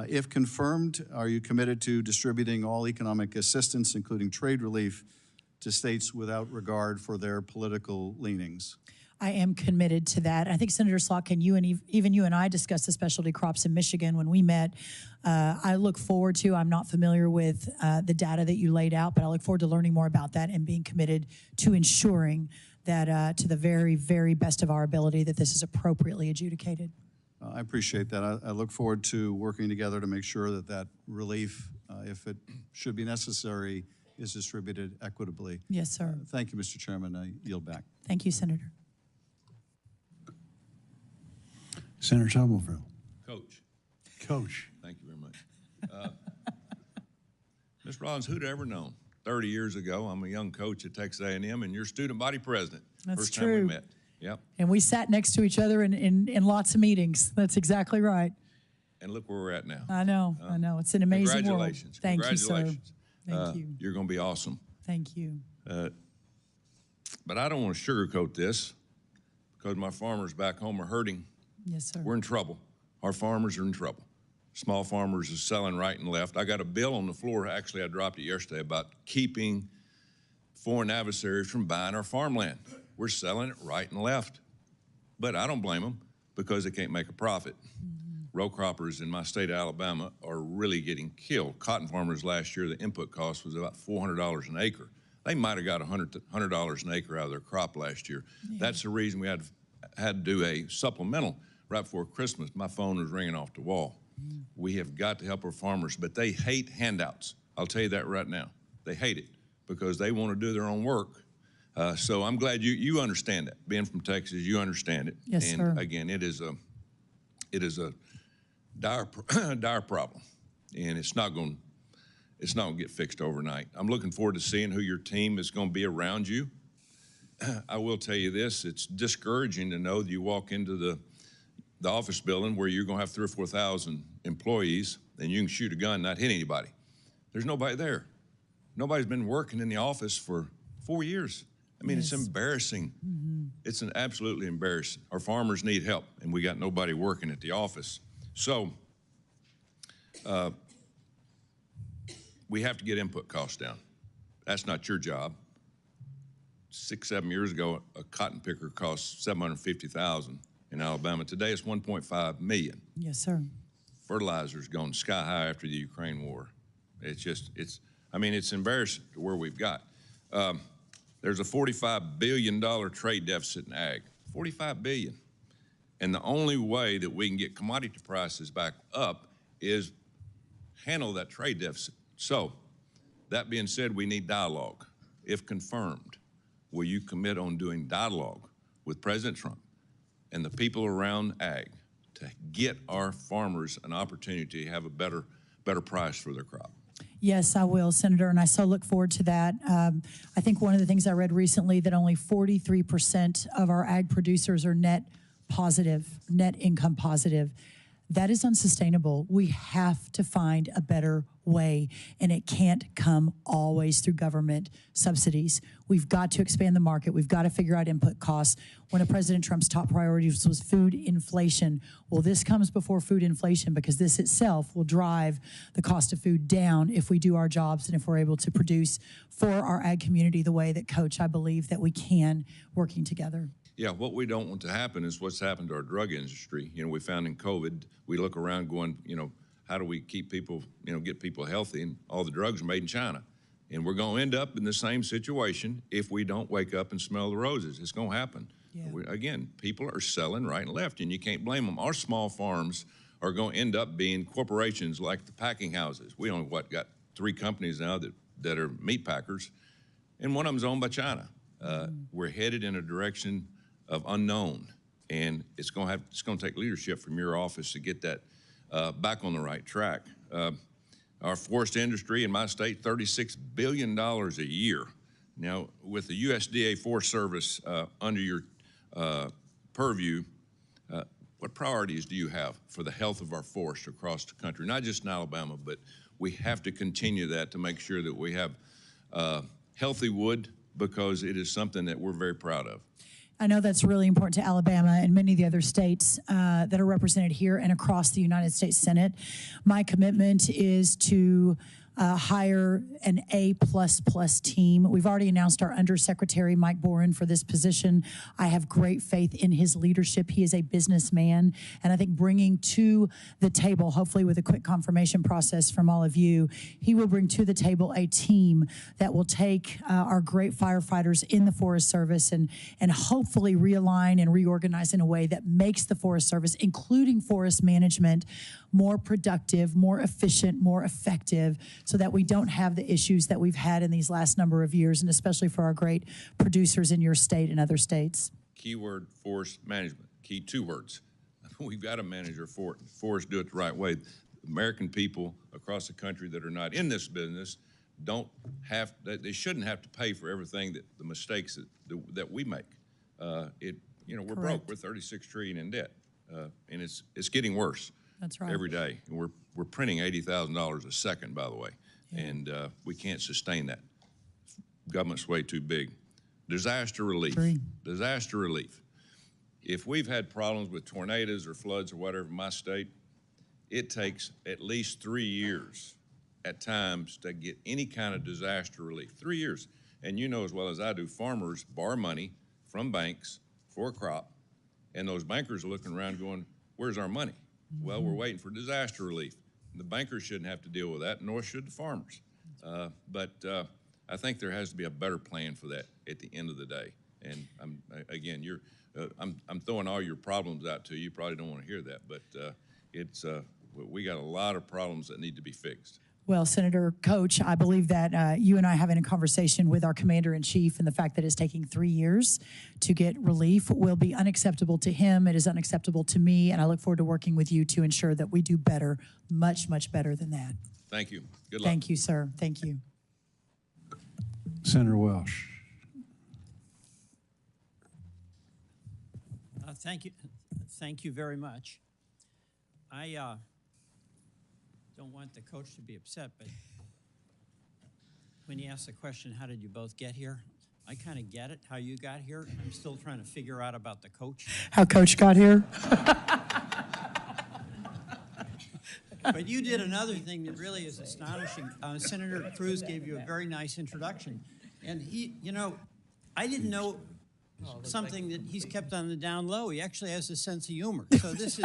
O: If confirmed, are you committed to distributing all economic assistance, including trade relief, to states without regard for their political leanings?
E: I am committed to that. I think Senator Slotkin, you and even you and I discussed the specialty crops in Michigan when we met. I look forward to, I'm not familiar with the data that you laid out, but I look forward to learning more about that and being committed to ensuring that to the very, very best of our ability that this is appropriately adjudicated.
O: I appreciate that. I look forward to working together to make sure that that relief, if it should be necessary, is distributed equitably.
E: Yes, sir.
O: Thank you, Mr. Chairman. I yield back.
E: Thank you, Senator.
A: Senator Tuberville.
F: Coach. Thank you very much. Ms. Rollins, who'd ever known? 30 years ago, I'm a young coach at Texas A&M, and you're student body president.
E: That's
F: First
E: true.
F: time we met. Yep.
E: And we sat next to each other in lots of meetings. That's exactly right.
F: And look where we're at now.
E: I know. It's an amazing
F: Congratulations.
E: world. Thank you, sir.
F: Congratulations.
E: Thank you.
F: You're going to be awesome.
E: Thank you.
F: But I don't want to sugarcoat this because my farmers back home are hurting.
E: Yes, sir.
F: We're in trouble. Our farmers are in trouble. Small farmers are selling right and left. I got a bill on the floor, actually I dropped it yesterday, about keeping foreign adversaries from buying our farmland. We're selling it right and left. But I don't blame them because they can't make a profit. Row croppers in my state of Alabama are really getting killed. Cotton farmers last year, the input cost was about $400 an acre. They might have got $100 an acre out of their crop last year. Yeah. That's the reason we had to do a supplemental right before Christmas. My phone was ringing off the wall. We have got to help our farmers, but they hate handouts. I'll tell you that right now. They hate it because they want to do their own work. So I'm glad you understand that. Being from Texas, you understand it.
E: Yes,
F: and
E: sir.
F: Again, it is a dire problem, and it's not going to get fixed overnight. I'm looking forward to seeing who your team is going to be around you. I will tell you this: it's discouraging to know that you walk into the office building where you're going to have 3,000 or 4,000 employees, and you can shoot a gun and not hit anybody. There's nobody there. Nobody's been working in the office for 4 years. I mean, It's embarrassing. It's absolutely embarrassing. Our farmers need help, and we got nobody working at the office. So we have to get input costs down. That's not your job. 6, 7 years ago, a cotton picker cost $750,000 in Alabama. Today, it's $1.5 million.
E: Yes, sir.
F: Fertilizer's gone sky high after the Ukraine war. It's embarrassing to where we've got. There's a $45 billion trade deficit in ag. $45 billion. And the only way that we can get commodity prices back up is handle that trade deficit. So, that being said, we need dialogue. If confirmed, will you commit on doing dialogue with President Trump and the people around ag to get our farmers an opportunity to have a better price for their crop?
E: Yes, I will, Senator, and I so look forward to that. I think one of the things I read recently that only 43% of our ag producers are net positive, net income positive. That is unsustainable. We have to find a better way, and it can't come always through government subsidies. We've got to expand the market. We've got to figure out input costs. One of President Trump's top priorities was food inflation. Well, this comes before food inflation because this itself will drive the cost of food down if we do our jobs and if we're able to produce for our ag community the way that, Coach, I believe that we can, working together.
F: Yeah, what we don't want to happen is what's happened to our drug industry. You know, we found in COVID, we look around going, you know, how do we keep people, you know, get people healthy? And all the drugs are made in China. And we're going to end up in the same situation if we don't wake up and smell the roses. It's going to happen. Yeah. Again, people are selling right and left, and you can't blame them. Our small farms are going to end up being corporations like the packing houses. We only, got 3 companies now that are meat packers, and one of them's owned by China. We're headed in a direction of unknown, and it's going to take leadership from your office to get that back on the right track. Our forest industry in my state, $36 billion a year. Now, with the USDA Forest Service under your purview, what priorities do you have for the health of our forests across the country? Not just in Alabama, but we have to continue that to make sure that we have healthy wood, because it is something that we're very proud of.
E: I know that's really important to Alabama and many of the other states that are represented here and across the United States Senate. My commitment is to hire an A++ team. We've already announced our Undersecretary, Mike Boren, for this position. I have great faith in his leadership. He is a businessman, and I think bringing to the table, hopefully with a quick confirmation process from all of you, he will bring to the table a team that will take our great firefighters in the Forest Service and hopefully realign and reorganize in a way that makes the Forest Service, including forest management, more productive, more efficient, more effective, so that we don't have the issues that we've had in these last number of years, and especially for our great producers in your state and other states.
F: Keyword, forest management. Key 2 words. We've got to manage our forest, do it the right way. American people across the country that are not in this business they shouldn't have to pay for everything the mistakes that we make. We're broke. We're $36 trillion in debt, and it's getting worse.
E: That's right.
F: Every day. And we're printing $80,000 a second, by the way, and we can't sustain that. Government's way too big. Disaster relief. Disaster relief. If we've had problems with tornadoes or floods or whatever in my state, it takes at least 3 years at times to get any kind of disaster relief. 3 years. And you know as well as I do, farmers borrow money from banks for a crop, and those bankers are looking around going, where's our money? Well, we're waiting for disaster relief. The bankers shouldn't have to deal with that, nor should the farmers. But I think there has to be a better plan for that at the end of the day. And I'm throwing all your problems out to you. You probably don't want to hear that, but we got a lot of problems that need to be fixed.
E: Well, Senator, Coach, I believe that you and I having a conversation with our Commander-in-Chief and the fact that it's taking 3 years to get relief will be unacceptable to him. It is unacceptable to me, and I look forward to working with you to ensure that we do better, much, much better than that.
F: Thank you. Good luck.
E: Thank you, sir. Thank you.
A: Senator Welsh.
P: Thank you. Thank you very much. I don't want the coach to be upset, but when you ask the question, how did you both get here? I kind of get it, how you got here. I'm still trying to figure out about the coach.
E: How Coach got here?
P: But you did another thing that really is astonishing. Senator Cruz gave you a very nice introduction. And I didn't know something that he's kept on the down low. He actually has a sense of humor. So this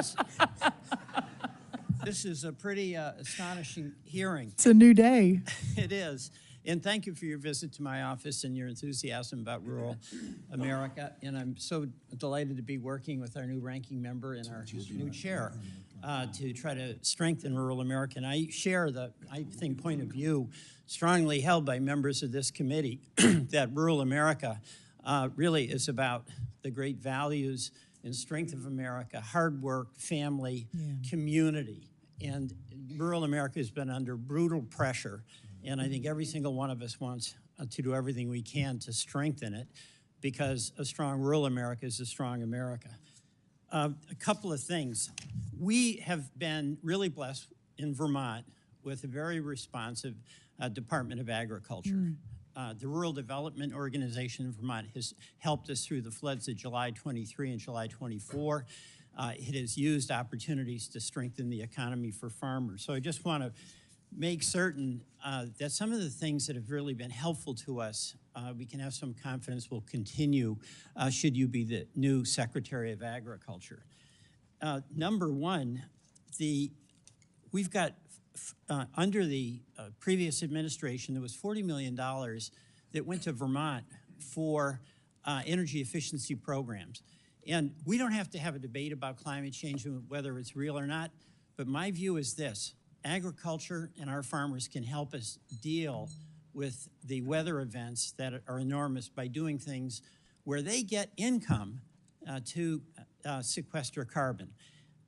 P: is a pretty astonishing hearing.
E: It's a new day.
P: It is. And thank you for your visit to my office and your enthusiasm about rural America. And I'm so delighted to be working with our new ranking member and our new chair. to try to strengthen rural America. And I share the, I think, point of view strongly held by members of this committee that rural America really is about the great values and strength of America, hard work, family, community. And rural America has been under brutal pressure. And I think every single one of us wants to do everything we can to strengthen it, because a strong rural America is a strong America. A couple of things. We have been really blessed in Vermont with a very responsive Department of Agriculture. The Rural Development Organization in Vermont has helped us through the floods of July 23 and July 24. It has used opportunities to strengthen the economy for farmers. So I just want to make certain that some of the things that have really been helpful to us, we can have some confidence will continue should you be the new Secretary of Agriculture. Number one, we've got, under the previous administration, there was $40 million that went to Vermont for energy efficiency programs. And we don't have to have a debate about climate change and whether it's real or not, but my view is this: agriculture and our farmers can help us deal with the weather events that are enormous by doing things where they get income to sequester carbon.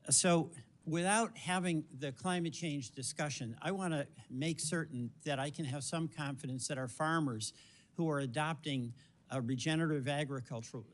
P: So without having the climate change discussion, I want to make certain that I can have some confidence that our farmers who are adopting regenerative agricultural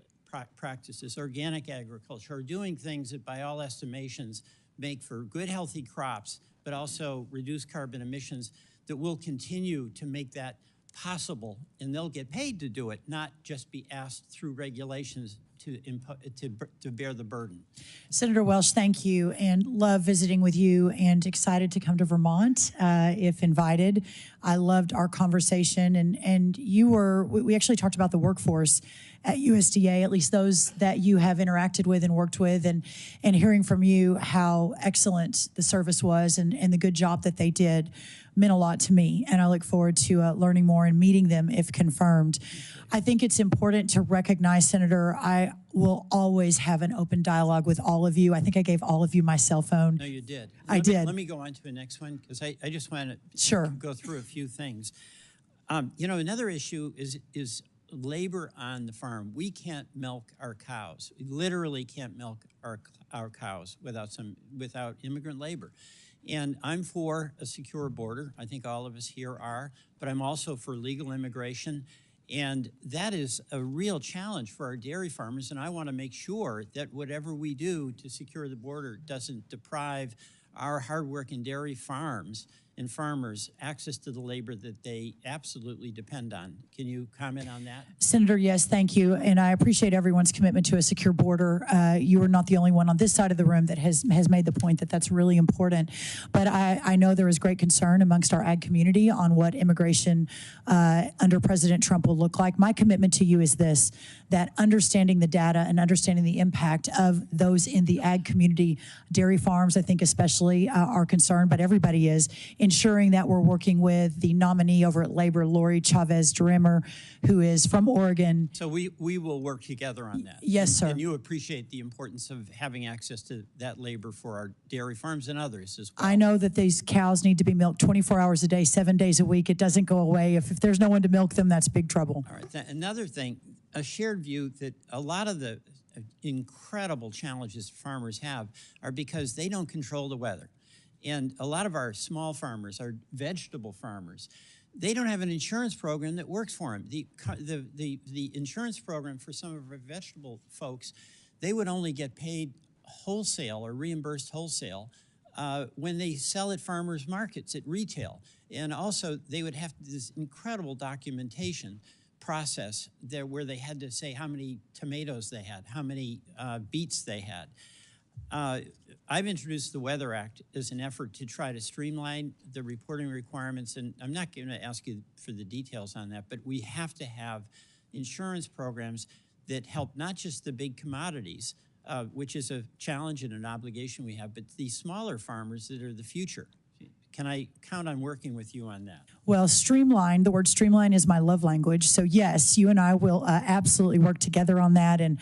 P: practices, organic agriculture, are doing things that by all estimations make for good, healthy crops, but also reduce carbon emissions, that will continue to make that possible, and they'll get paid to do it, not just be asked through regulations to bear the burden.
E: Senator Welch, thank you, and love visiting with you, and excited to come to Vermont if invited. I loved our conversation, and we actually talked about the workforce at USDA, at least those that you have interacted with and worked with, and hearing from you how excellent the service was and the good job that they did meant a lot to me, and I look forward to learning more and meeting them if confirmed. I think it's important to recognize, Senator, I will always have an open dialogue with all of you. I think I gave all of you my cell phone.
P: No, you did.
E: I did.
P: Let me go on to the next one, because I just want
E: to
P: go through a few things. You know, another issue is labor on the farm. We can't milk our cows. We literally can't milk our cows without immigrant labor. And I'm for a secure border. I think all of us here are, but I'm also for legal immigration. And that is a real challenge for our dairy farmers. And I want to make sure that whatever we do to secure the border doesn't deprive our hardworking dairy farms and farmers access to the labor that they absolutely depend on. Can you comment on that?
E: Senator, yes, thank you. And I appreciate everyone's commitment to a secure border. You are not the only one on this side of the room that has made the point that that's really important. But I know there is great concern amongst our ag community on what immigration under President Trump will look like. My commitment to you is this, that understanding the data and understanding the impact of those in the ag community, dairy farms, I think especially are concerned, but everybody is, ensuring that we're working with the nominee over at Labor, Lori Chavez-Drimmer, who is from Oregon.
P: So we will work together on that.
E: Yes, sir.
P: And you appreciate the importance of having access to that labor for our dairy farms and others as well.
E: I know that these cows need to be milked 24 hours a day, 7 days a week. It doesn't go away. If there's no one to milk them, that's big trouble.
P: All right. Another thing, a shared view that a lot of the incredible challenges farmers have are because they don't control the weather. And a lot of our small farmers, our vegetable farmers, they don't have an insurance program that works for them. The insurance program for some of our vegetable folks, they would only get paid wholesale or reimbursed wholesale when they sell at farmers markets at retail. And also they would have this incredible documentation process there where they had to say how many tomatoes they had, how many beets they had. I've introduced the Weather Act as an effort to try to streamline the reporting requirements, and I'm not going to ask you for the details on that, but we have to have insurance programs that help not just the big commodities, which is a challenge and an obligation we have, but the smaller farmers that are the future. can I count on working with you on that?
E: Well, streamline, the word streamline is my love language. So yes, you and I will absolutely work together on that. And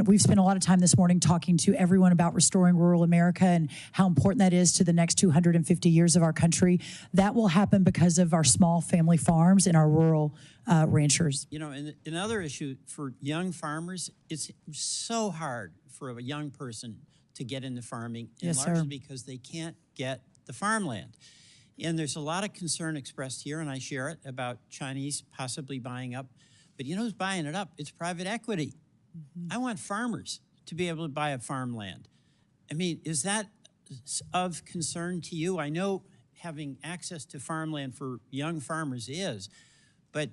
E: we've spent a lot of time this morning talking to everyone about restoring rural America and how important that is to the next 250 years of our country. That will happen because of our small family farms and our rural ranchers.
P: You know, and another issue for young farmers, it's so hard for a young person to get into farming,
E: Yes,
P: largely
E: sir.
P: because they can't get the farmland. And there's a lot of concern expressed here, and I share it, about Chinese possibly buying up. But you know who's buying it up? It's private equity. I want farmers to be able to buy a farmland. I mean, is that of concern to you? I know having access to farmland for young farmers is, but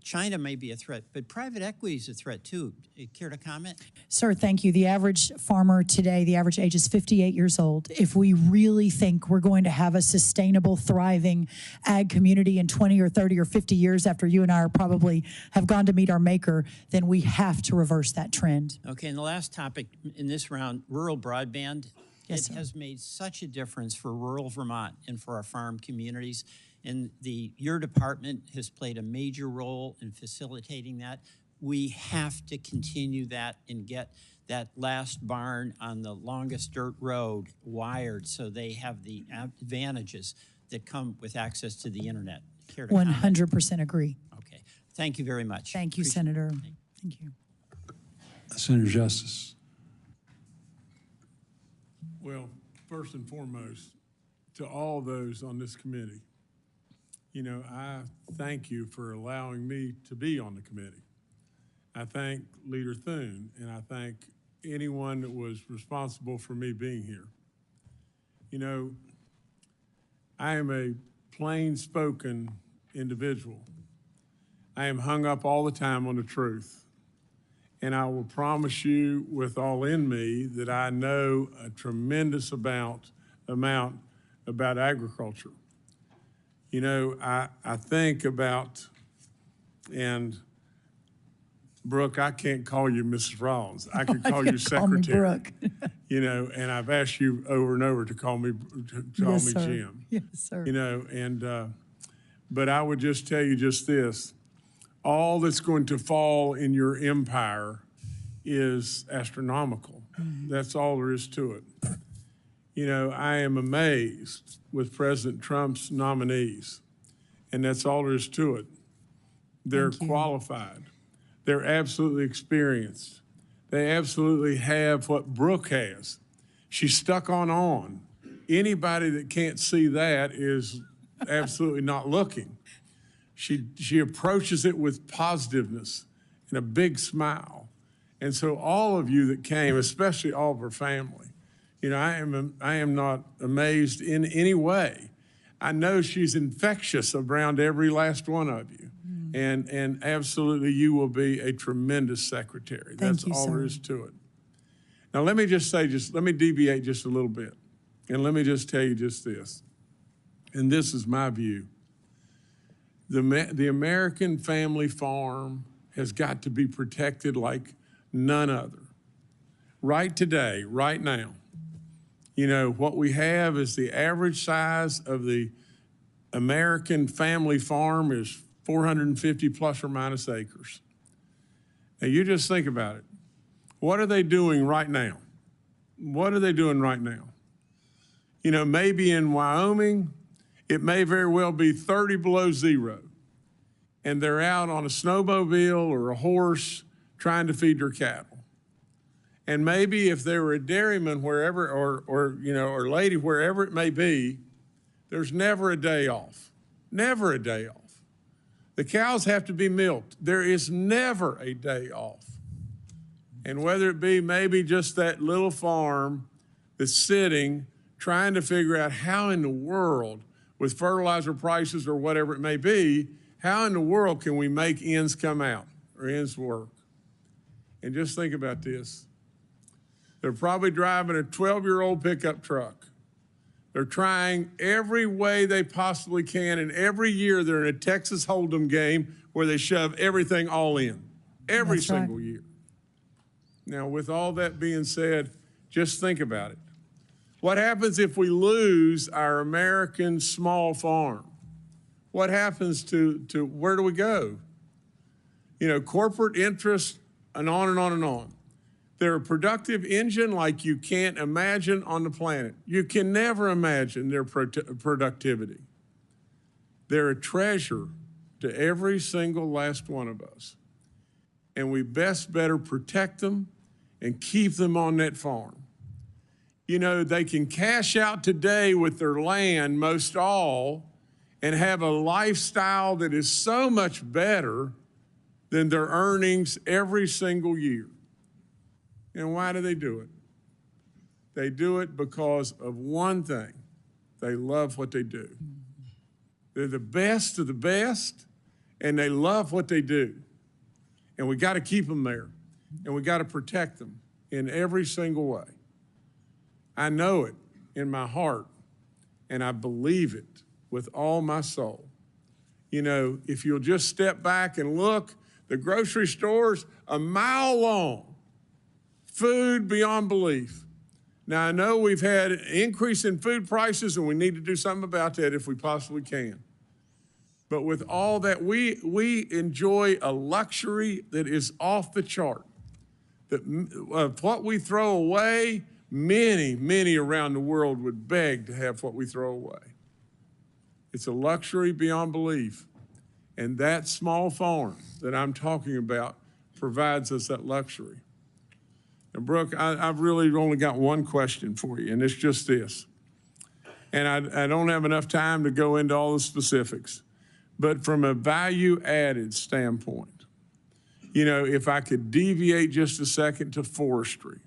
P: China may be a threat, but private equity is a threat too. Care to comment?
E: Sir, thank you. The average farmer today, the average age is 58 years old. If we really think we're going to have a sustainable, thriving ag community in 20 or 30 or 50 years after you and I are probably have gone to meet our maker, then we have to reverse that trend.
P: Okay, and the last topic in this round, rural broadband.
E: Yes,
P: it has made such a difference for rural Vermont and for our farm communities. And your department has played a major role in facilitating that. We have to continue that and get that last barn on the longest dirt road wired so they have the advantages that come with access to the internet. Care to comment?
E: 100% agree.
P: Okay, thank you very much.
E: Thank you, Senator. Thank you.
A: Senator Justice.
Q: Well, first and foremost, to all those on this committee, you know, I thank you for allowing me to be on the committee. I thank Leader Thune, and I thank anyone that was responsible for me being here. You know, I am a plain-spoken individual. I am hung up all the time on the truth. And I will promise you with all in me that I know a tremendous amount about agriculture. You know, I think about, and Brooke, I can't call you Mrs. Rollins. I could call you Secretary.
E: Call me Brooke.
Q: You know, and I've asked you over and over to call me
E: Yes, sir.
Q: Jim.
E: Yes, sir.
Q: You know, and but I would just tell you just this: all that's going to fall in your empire is astronomical. That's all there is to it. You know, I am amazed with President Trump's nominees, and that's all there is to it. They're qualified. They're absolutely experienced. They absolutely have what Brooke has. She's stuck on. Anybody that can't see that is absolutely not looking. She approaches it with positiveness and a big smile. And so all of you that came, especially all of her family, you know, I am not amazed in any way. I know she's infectious around every last one of you. And absolutely you will be a tremendous secretary. That's all there is to it. Now let me just say, let me deviate just a little bit. And let me just tell you just this. And this is my view. The American family farm has got to be protected like none other. Right today, right now, you know, what we have is the average size of the American family farm is 450 plus or minus acres. Now you just think about it. What are they doing right now? What are they doing right now? You know, maybe in Wyoming, it may very well be 30 below zero. And they're out on a snowmobile or a horse trying to feed their cattle. And maybe if they were a dairyman wherever, or you know, or lady, wherever it may be, there's never a day off. Never a day off. The cows have to be milked. There is never a day off. And whether it be maybe just that little farm that's sitting, trying to figure out how in the world, with fertilizer prices or whatever it may be, how in the world can we make ends come out or ends work? And just think about this. They're probably driving a 12-year-old pickup truck. They're trying every way they possibly can, and every year they're in a Texas Hold'em game where they shove everything all in, every single year. Now, with all that being said, just think about it. What happens if we lose our American small farm? What happens to where do we go? You know, corporate interests and on and on and on. They're a productive engine like you can't imagine on the planet. You can never imagine their productivity. They're a treasure to every single last one of us. And we better protect them and keep them on that farm. You know, they can cash out today with their land, most all, and have a lifestyle that is so much better than their earnings every single year. And why do they do it? They do it because of one thing. They love what they do. They're the best of the best, and they love what they do. And we got to keep them there, and we got to protect them in every single way. I know it in my heart, and I believe it with all my soul. You know, if you'll just step back and look, the grocery stores a mile long, food beyond belief. Now, I know we've had an increase in food prices, and we need to do something about that if we possibly can. But with all that, we enjoy a luxury that is off the chart. That what we throw away, many around the world would beg to have what we throw away. It's a luxury beyond belief. And that small farm that I'm talking about provides us that luxury. And Brooke, I've really only got one question for you, and it's just this. And I don't have enough time to go into all the specifics, but from a value-added standpoint, you know, if I could deviate just a second to forestry,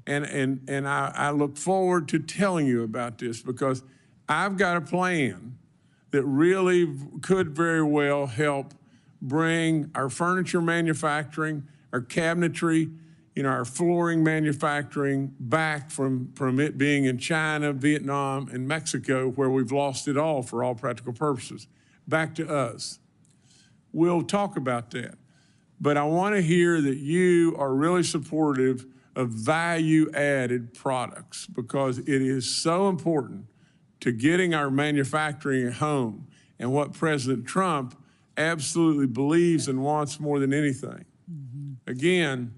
Q: and I look forward to telling you about this because I've got a plan that really could very well help bring our furniture manufacturing, our cabinetry, you know, our flooring manufacturing back from it being in China, Vietnam, and Mexico, where we've lost it all for all practical purposes, back to us. We'll talk about that. But I want to hear that you are really supportive of value-added products because it is so important to getting our manufacturing at home and what President Trump absolutely believes and wants more than anything. Again,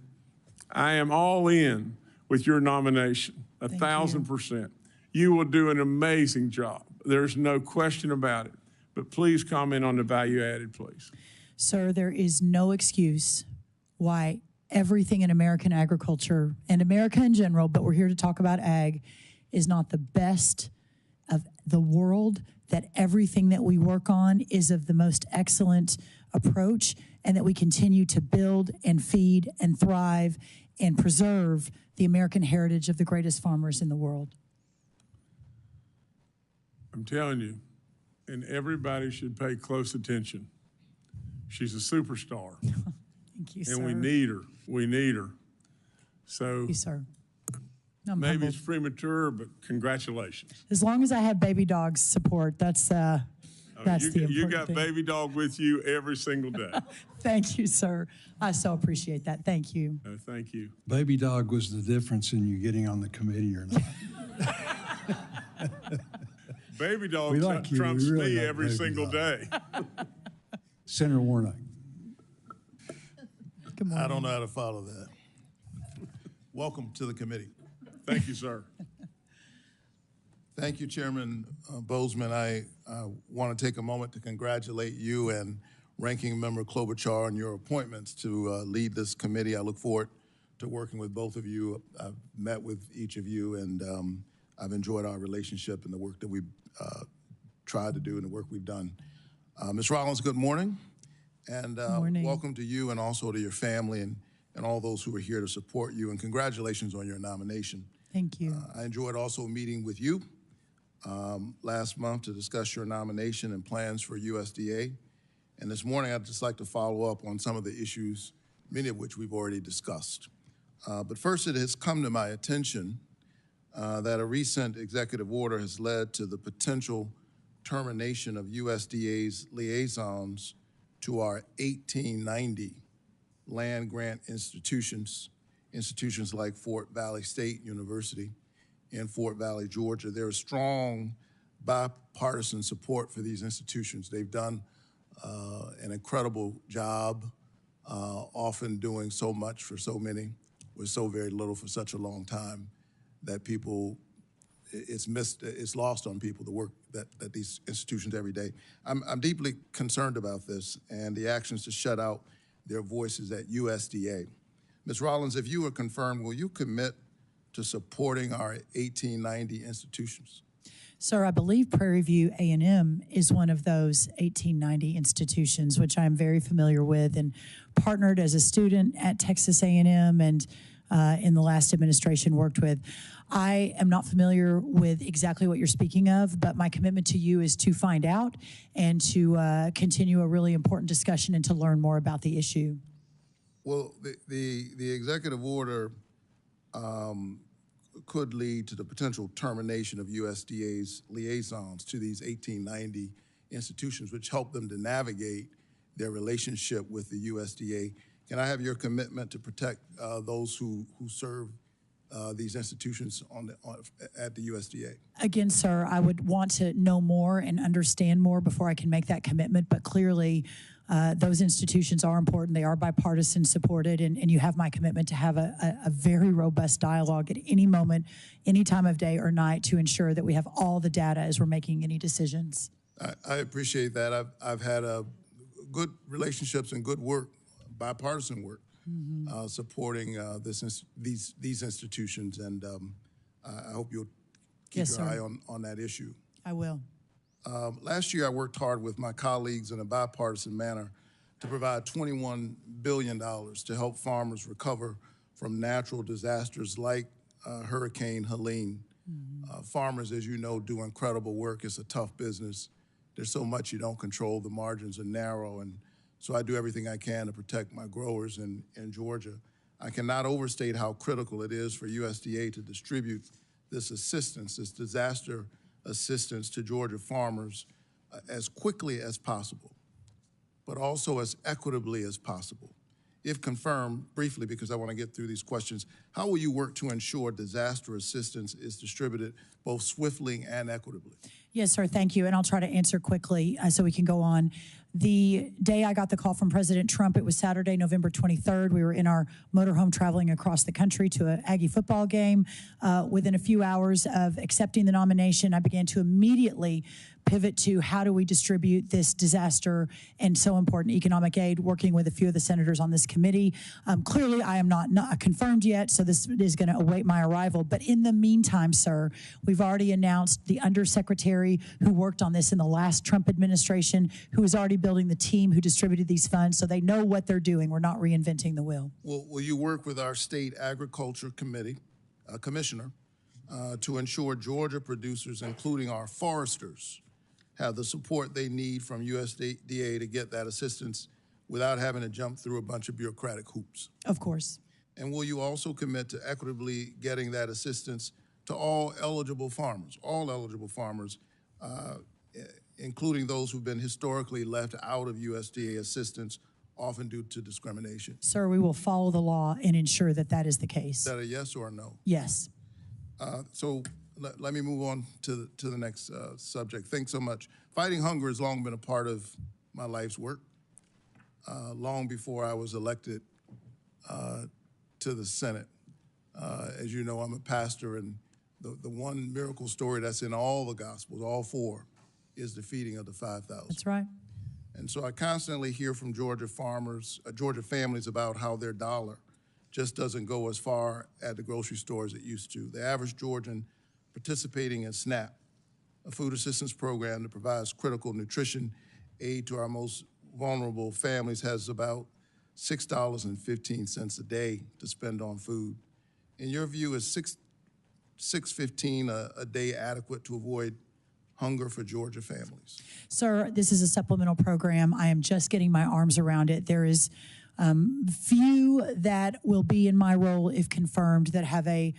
Q: I am all in with your nomination, 1,000%. You will do an amazing job. There's no question about it. But please comment on the value added, please.
E: Sir, there is no excuse why everything in American agriculture and America in general, but we're here to talk about ag, is not the best of the world, that everything that we work on is of the most excellent approach, and that we continue to build and feed and thrive and preserve the American heritage of the greatest farmers in the world.
Q: I'm telling you, and everybody should pay close attention. She's a superstar.
E: Thank you, sir.
Q: And we need her. We need her. So
E: Thank you, sir.
Q: Maybe it's premature, but congratulations.
E: As long as I have baby dogs support, that's the important thing.
Q: You got baby dog with you every single day.
E: Thank you, sir. I so appreciate that. Thank you.
Q: Thank you.
A: Baby dog was the difference in you getting on the committee or not.
Q: Baby dog
A: like you.
Q: trumps
A: We really
Q: me
A: like
Q: every
A: baby
Q: single
A: dog.
Q: day.
A: Senator Warnock.
E: Good morning.
R: I don't know how to follow that. Welcome to the committee.
Q: Thank you, sir.
R: Thank you, Chairman Bozeman. I want to take a moment to congratulate you and Ranking Member Klobuchar on your appointments to lead this committee. I look forward to working with both of you. I've met with each of you, and I've enjoyed our relationship and the work that we've tried to do and the work we've done. Ms. Rollins, good morning. And
E: morning.
R: Welcome to you and also to your family and all those who are here to support you. And congratulations on your nomination.
E: Thank you.
R: I enjoyed also meeting with you last month to discuss your nomination and plans for USDA. And this morning, I'd just like to follow up on some of the issues, many of which we've already discussed. But first, it has come to my attention that a recent executive order has led to the potential termination of USDA's liaisons to our 1890 land grant institutions like Fort Valley State University in Fort Valley, Georgia. There is strong bipartisan support for these institutions. They've done an incredible job, often doing so much for so many with so very little for such a long time that people, it's lost on people, the work that these institutions every day. I'm deeply concerned about this and the actions to shut out their voices at USDA. Ms. Rollins, if you are confirmed, will you commit to supporting our 1890 institutions?
E: Sir, I believe Prairie View A&M is one of those 1890 institutions, which I'm very familiar with and partnered as a student at Texas A&M and in the last administration worked with. I am not familiar with exactly what you're speaking of, but my commitment to you is to find out and to continue a really important discussion and to learn more about the issue.
R: Well, the executive order could lead to the potential termination of USDA's liaisons to these 1890 institutions, which help them to navigate their relationship with the USDA. Can I have your commitment to protect those who serve these institutions at the USDA?
E: Again, sir, I would want to know more and understand more before I can make that commitment, but clearly those institutions are important. They are bipartisan supported, and you have my commitment to have a very robust dialogue at any moment, any time of day or night to ensure that we have all the data as we're making any decisions.
R: I appreciate that. I've had good relationships and good work, bipartisan work, supporting these institutions, and I hope you'll keep your eye on that issue.
E: I will.
R: Last year, I worked hard with my colleagues in a bipartisan manner to provide $21 billion to help farmers recover from natural disasters like Hurricane Helene. Farmers, as you know, do incredible work. It's a tough business. There's so much you don't control. The margins are narrow, and so I do everything I can to protect my growers in Georgia. I cannot overstate how critical it is for USDA to distribute this assistance, this disaster assistance to Georgia farmers as quickly as possible, but also as equitably as possible. If confirmed, briefly, because I want to get through these questions, how will you work to ensure disaster assistance is distributed both swiftly and equitably?
E: Yes, sir, thank you, and I'll try to answer quickly so we can go on. The day I got the call from President Trump, it was Saturday, November 23rd. We were in our motorhome traveling across the country to an Aggie football game. Within a few hours of accepting the nomination, I began to immediately pivot to how do we distribute this disaster and so important economic aid, working with a few of the senators on this committee. Clearly, I am not confirmed yet, so this is going to await my arrival. But in the meantime, sir, we've already announced the undersecretary who worked on this in the last Trump administration, who is already building the team who distributed these funds, so they know what they're doing. We're not reinventing the wheel.
R: Well, will you work with our state agriculture committee, commissioner, to ensure Georgia producers, including our foresters, have the support they need from USDA to get that assistance without having to jump through a bunch of bureaucratic hoops?
E: Of course.
R: And will you also commit to equitably getting that assistance to all eligible farmers, including those who've been historically left out of USDA assistance, often due to discrimination?
E: Sir, we will follow the law and ensure that that is the case.
R: Is that a yes or a no?
E: Yes.
R: So let me move on to the next subject. Thanks so much. Fighting hunger has long been a part of my life's work, long before I was elected to the Senate. As you know, I'm a pastor, and the one miracle story that's in all the Gospels, all four, is the feeding of the 5,000.
E: That's right.
R: And so I constantly hear from Georgia farmers, Georgia families, about how their dollar just doesn't go as far at the grocery store as it used to. The average Georgian participating in SNAP, a food assistance program that provides critical nutrition aid to our most vulnerable families, has about $6.15 a day to spend on food. In your view, is $6.15 a day adequate to avoid hunger for Georgia families?
E: Sir, this is a supplemental program. I am just getting my arms around it. There is few that will be in my role, if confirmed, that have a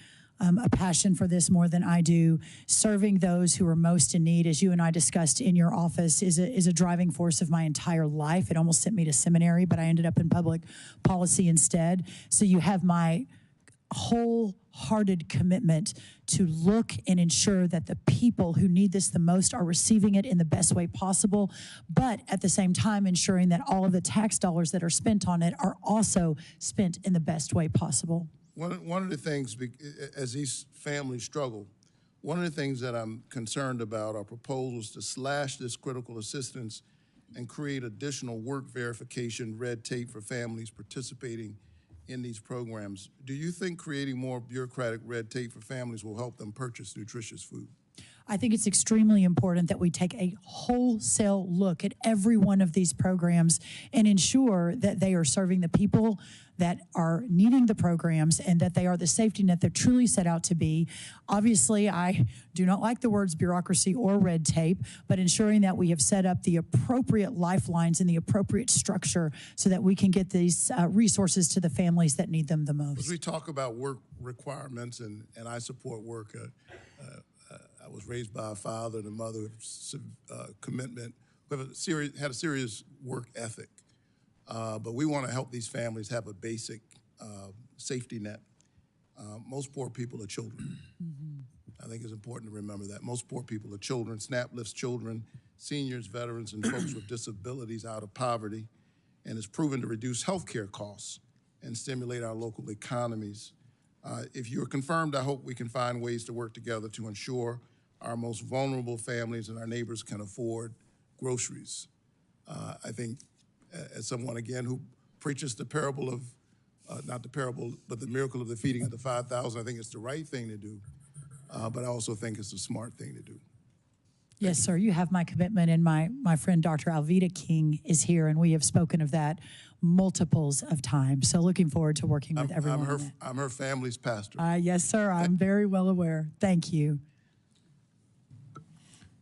E: passion for this more than I do. Serving those who are most in need, as you and I discussed in your office, is a driving force of my entire life. It almost sent me to seminary, but I ended up in public policy instead. So you have my wholehearted commitment to look and ensure that the people who need this the most are receiving it in the best way possible, but at the same time ensuring that all of the tax dollars that are spent on it are also spent in the best way possible.
R: One of the things, as these families struggle, one of the things that I'm concerned about are proposals to slash this critical assistance and create additional work verification red tape for families participating in these programs. Do you think creating more bureaucratic red tape for families will help them purchase nutritious food?
E: I think it's extremely important that we take a wholesale look at every one of these programs and ensure that they are serving the people that are needing the programs and that they are the safety net they're truly set out to be. Obviously, I do not like the words bureaucracy or red tape, but ensuring that we have set up the appropriate lifelines and the appropriate structure so that we can get these resources to the families that need them the most.
R: As we talk about work requirements, and I support work, I was raised by a father and a mother with commitment, who had a serious work ethic. But we want to help these families have a basic safety net. Most poor people are children. I think it's important to remember that. Most poor people are children. SNAP lifts children, seniors, veterans, and folks with disabilities out of poverty, and is proven to reduce healthcare costs and stimulate our local economies. If you are confirmed, I hope we can find ways to work together to ensure our most vulnerable families and our neighbors can afford groceries. I think as someone, again, who preaches the parable of, not the parable, but the miracle of the feeding of the 5,000, I think it's the right thing to do, but I also think it's a smart thing to do.
E: Yes, sir, you have my commitment, and my friend Dr. Alveda King is here, and we have spoken of that multiples of times. So looking forward to working with everyone.
R: I'm her family's pastor.
E: Yes, sir, I'm very well aware. Thank you.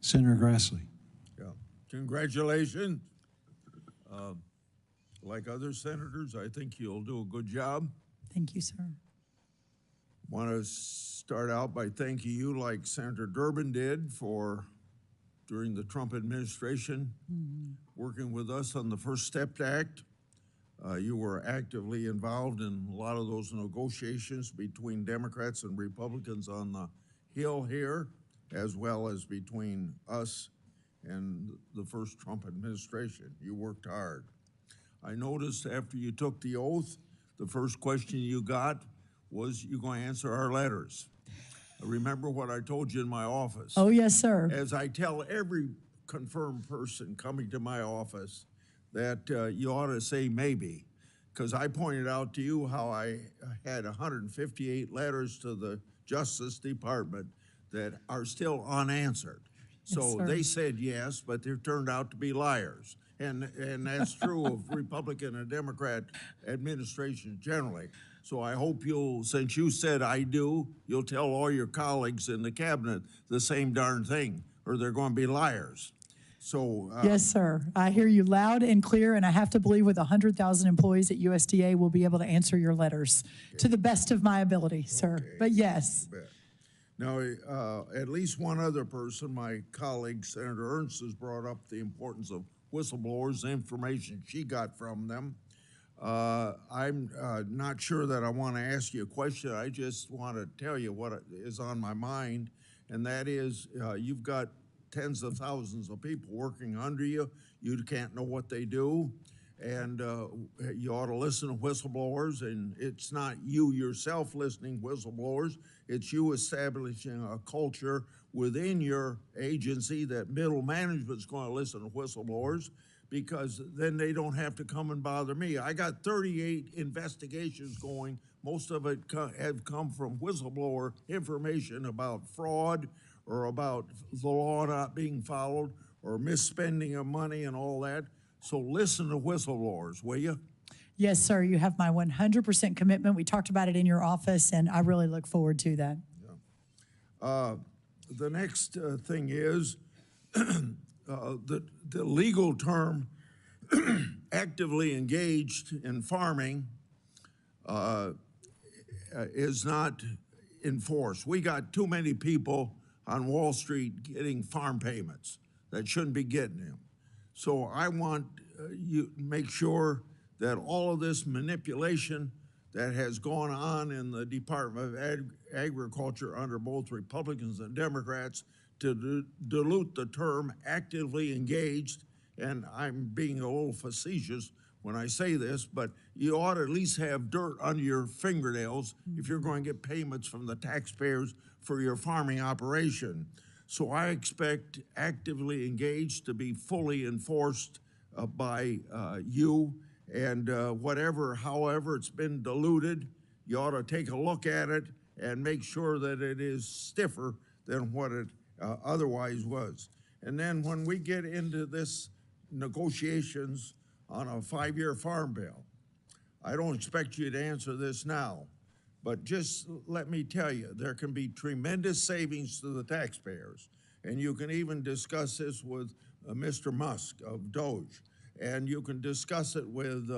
A: Senator Grassley.
S: Yeah. Congratulations. Like other senators, I think you'll do a good job.
E: Thank you, sir.
S: Want to start out by thanking you, like Senator Durbin did, for during the Trump administration, working with us on the First Step Act. You were actively involved in a lot of those negotiations between Democrats and Republicans on the Hill here, as well as between us and the first Trump administration. You worked hard. I noticed after you took the oath, the first question you got was, you going to answer our letters. Remember what I told you in my office?
E: Oh, yes, sir.
S: As I tell every confirmed person coming to my office that you ought to say maybe, because I pointed out to you how I had 158 letters to the Justice Department that are still unanswered. So
E: Yes,
S: they said yes, but they turned out to be liars. And that's true of Republican and Democrat administrations generally. So I hope you'll, since you said I do, you'll tell all your colleagues in the cabinet the same darn thing, or they're going to be liars. So
E: Yes, sir. I hear you loud and clear, and I have to believe with 100,000 employees at USDA, we'll be able to answer your letters to the best of my ability, sir. But yes.
S: Now, at least one other person, my colleague, Senator Ernst, has brought up the importance of whistleblowers, the information she got from them. I'm not sure that I want to ask you a question. I just want to tell you what is on my mind, and that is you've got tens of thousands of people working under you. You can't know what they do, and you ought to listen to whistleblowers, and it's not you yourself listening to whistleblowers, it's you establishing a culture within your agency that middle management's going to listen to whistleblowers, because then they don't have to come and bother me. I got 38 investigations going. Most of it have come from whistleblower information about fraud or about the law not being followed or misspending of money and all that. So listen to whistleblowers, will you?
E: Yes, sir. You have my 100% commitment. We talked about it in your office, and I really look forward to that.
S: Yeah. The next thing is the legal term actively engaged in farming is not enforced. We got too many people on Wall Street getting farm payments that shouldn't be getting them. So I want you to make sure that all of this manipulation that has gone on in the Department of Agriculture under both Republicans and Democrats to dilute the term actively engaged. And I'm being a little facetious when I say this, but you ought to at least have dirt under your fingernails if you're going to get payments from the taxpayers for your farming operation. So I expect actively engaged to be fully enforced by you, and however it's been diluted, you ought to take a look at it and make sure that it is stiffer than what it otherwise was. And then when we get into this negotiations on a 5-year farm bill, I don't expect you to answer this now, but just let me tell you, there can be tremendous savings to the taxpayers. And you can even discuss this with Mr. Musk of Doge. And you can discuss it with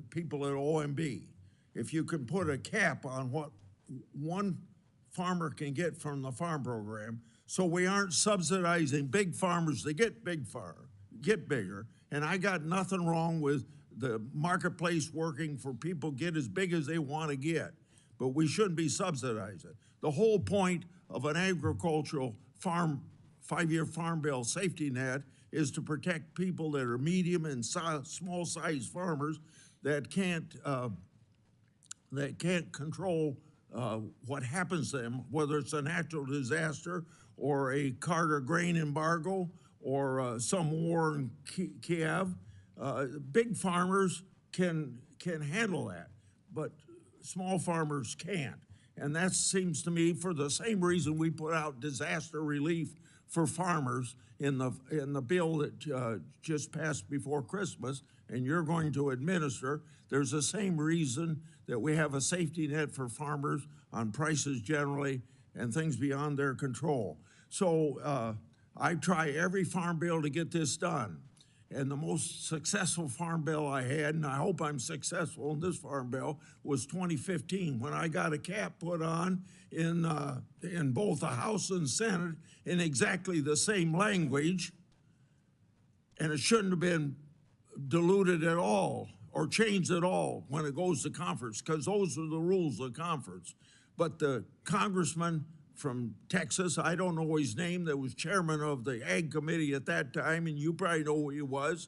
S: people at OMB. If you can put a cap on what one farmer can get from the farm program, so we aren't subsidizing big farmers to get bigger. And I got nothing wrong with the marketplace working for people get as big as they want to get, but we shouldn't be subsidizing. The whole point of an agricultural farm 5-year farm bill safety net is to protect people that are medium and small size farmers that can't control what happens to them, whether it's a natural disaster or a Carter grain embargo or some war in Kiev. Big farmers can handle that, but small farmers can't. And that seems to me, for the same reason we put out disaster relief for farmers in the bill that just passed before Christmas, and you're going to administer, there's the same reason that we have a safety net for farmers on prices generally and things beyond their control. So I try every farm bill to get this done. And the most successful farm bill I had, and I hope I'm successful in this farm bill, was 2015, when I got a cap put on in both the House and Senate in exactly the same language, and it shouldn't have been diluted at all or changed at all when it goes to conference, because those are the rules of conference. But the congressman from Texas, I don't know his name, that was chairman of the Ag Committee at that time, and you probably know who he was.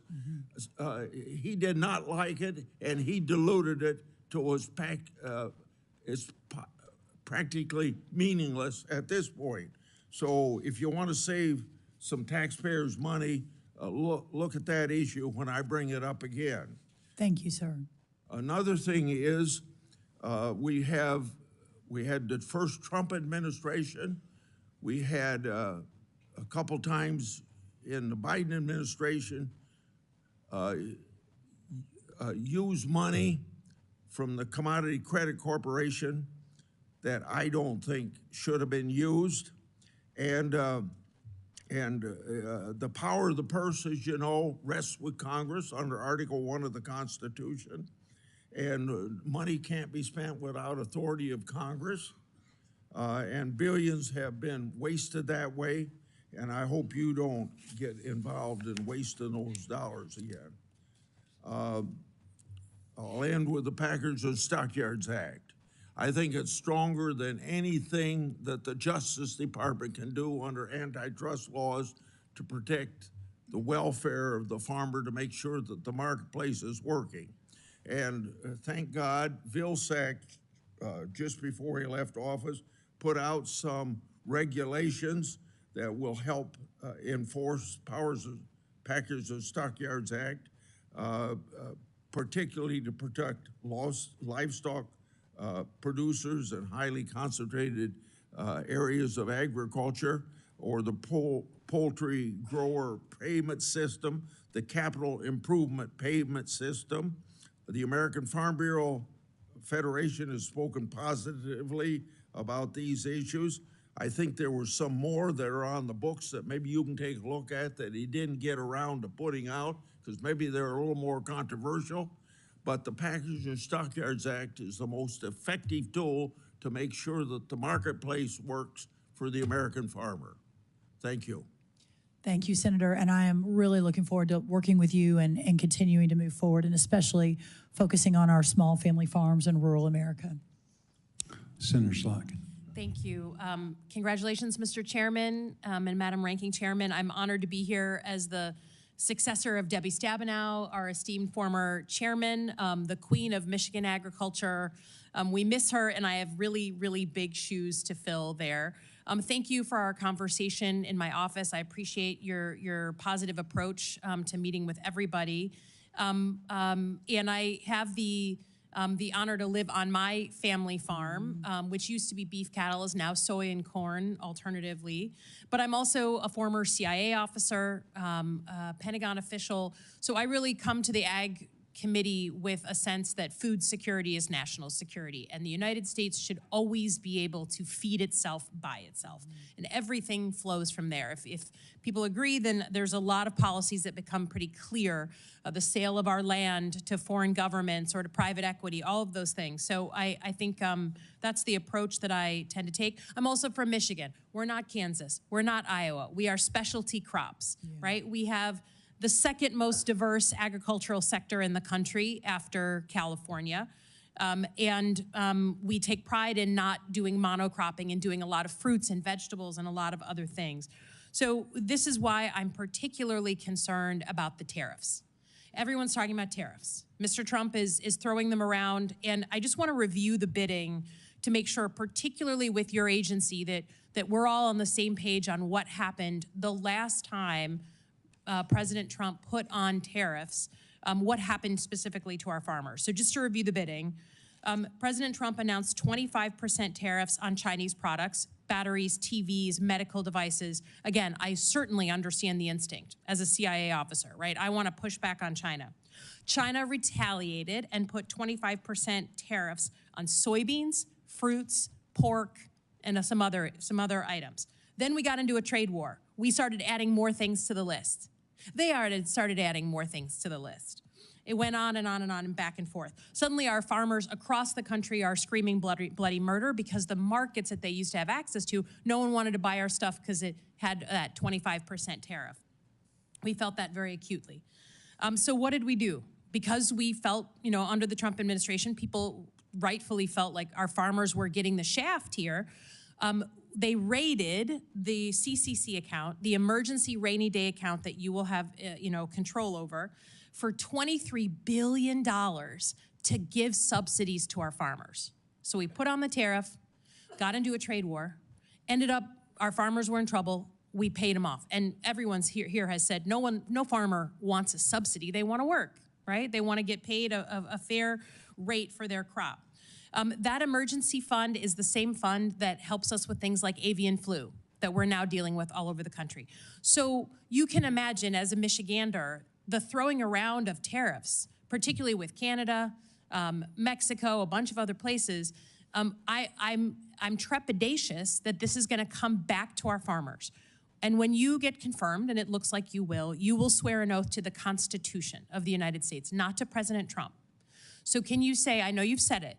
S: He did not like it, and he diluted it to it's practically meaningless at this point. So if you want to save some taxpayers' money, look at that issue when I bring it up again.
E: Thank you, sir.
S: Another thing is we had the first Trump administration. We had a couple times in the Biden administration use money from the Commodity Credit Corporation that I don't think should have been used. And the power of the purse, as you know, rests with Congress under Article 1 of the Constitution. And money can't be spent without authority of Congress. And billions have been wasted that way. And I hope you don't get involved in wasting those dollars again. I'll end with the Packers and Stockyards Act. I think it's stronger than anything that the Justice Department can do under antitrust laws to protect the welfare of the farmer, to make sure that the marketplace is working. And thank God, Vilsack, just before he left office, put out some regulations that will help enforce Packers and Stockyards Act, particularly to protect livestock producers in highly concentrated areas of agriculture, or the poultry grower payment system, the capital improvement payment system. The American Farm Bureau Federation has spoken positively about these issues. I think there were some more that are on the books that maybe you can take a look at that he didn't get around to putting out, because maybe they're a little more controversial. But the Packers and Stockyards Act is the most effective tool to make sure that the marketplace works for the American farmer. Thank you.
E: Thank you, Senator, and I am really looking forward to working with you and continuing to move forward, and especially focusing on our small family farms in rural America.
A: Senator Slotkin.
T: Thank you. Congratulations, Mr. Chairman and Madam Ranking Chairman. I'm honored to be here as the successor of Debbie Stabenow, our esteemed former chairman, the queen of Michigan agriculture. We miss her, and I have really, really big shoes to fill there. Thank you for our conversation in my office. I appreciate your positive approach to meeting with everybody. And I have the honor to live on my family farm, which used to be beef cattle, is now soy and corn alternatively. But I'm also a former CIA officer, Pentagon official. So I really come to the Ag Committee with a sense that food security is national security, and the United States should always be able to feed itself by itself. And everything flows from there. If people agree, then there's a lot of policies that become pretty clear. The sale of our land to foreign governments or to private equity, all of those things. So I think that's the approach that I tend to take. I'm also from Michigan. We're not Kansas. We're not Iowa. We are specialty crops, right? We have the second most diverse agricultural sector in the country after California. We take pride in not doing monocropping and doing a lot of fruits and vegetables and a lot of other things. So this is why I'm particularly concerned about the tariffs. Everyone's talking about tariffs. Mr. Trump is throwing them around, and I just want to review the bidding to make sure, particularly with your agency, that we're all on the same page on what happened the last time President Trump put on tariffs, what happened specifically to our farmers. So just to review the bidding, President Trump announced 25% tariffs on Chinese products, batteries, TVs, medical devices. Again, I certainly understand the instinct as a CIA officer, right? I want to push back on China. China retaliated and put 25% tariffs on soybeans, fruits, pork, and some other items. Then we got into a trade war. We started adding more things to the list. They started adding more things to the list. It went on and on and on and back and forth. Suddenly our farmers across the country are screaming bloody murder because the markets that they used to have access to, no one wanted to buy our stuff because it had that 25% tariff. We felt that very acutely. So what did we do? Because we felt, under the Trump administration, people rightfully felt like our farmers were getting the shaft here. They raided the CCC account, the emergency rainy day account that you will have, control over, for $23 billion to give subsidies to our farmers. So we put on the tariff, got into a trade war, ended up, our farmers were in trouble, we paid them off. And everyone's here has said, no farmer wants a subsidy, they want to work, right? They want to get paid a fair rate for their crop. That emergency fund is the same fund that helps us with things like avian flu that we're now dealing with all over the country. So you can imagine, as a Michigander, the throwing around of tariffs, particularly with Canada, Mexico, a bunch of other places. I'm trepidatious that this is going to come back to our farmers. And when you get confirmed, and it looks like you will swear an oath to the Constitution of the United States, not to President Trump. So can you say, I know you've said it,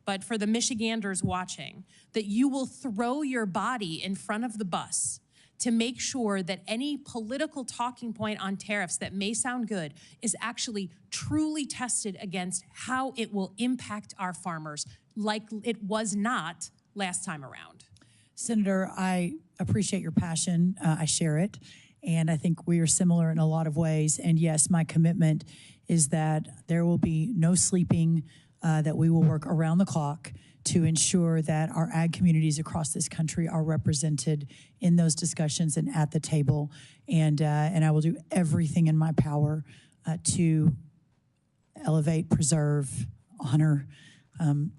T: but for the Michiganders watching, that you will throw your body in front of the bus to make sure that any political talking point on tariffs that may sound good is actually truly tested against how it will impact our farmers like it was not last time around.
E: Senator, I appreciate your passion. I share it. And I think we are similar in a lot of ways. And yes, my commitment is that there will be no sleeping, that we will work around the clock to ensure that our ag communities across this country are represented in those discussions and at the table. And I will do everything in my power to elevate, preserve, honor,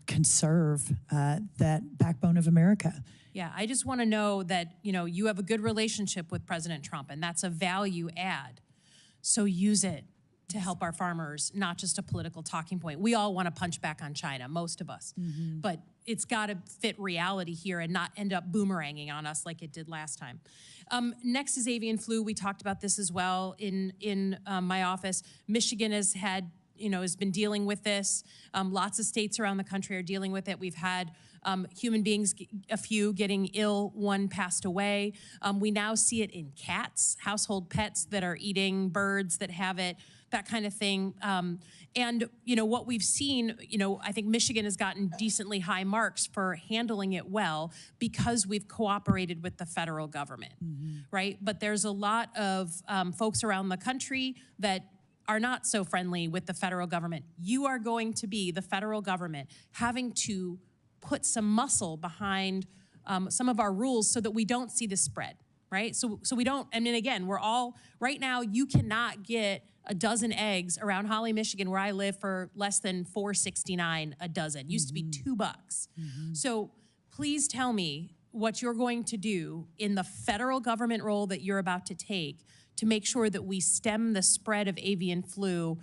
E: conserve that backbone of America.
T: Yeah, I just want to know that, you have a good relationship with President Trump, and that's a value add. So use it to help our farmers, not just a political talking point. We all want to punch back on China, most of us. Mm-hmm. But it's got to fit reality here and not end up boomeranging on us like it did last time. Next is avian flu. We talked about this as well in my office. Michigan has been dealing with this. Lots of states around the country are dealing with it. We've had human beings, a few getting ill, one passed away. We now see it in cats, household pets that are eating birds that have it, that kind of thing. And, you know, what we've seen, you know, I think Michigan has gotten decently high marks for handling it well because we've cooperated with the federal government, right? But there's a lot of folks around the country that are not so friendly with the federal government. You are going to be, the federal government, having to put some muscle behind some of our rules so that we don't see this spread, right? So we don't, I mean, again, we're all, right now, you cannot get a dozen eggs around Holly, Michigan, where I live, for less than $4.69 a dozen. Used to be $2. So please tell me what you're going to do in the federal government role that you're about to take to make sure that we stem the spread of avian flu,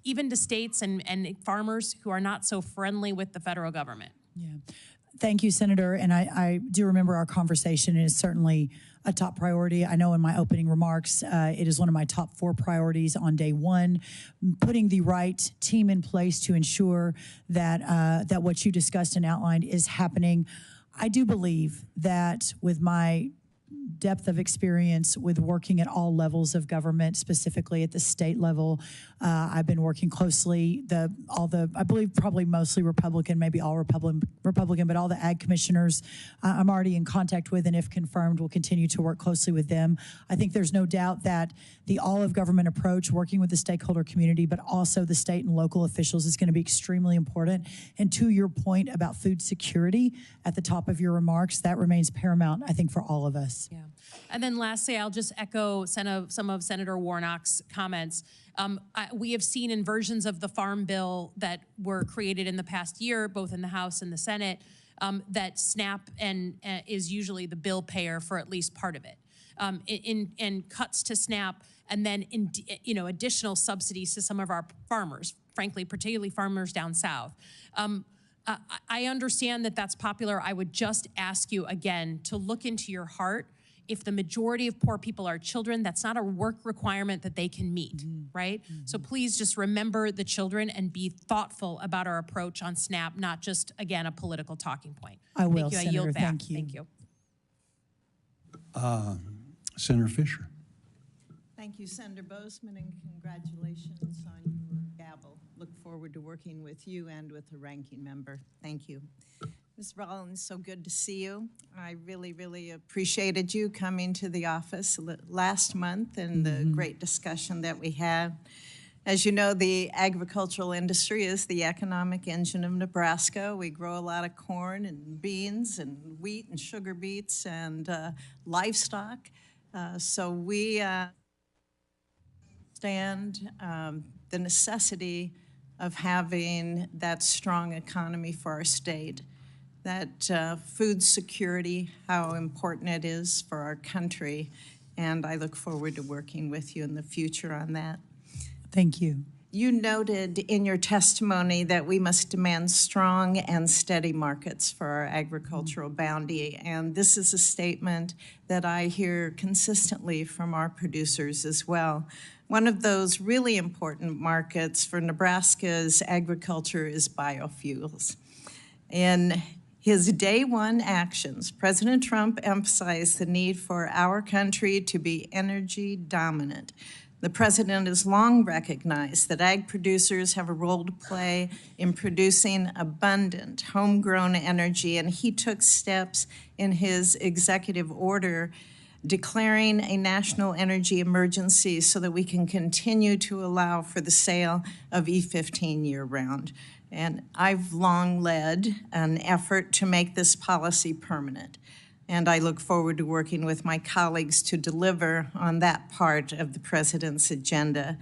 T: even to states and farmers who are not so friendly with the federal government.
E: Yeah. Thank you, Senator. And I do remember our conversation. It is certainly a top priority. I know in my opening remarks, it is one of my top 4 priorities on day one, putting the right team in place to ensure that, that what you discussed and outlined is happening. I do believe that with my depth of experience with working at all levels of government, specifically at the state level. I've been working closely, I believe probably mostly Republican, maybe all Republican, but all the ag commissioners I'm already in contact with, and if confirmed, will continue to work closely with them. I think there's no doubt that the all of government approach, working with the stakeholder community, but also the state and local officials, is going to be extremely important. And to your point about food security at the top of your remarks, that remains paramount, I think, for all of us.
T: Yeah. And then lastly, I'll just echo some of Senator Warnock's comments. We have seen in versions of the Farm Bill that were created in the past year, both in the House and the Senate, that SNAP is usually the bill payer for at least part of it. In cuts to SNAP, and then additional subsidies to some of our farmers, frankly, particularly farmers down south. I understand that that's popular. I would just ask you again to look into your heart. If the majority of poor people are children, that's not a work requirement that they can meet, right? So please just remember the children and be thoughtful about our approach on SNAP, not just, again, a political talking point.
E: I will,
T: Thank you.
E: Senator.
T: I yield back.
E: Thank you.
T: Thank you.
A: Senator Fisher.
U: Thank you, Senator Bozeman, and congratulations on your gavel. Look forward to working with you and with the ranking member. Thank you. Ms. Rollins, so good to see you. I really, really appreciated you coming to the office last month and the great discussion that we had. As you know, the agricultural industry is the economic engine of Nebraska. We grow a lot of corn and beans and wheat and sugar beets and livestock. So we understand the necessity of having that strong economy for our state. That food security, how important it is for our country, and I look forward to working with you in the future on that.
E: Thank you.
U: You noted in your testimony that we must demand strong and steady markets for our agricultural bounty, and this is a statement that I hear consistently from our producers as well. One of those really important markets for Nebraska's agriculture is biofuels. In his day one actions, President Trump emphasized the need for our country to be energy dominant. The president has long recognized that ag producers have a role to play in producing abundant homegrown energy, and he took steps in his executive order declaring a national energy emergency so that we can continue to allow for the sale of E15 year-round. And I've long led an effort to make this policy permanent. And I look forward to working with my colleagues to deliver on that part of the president's agenda.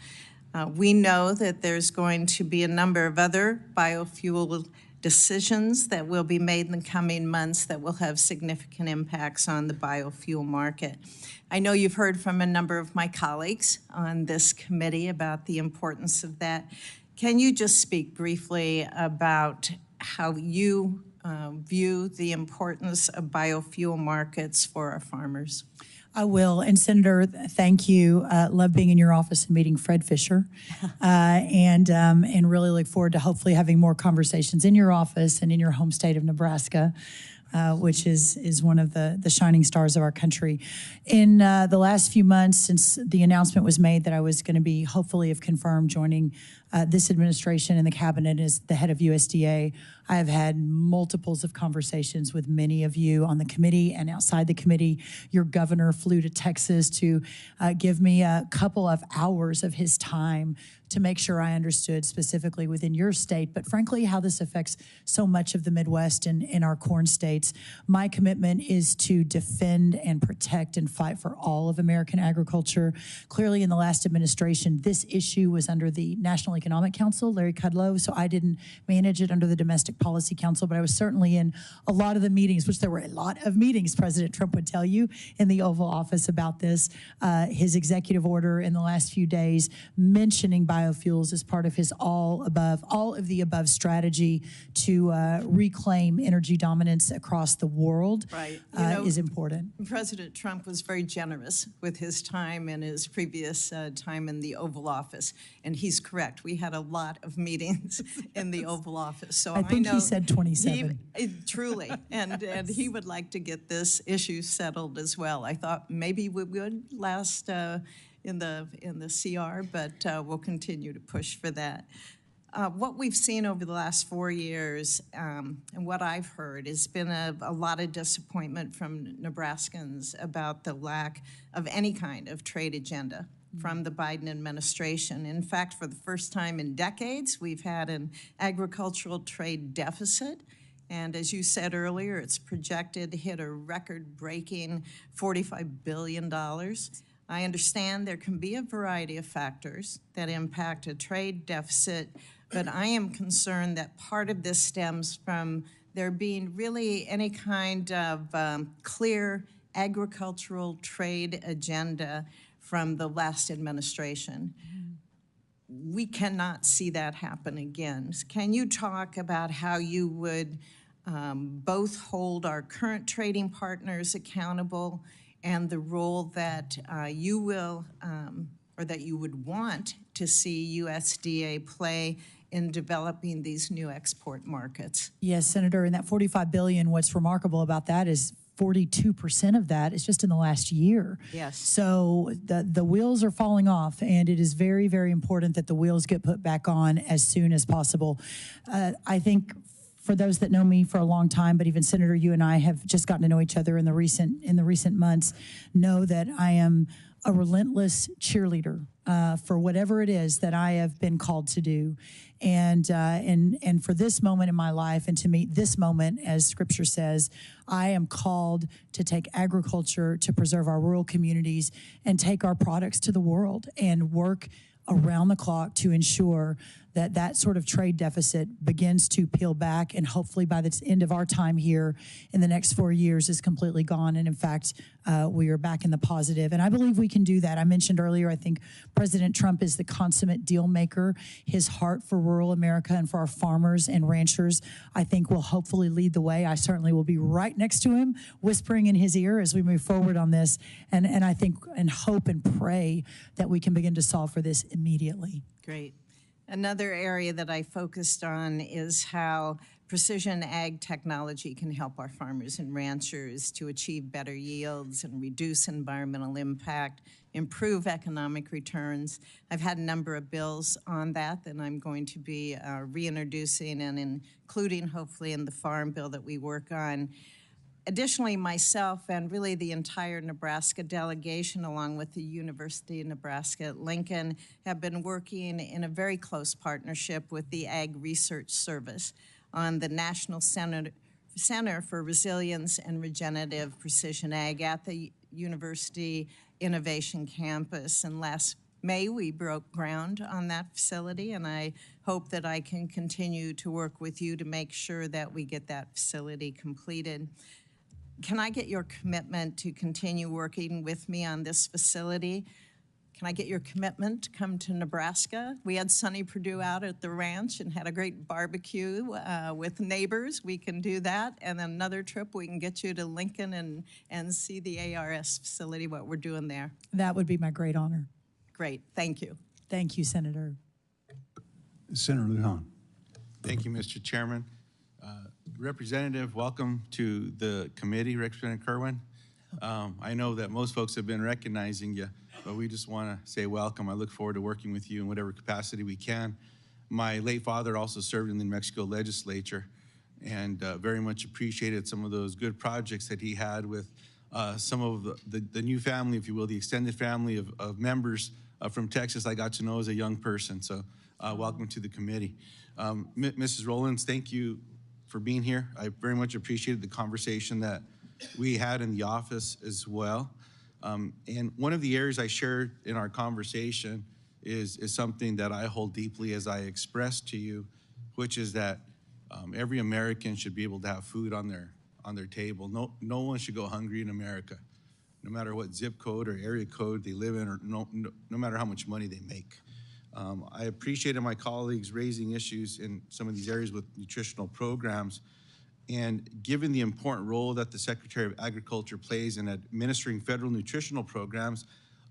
U: We know that there's going to be a number of other biofuel decisions that will be made in the coming months that will have significant impacts on the biofuel market. I know you've heard from a number of my colleagues on this committee about the importance of that. Can you just speak briefly about how you view the importance of biofuel markets for our farmers?
E: I will. And Senator, thank you. Love being in your office and meeting Fred Fisher, and really look forward to hopefully having more conversations in your office and in your home state of Nebraska. Which is one of the shining stars of our country. In the last few months, since the announcement was made that I was going to be, hopefully if confirmed, joining this administration and the cabinet as the head of USDA, I have had multiples of conversations with many of you on the committee and outside the committee. Your governor flew to Texas to give me a couple of hours of his time to make sure I understood specifically within your state, but frankly, how this affects so much of the Midwest and in our corn states. My commitment is to defend and protect and fight for all of American agriculture. Clearly, in the last administration, this issue was under the National Economic Council, Larry Kudlow, so I didn't manage it under the Domestic Policy Council, but I was certainly in a lot of the meetings, which there were a lot of meetings, President Trump would tell you, in the Oval Office about this. His executive order in the last few days mentioning biofuels as part of his all of the above strategy to reclaim energy dominance across the world
U: Right.
E: is important.
U: President Trump was very generous with his time and his previous time in the Oval Office, and he's correct. We had a lot of meetings in the Oval Office. So
E: I think
U: know
E: he said 27.
U: Truly, and he would like to get this issue settled as well. I thought maybe we would last in the CR, but we'll continue to push for that. What we've seen over the last 4 years and what I've heard has been a lot of disappointment from Nebraskans about the lack of any kind of trade agenda from the Biden administration. In fact, for the first time in decades, we've had an agricultural trade deficit. And as you said earlier, it's projected to hit a record-breaking $45 billion. I understand there can be a variety of factors that impact a trade deficit, but I am concerned that part of this stems from there being really any kind of clear agricultural trade agenda from the last administration. We cannot see that happen again. Can you talk about how you would both hold our current trading partners accountable and the role that you will, or that you would want to see USDA play in developing these new export markets?
E: Yes, Senator, and that $45 billion, what's remarkable about that is 42% of that is just in the last year.
U: Yes.
E: So the wheels are falling off, and it is very, very important that the wheels get put back on as soon as possible. I think for those that know me for a long time, but even Senator, you and I have just gotten to know each other in the recent months, know that I am a relentless cheerleader for whatever it is that I have been called to do. And for this moment in my life, and to meet this moment, as Scripture says, I am called to take agriculture to preserve our rural communities and take our products to the world and work around the clock to ensure that that sort of trade deficit begins to peel back, and hopefully by the end of our time here in the next 4 years is completely gone. And in fact, we are back in the positive. And I believe we can do that. I mentioned earlier, I think President Trump is the consummate deal maker. His heart for rural America and for our farmers and ranchers, I think, will hopefully lead the way. I certainly will be right next to him, whispering in his ear as we move forward on this. And I think and hope and pray that we can begin to solve for this immediately.
U: Great. Another area that I focused on is how precision ag technology can help our farmers and ranchers to achieve better yields and reduce environmental impact, improve economic returns. I've had a number of bills on that I'm going to be reintroducing and including hopefully in the farm bill that we work on. Additionally, myself and really the entire Nebraska delegation, along with the University of Nebraska at Lincoln, have been working in a very close partnership with the Ag Research Service on the National Center for Resilience and Regenerative Precision Ag at the University Innovation Campus. And last May, we broke ground on that facility, and I hope that I can continue to work with you to make sure that we get that facility completed. Can I get your commitment to continue working with me on this facility? Can I get your commitment to come to Nebraska? We had Sonny Perdue out at the ranch and had a great barbecue with neighbors. We can do that. And then another trip, we can get you to Lincoln and see the ARS facility, what we're doing there.
E: That would be my great honor.
U: Great, thank you.
E: Thank you, Senator.
A: Senator Lujan.
C: Thank you, Mr. Chairman. Representative, welcome to the committee, Representative Kerwin. I know that most folks have been recognizing you, but we just want to say welcome. I look forward to working with you in whatever capacity we can. My late father also served in the New Mexico legislature and very much appreciated some of those good projects that he had with some of the new family, if you will, the extended family of members from Texas I got to know as a young person. So welcome to the committee. Mrs. Rollins, thank you for being here. I very much appreciated the conversation that we had in the office as well. And one of the areas I shared in our conversation is something that I hold deeply as I expressed to you, which is that every American should be able to have food on their table. No one should go hungry in America, no matter what zip code or area code they live in, or no matter how much money they make. I appreciated my colleagues raising issues in some of these areas with nutritional programs. And given the important role that the Secretary of Agriculture plays in administering federal nutritional programs,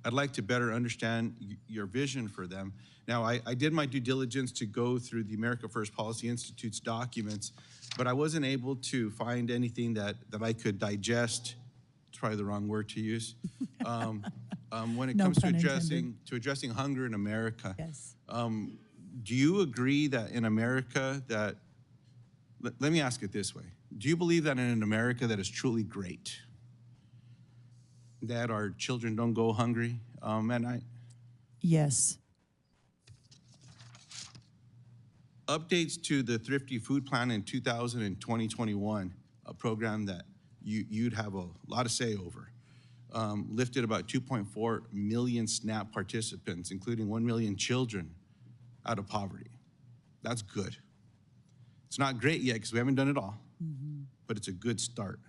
C: I'd like to better understand your vision for them. Now, I did my due diligence to go through the America First Policy Institute's documents, but I wasn't able to find anything that I could digest. It's probably the wrong word to use. When it comes to addressing hunger in America.
E: Yes.
C: Do you agree that in America that, let me ask it this way. Do you believe that in an America that is truly great, that our children don't go hungry at night?
E: Yes.
C: Updates to the Thrifty Food Plan in 2000 and 2021, a program that you'd have a lot of say over, lifted about 2.4 million SNAP participants, including 1 million children, out of poverty. That's good. It's not great yet because we haven't done it all, but it's a good start.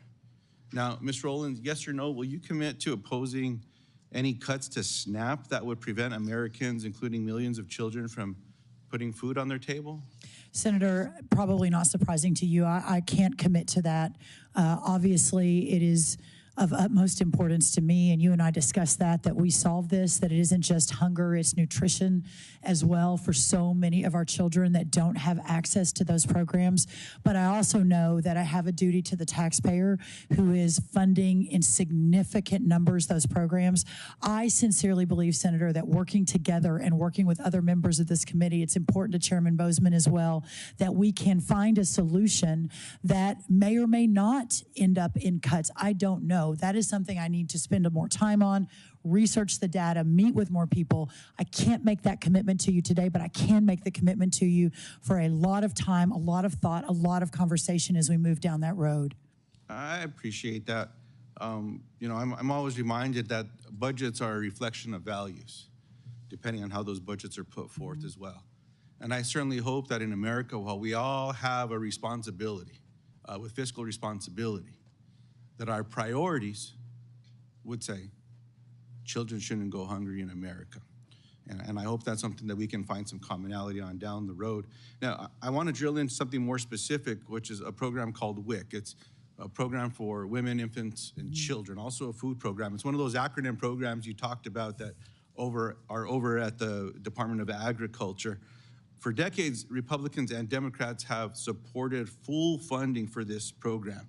C: Now, Ms. Rollins, yes or no, will you commit to opposing any cuts to SNAP that would prevent Americans, including millions of children, from putting food on their table?
E: Senator, probably not surprising to you, I can't commit to that. Obviously, it is of utmost importance to me, and you and I discussed that we solve this, that it isn't just hunger, it's nutrition as well for so many of our children that don't have access to those programs. But I also know that I have a duty to the taxpayer who is funding in significant numbers those programs. I sincerely believe, Senator, that working together and working with other members of this committee, it's important to Chairman Bozeman as well, that we can find a solution that may or may not end up in cuts. I don't know. That is something I need to spend more time on, research the data, meet with more people. I can't make that commitment to you today, but I can make the commitment to you for a lot of time, a lot of thought, a lot of conversation as we move down that road.
C: I appreciate that. You know, I'm always reminded that budgets are a reflection of values, depending on how those budgets are put forth as well. And I certainly hope that in America, while we all have a responsibility, with fiscal responsibility, that our priorities would say children shouldn't go hungry in America. And I hope that's something that we can find some commonality on down the road. Now, I want to drill into something more specific, which is a program called WIC. It's a program for women, infants, and children, also a food program. It's one of those acronym programs you talked about that are over at the Department of Agriculture. For decades, Republicans and Democrats have supported full funding for this program,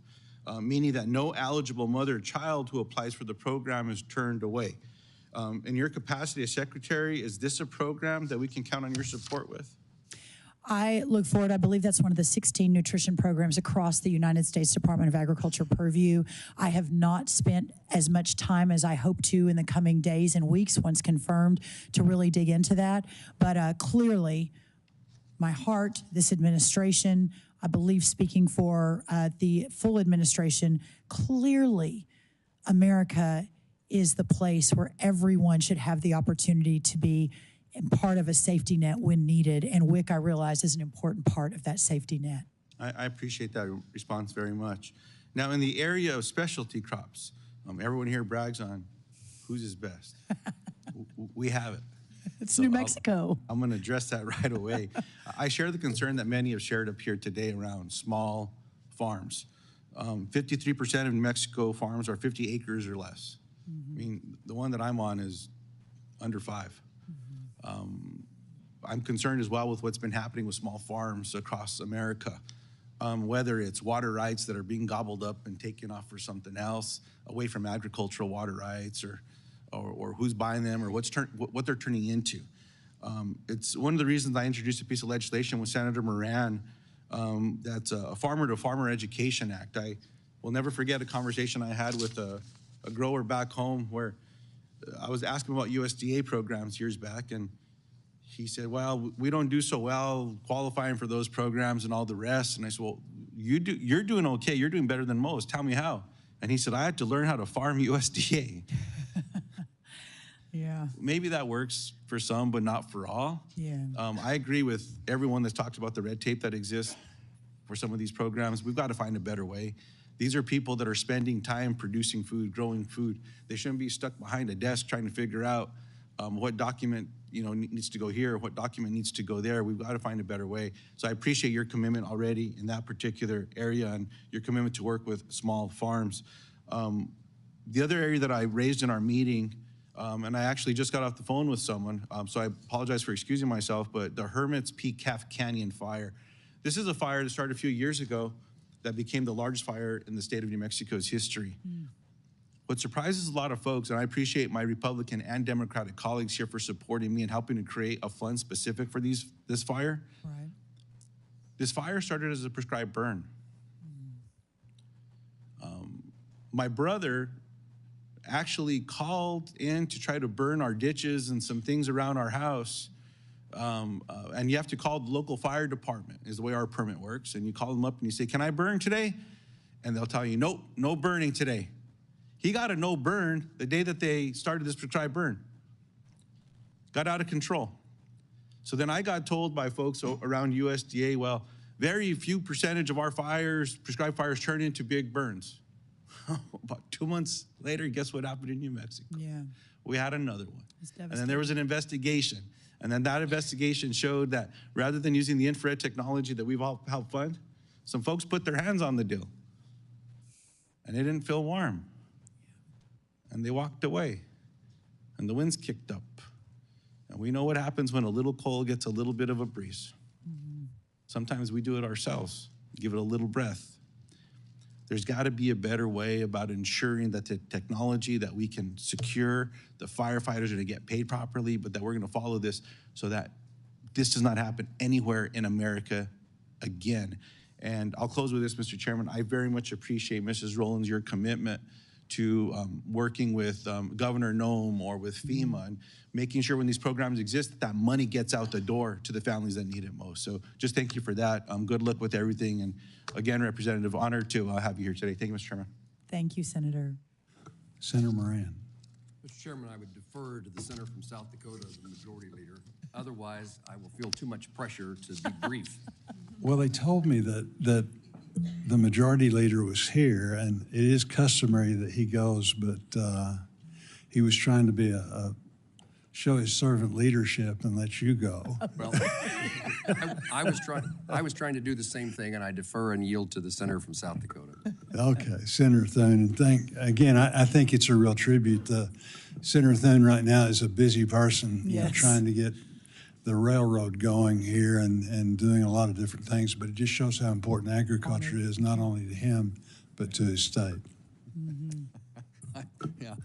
C: meaning that no eligible mother or child who applies for the program is turned away. In your capacity as secretary, is this a program that we can count on your support with?
E: I look forward, I believe that's one of the 16 nutrition programs across the United States Department of Agriculture purview. I have not spent as much time as I hope to in the coming days and weeks, once confirmed, to really dig into that. But clearly, my heart, this administration, I believe speaking for the full administration, clearly America is the place where everyone should have the opportunity to be part of a safety net when needed. And WIC, I realize, is an important part of that safety net.
C: I appreciate that response very much. Now, in the area of specialty crops, everyone here brags on whose is best. We have it.
E: It's New Mexico.
C: I'm going to address that right away. I share the concern that many have shared up here today around small farms. 53% of New Mexico farms are 50 acres or less. I mean, the one that I'm on is under 5. I'm concerned as well with what's been happening with small farms across America. Whether it's water rights that are being gobbled up and taken off for something else, away from agricultural water rights, or who's buying them, or what they're turning into. It's one of the reasons I introduced a piece of legislation with Senator Moran that's a Farmer-to-Farmer Education Act. I will never forget a conversation I had with a grower back home where I was asking about USDA programs years back, and he said, well, we don't do so well qualifying for those programs and all the rest. And I said, well, you're doing okay. You're doing better than most. Tell me how. And he said, I had to learn how to farm USDA.
E: Yeah.
C: Maybe that works for some, but not for all.
E: Yeah.
C: I agree with everyone that's talked about the red tape that exists for some of these programs. We've got to find a better way. These are people that are spending time producing food, growing food. They shouldn't be stuck behind a desk trying to figure out what document needs to go here, what document needs to go there. We've got to find a better way. So I appreciate your commitment already in that particular area and your commitment to work with small farms. The other area that I raised in our meeting, and I actually just got off the phone with someone, so I apologize for excusing myself, but the Hermit's Peak Calf Canyon fire. This is a fire that started a few years ago that became the largest fire in the state of New Mexico's history. What surprises a lot of folks, and I appreciate my Republican and Democratic colleagues here for supporting me and helping to create a fund specific for this fire.
E: Right.
C: This fire started as a prescribed burn. My brother actually called in to try to burn our ditches and some things around our house. And you have to call the local fire department, is the way our permit works. And you call them up and you say, can I burn today? And they'll tell you, nope, no burning today. He got a no burn the day that they started this prescribed burn. Got out of control. So then I got told by folks around USDA, well, very few percentage of our fires, prescribed fires, turn into big burns. About 2 months later, guess what happened in New Mexico?
E: Yeah.
C: We had another one.
E: It's
C: And then there was an investigation. And then that investigation showed that rather than using the infrared technology that we've all helped fund, some folks put their hands on the deal. And it didn't feel warm. And they walked away. And the winds kicked up. And we know what happens when a little coal gets a little bit of a breeze. Sometimes we do it ourselves, give it a little breath. There's got to be a better way about ensuring that the technology that we can secure, the firefighters are going to get paid properly, but that we're going to follow this so that this does not happen anywhere in America again. And I'll close with this, Mr. Chairman. I very much appreciate, Mrs. Rollins, your commitment to working with Governor Nome or with FEMA and making sure when these programs exist that money gets out the door to the families that need it most. So just thank you for that. Good luck with everything. And again, Representative, honored to have you here today. Thank you, Mr. Chairman.
E: Thank you, Senator.
A: Senator Moran.
D: Mr. Chairman, I would defer to the senator from South Dakota, the majority leader. Otherwise, I will feel too much pressure to be brief.
A: Well, they told me that the majority leader was here, and it is customary that he goes, but he was trying to show his servant leadership and let you go.
D: Well, I was trying to do the same thing, and I defer and yield to the senator from South Dakota.
A: Okay, Senator Thune, and I think it's a real tribute. Senator Thune right now is a busy person,
E: Yes.
A: trying to get the railroad going here and doing a lot of different things, but it just shows how important agriculture is, not only to him, but to his state.
V: Yeah,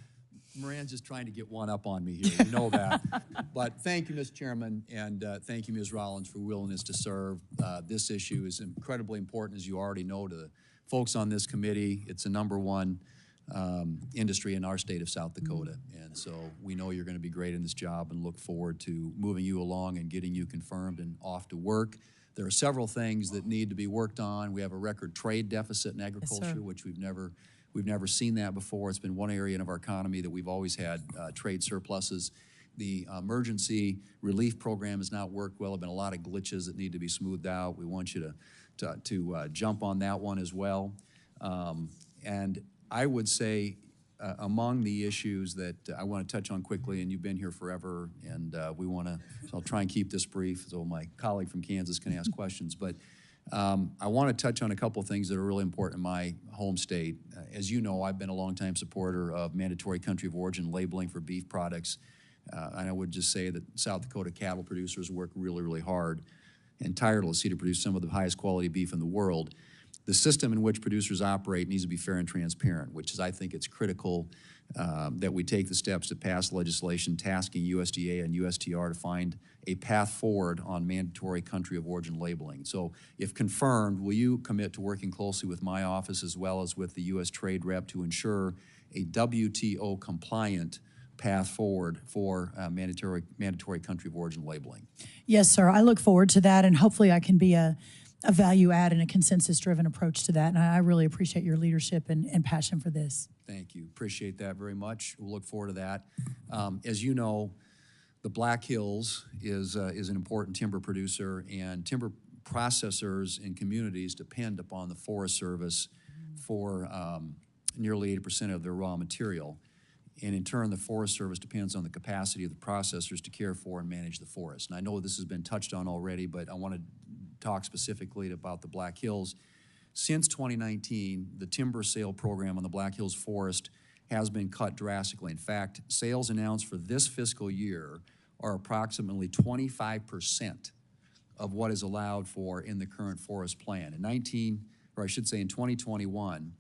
V: Moran's just trying to get one up on me here, you know that. But thank you, Mr. Chairman, and thank you, Ms. Rollins, for willingness to serve. This issue is incredibly important, as you already know, to the folks on this committee. It's the #1 industry in our state of South Dakota. And so we know you're going to be great in this job and look forward to moving you along and getting you confirmed and off to work. There are several things that need to be worked on. We have a record trade deficit in agriculture, which we've never seen that before. It's been one area of our economy that we've always had trade surpluses. The emergency relief program has not worked well. There have been a lot of glitches that need to be smoothed out. We want you to jump on that one as well. And I would say among the issues that I want to touch on quickly, and you've been here forever, and we want to, so I'll try and keep this brief so my colleague from Kansas can ask questions. But I want to touch on a couple of things that are really important in my home state. As you know, I've been a longtime supporter of mandatory country of origin labeling for beef products. And I would just say that South Dakota cattle producers work really, really hard and tirelessly to produce some of the highest quality beef in the world. The system in which producers operate needs to be fair and transparent, which is, I think it's critical that we take the steps to pass legislation tasking USDA and USTR to find a path forward on mandatory country of origin labeling. So if confirmed, will you commit to working closely with my office as well as with the U.S. Trade Rep to ensure a WTO compliant path forward for mandatory country of origin labeling?
E: Yes, sir. I look forward to that, and hopefully I can be a value add and a consensus-driven approach to that. And I really appreciate your leadership and passion for this.
V: Thank you. Appreciate that very much. We'll look forward to that. As you know, the Black Hills is an important timber producer, and timber processors and communities depend upon the Forest Service for nearly 80% of their raw material. And in turn, the Forest Service depends on the capacity of the processors to care for and manage the forest. And I know this has been touched on already, but I want to talk specifically about the Black Hills. Since 2019, the timber sale program on the Black Hills Forest has been cut drastically. In fact, sales announced for this fiscal year are approximately 25% of what is allowed for in the current forest plan. In 2021,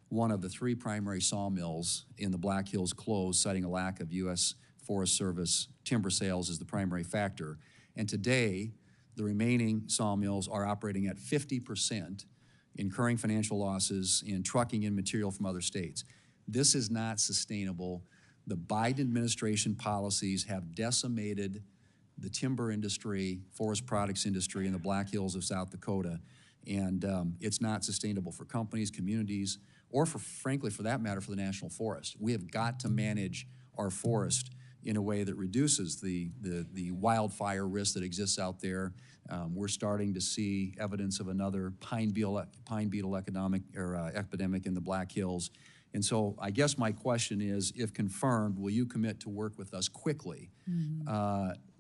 V: one of the 3 primary sawmills in the Black Hills closed, citing a lack of U.S. Forest Service timber sales as the primary factor. And today, the remaining sawmills are operating at 50%, incurring financial losses and trucking in material from other states. This is not sustainable. The Biden administration policies have decimated the timber industry, forest products industry in the Black Hills of South Dakota, and it's not sustainable for companies, communities, or frankly, for that matter, for the National Forest. We have got to manage our forest in a way that reduces the wildfire risk that exists out there. We're starting to see evidence of another pine beetle epidemic in the Black Hills. And so I guess my question is, if confirmed, will you commit to work with us quickly and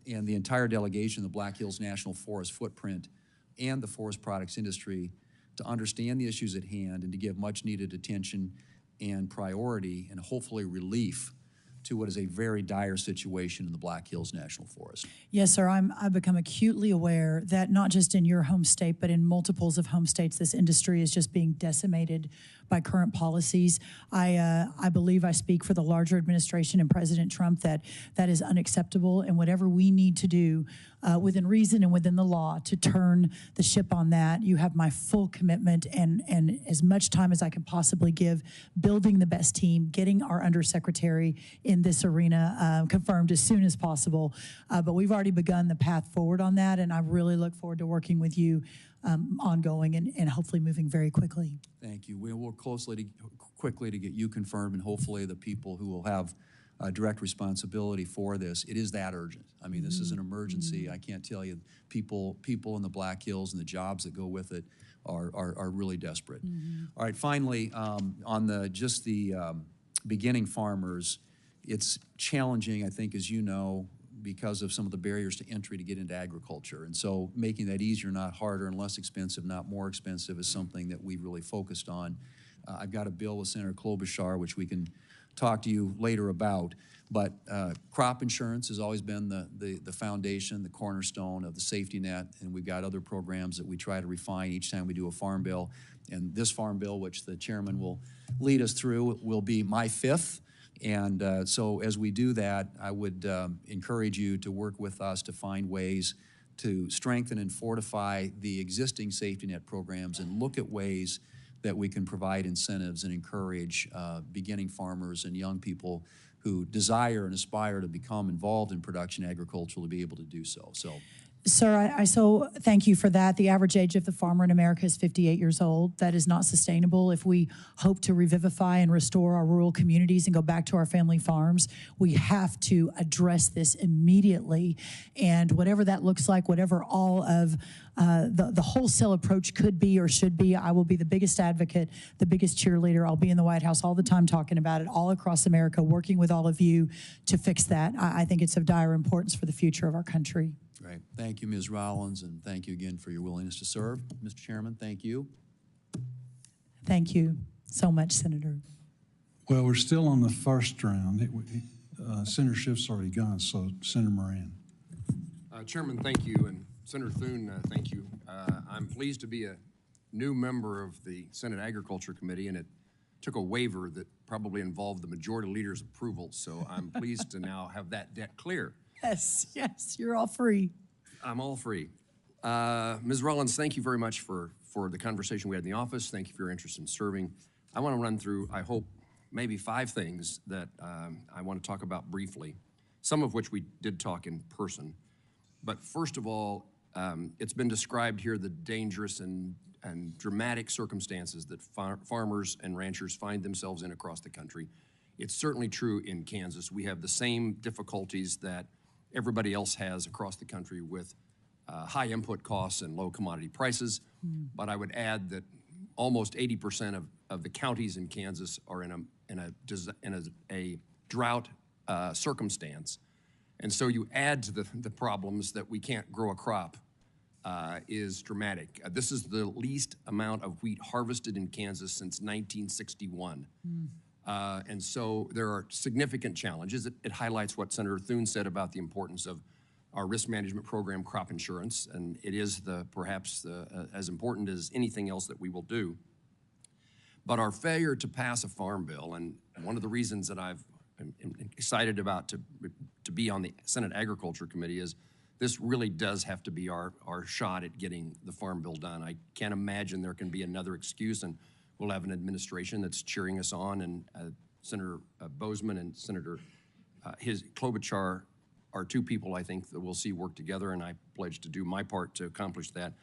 V: the entire delegation of the Black Hills National Forest footprint and the forest products industry to understand the issues at hand and to give much needed attention and priority and hopefully relief to what is a very dire situation in the Black Hills National Forest?
E: Yes, sir. I've become acutely aware that not just in your home state, but in multiples of home states, this industry is just being decimated by current policies. I believe I speak for the larger administration and President Trump that is unacceptable, and whatever we need to do within reason and within the law to turn the ship on that, you have my full commitment and as much time as I can possibly give building the best team, getting our undersecretary in this arena confirmed as soon as possible. But we've already begun the path forward on that, and I really look forward to working with you ongoing and hopefully moving very quickly.
V: Thank you. We'll work quickly to get you confirmed, and hopefully the people who will have direct responsibility for this. It is that urgent. I mean, this is an emergency. I can't tell you, people in the Black Hills and the jobs that go with it are really desperate. All right, finally, on the beginning farmers, it's challenging, I think, as you know, because of some of the barriers to entry to get into agriculture. And so making that easier, not harder, and less expensive, not more expensive, is something that we've really focused on. I've got a bill with Senator Klobuchar, which we can talk to you later about. But crop insurance has always been the foundation, the cornerstone of the safety net, and we've got other programs that we try to refine each time we do a farm bill. And this farm bill, which the chairman will lead us through, will be my 5th. And so as we do that, I would encourage you to work with us to find ways to strengthen and fortify the existing safety net programs and look at ways that we can provide incentives and encourage beginning farmers and young people who desire and aspire to become involved in production agriculture to be able to do so.
E: Sir, I so thank you for that. The average age of the farmer in America is 58 years old. That is not sustainable. If we hope to revivify and restore our rural communities and go back to our family farms, we have to address this immediately. And whatever that looks like, whatever all of the wholesale approach could be or should be, I will be the biggest advocate, the biggest cheerleader. I'll be in the White House all the time talking about it, all across America, working with all of you to fix that. I think it's of dire importance for the future of our country.
V: Great. Thank you, Ms. Rollins, and thank you again for your willingness to serve. Mr. Chairman, thank you.
E: Thank you so much, Senator.
A: Well, we're still on the first round. Senator Schiff's already gone, so Senator Moran.
D: Chairman, thank you, and Senator Thune, thank you. I'm pleased to be a new member of the Senate Agriculture Committee, and it took a waiver that probably involved the majority leader's approval, so I'm pleased to now have that debt clear.
E: Yes, yes, you're all free.
D: I'm all free. Ms. Rollins, thank you very much for the conversation we had in the office. Thank you for your interest in serving. I want to run through, I hope, maybe 5 things that I want to talk about briefly, some of which we did talk in person. But first of all, it's been described here the dangerous and dramatic circumstances that farmers and ranchers find themselves in across the country. It's certainly true in Kansas. We have the same difficulties that everybody else has across the country with high input costs and low commodity prices. But I would add that almost 80% of the counties in Kansas are in a drought circumstance. And so you add to the problems that we can't grow a crop is dramatic. This is the least amount of wheat harvested in Kansas since 1961. And so there are significant challenges. It highlights what Senator Thune said about the importance of our risk management program, crop insurance, and it is perhaps as important as anything else that we will do. But our failure to pass a farm bill, and one of the reasons that I'm excited about to be on the Senate Agriculture Committee is this really does have to be our shot at getting the farm bill done. I can't imagine there can be another excuse, and we'll have an administration that's cheering us on, and Senator Bozeman and Senator Klobuchar are 2 people I think that we'll see work together, and I pledge to do my part to accomplish that.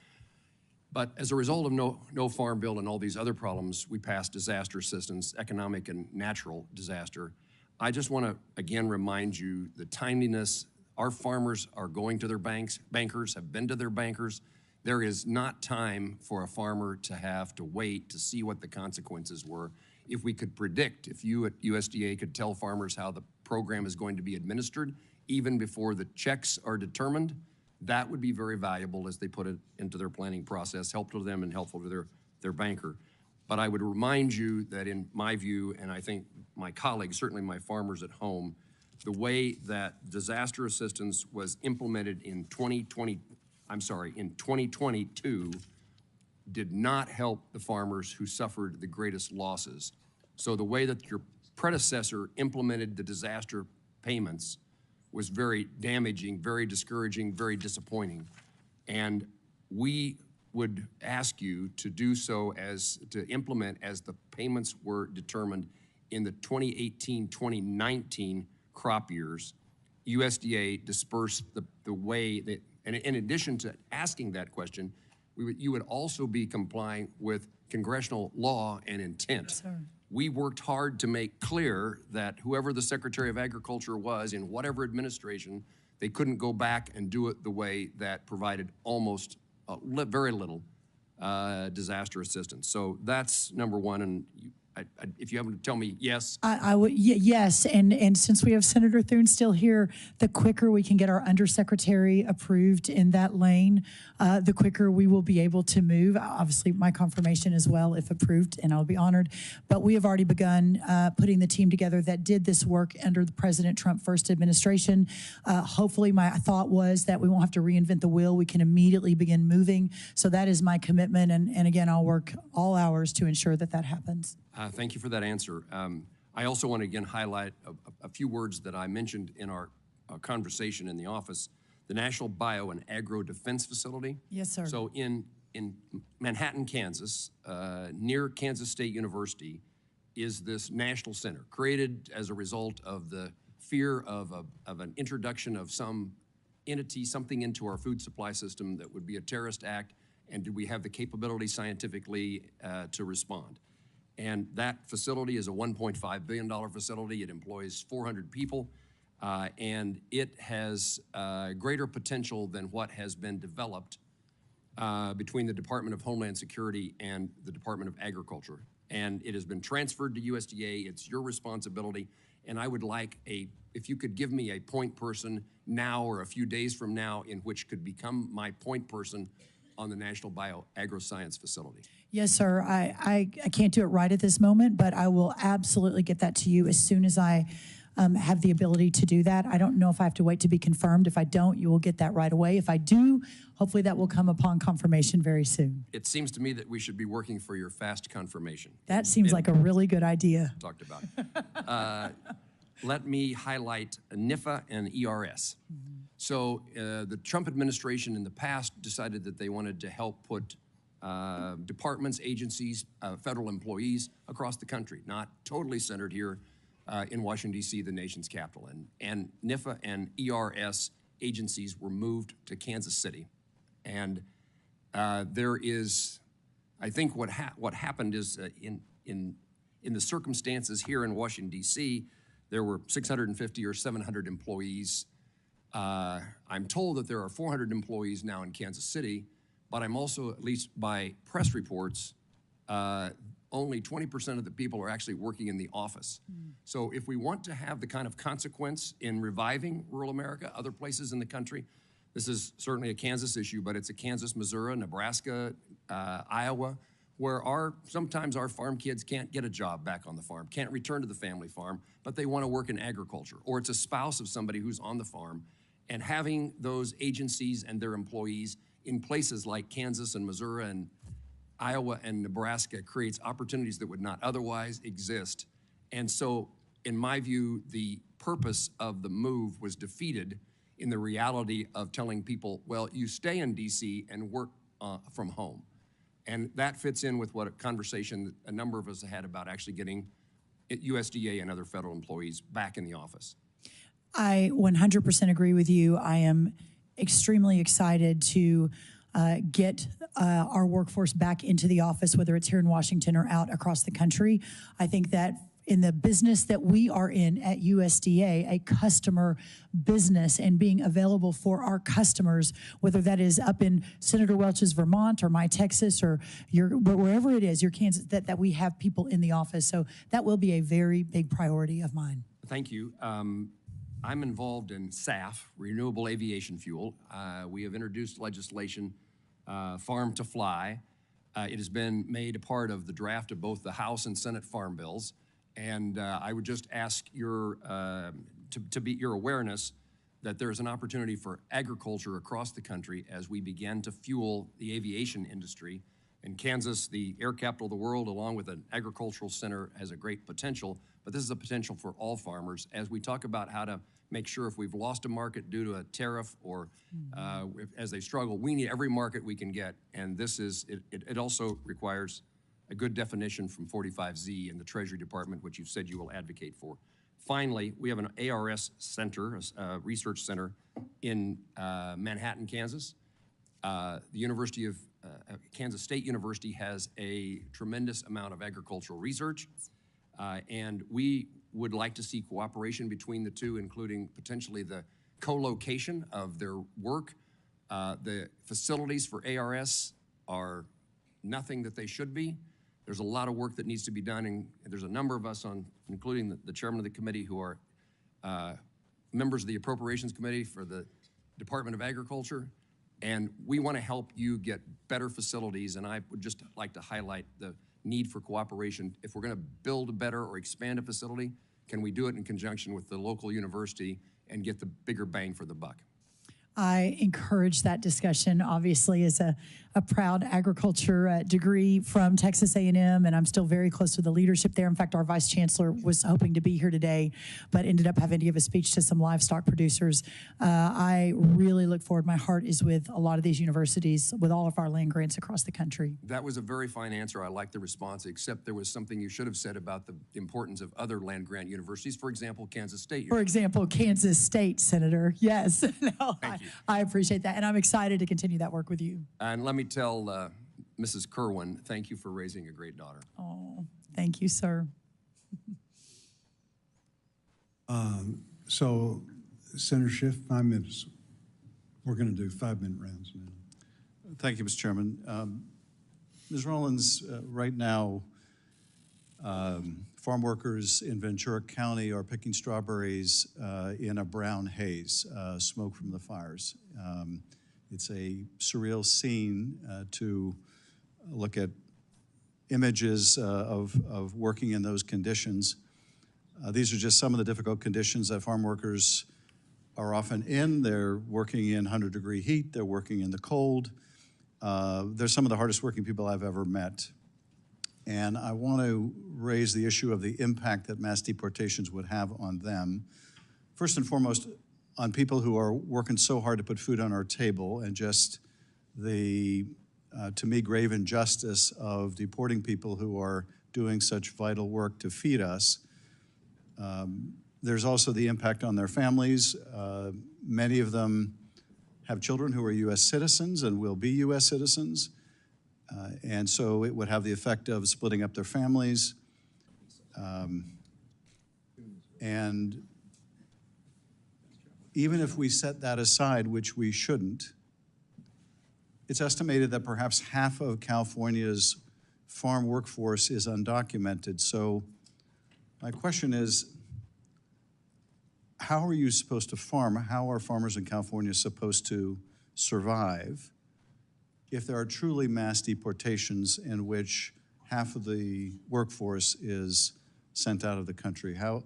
D: But as a result of no farm bill and all these other problems, we passed disaster assistance, economic and natural disaster. I just want to again remind you the timeliness. Our farmers are going to their bankers have been to their bankers. There is not time for a farmer to have to wait to see what the consequences were. If we could predict, if you at USDA could tell farmers how the program is going to be administered, even before the checks are determined, that would be very valuable as they put it into their planning process, helpful to them and helpful to their banker. But I would remind you that in my view, and I think my colleagues, certainly my farmers at home, the way that disaster assistance was implemented in 2022 did not help the farmers who suffered the greatest losses. So the way that your predecessor implemented the disaster payments was very damaging, very discouraging, very disappointing. And we would ask you to do so to implement as the payments were determined in the 2018-2019 crop years. USDA dispersed the way that, and in addition to asking that question, you would also be complying with congressional law and intent.
E: Sir.
D: We worked hard to make clear that whoever the Secretary of Agriculture was in whatever administration, they couldn't go back and do it the way that provided almost very little disaster assistance. So that's number one, and if you happen to tell me yes.
E: I would, yes, and since we have Senator Thune still here, the quicker we can get our undersecretary approved in that lane, the quicker we will be able to move. Obviously, my confirmation as well, if approved, and I'll be honored. But we have already begun putting the team together that did this work under the President Trump first administration. Hopefully, my thought was that we won't have to reinvent the wheel. We can immediately begin moving. So that is my commitment, and again, I'll work all hours to ensure that that happens.
D: Thank you for that answer. I also want to again highlight a few words that I mentioned in our conversation in the office. The National Bio and Agro Defense Facility.
E: Yes, sir.
D: So in Manhattan, Kansas, near Kansas State University, is this national center created as a result of the fear of an introduction of some entity, something into our food supply system that would be a terrorist act, and do we have the capability scientifically to respond? And that facility is a $1.5 billion facility. It employs 400 people, and it has greater potential than what has been developed between the Department of Homeland Security and the Department of Agriculture. And it has been transferred to USDA. It's your responsibility. And I would like if you could give me a point person now or a few days from now in which could become my point person on the National Bio-Agri-Science Facility.
E: Yes, sir. I can't do it right at this moment, but I will absolutely get that to you as soon as I have the ability to do that. I don't know if I have to wait to be confirmed. If I don't, you will get that right away. If I do, hopefully that will come upon confirmation very soon.
D: It seems to me that we should be working for your fast confirmation.
E: That seems like a really good idea.
D: Talked about. Let me highlight NIFA and ERS. So the Trump administration in the past decided that they wanted to help put departments, agencies, federal employees across the country, not totally centered here in Washington, D.C., the nation's capital. And NIFA and ERS agencies were moved to Kansas City. And there is, I think what happened is in the circumstances here in Washington, D.C., there were 650 or 700 employees. I'm told that there are 400 employees now in Kansas City, but I'm also, at least by press reports, only 20% of the people are actually working in the office. So if we want to have the kind of consequence in reviving rural America, other places in the country, this is certainly a Kansas issue, but it's a Kansas, Missouri, Nebraska, Iowa, where sometimes our farm kids can't get a job back on the farm, can't return to the family farm, but they want to work in agriculture, or it's a spouse of somebody who's on the farm, and having those agencies and their employees in places like Kansas and Missouri and Iowa and Nebraska creates opportunities that would not otherwise exist. And so, in my view, the purpose of the move was defeated in the reality of telling people, well, you stay in DC and work from home. And that fits in with what a conversation that a number of us had about actually getting USDA and other federal employees back in the office.
E: I 100% agree with you. I am extremely excited to get our workforce back into the office, whether it's here in Washington or out across the country. I think that in the business that we are in at USDA, a customer business, and being available for our customers, whether that is up in Senator Welch's Vermont or my Texas or wherever it is, your Kansas, that we have people in the office. So that will be a very big priority of mine.
D: Thank you. I'm involved in SAF, Renewable Aviation Fuel. We have introduced legislation, Farm to Fly. It has been made a part of the draft of both the House and Senate farm bills. And I would just ask your awareness that there is an opportunity for agriculture across the country as we begin to fuel the aviation industry. And Kansas, the air capital of the world, along with an agricultural center, has a great potential. But this is a potential for all farmers as we talk about how to make sure if we've lost a market due to a tariff or as they struggle, we need every market we can get. And this is, it also requires a good definition from 45Z in the Treasury Department, which you've said you will advocate for. Finally, we have an ARS center, a research center in Manhattan, Kansas. The University of Kansas State University has a tremendous amount of agricultural research, and we would like to see cooperation between the two, including potentially the co-location of their work. The facilities for ARS are nothing that they should be. There's a lot of work that needs to be done, and there's a number of us including the chairman of the committee, who are members of the Appropriations Committee for the Department of Agriculture, and we want to help you get better facilities, and I would just like to highlight the need for cooperation. If we're going to build a better or expand a facility, can we do it in conjunction with the local university and get the bigger bang for the buck?
E: I encourage that discussion, obviously, as a proud agriculture degree from Texas A&M, and I'm still very close to the leadership there. In fact, our vice chancellor was hoping to be here today, but ended up having to give a speech to some livestock producers. I really look forward. My heart is with a lot of these universities, with all of our land grants across the country.
D: That was a very fine answer. I like the response, except there was something you should have said about the importance of other land grant universities. For example, Kansas State.
E: For example, Kansas State, Senator. Yes. No,
D: Thank you.
E: I appreciate that, and I'm excited to continue that work with you.
D: And let me tell Mrs. Kerwin, thank you for raising a great daughter.
E: Oh, thank you, sir.
A: So, Senator Schiff, 5 minutes. We're going to do 5-minute rounds now.
O: Thank you, Mr. Chairman. Ms. Rollins, right now, farm workers in Ventura County are picking strawberries in a brown haze, smoke from the fires. It's a surreal scene to look at images of working in those conditions. These are just some of the difficult conditions that farm workers are often in. They're working in 100-degree heat. They're working in the cold. They're some of the hardest working people I've ever met. And I want to raise the issue of the impact that mass deportations would have on them. First and foremost, on people who are working so hard to put food on our table, and just the, to me, grave injustice of deporting people who are doing such vital work to feed us. There's also the impact on their families. Many of them have children who are U.S. citizens and will be U.S. citizens. And so it would have the effect of splitting up their families. And even if we set that aside, which we shouldn't, it's estimated that perhaps half of California's farm workforce is undocumented. So my question is, how are you supposed to farm? How are farmers in California supposed to survive if there are truly mass deportations in which half of the workforce is sent out of the country? How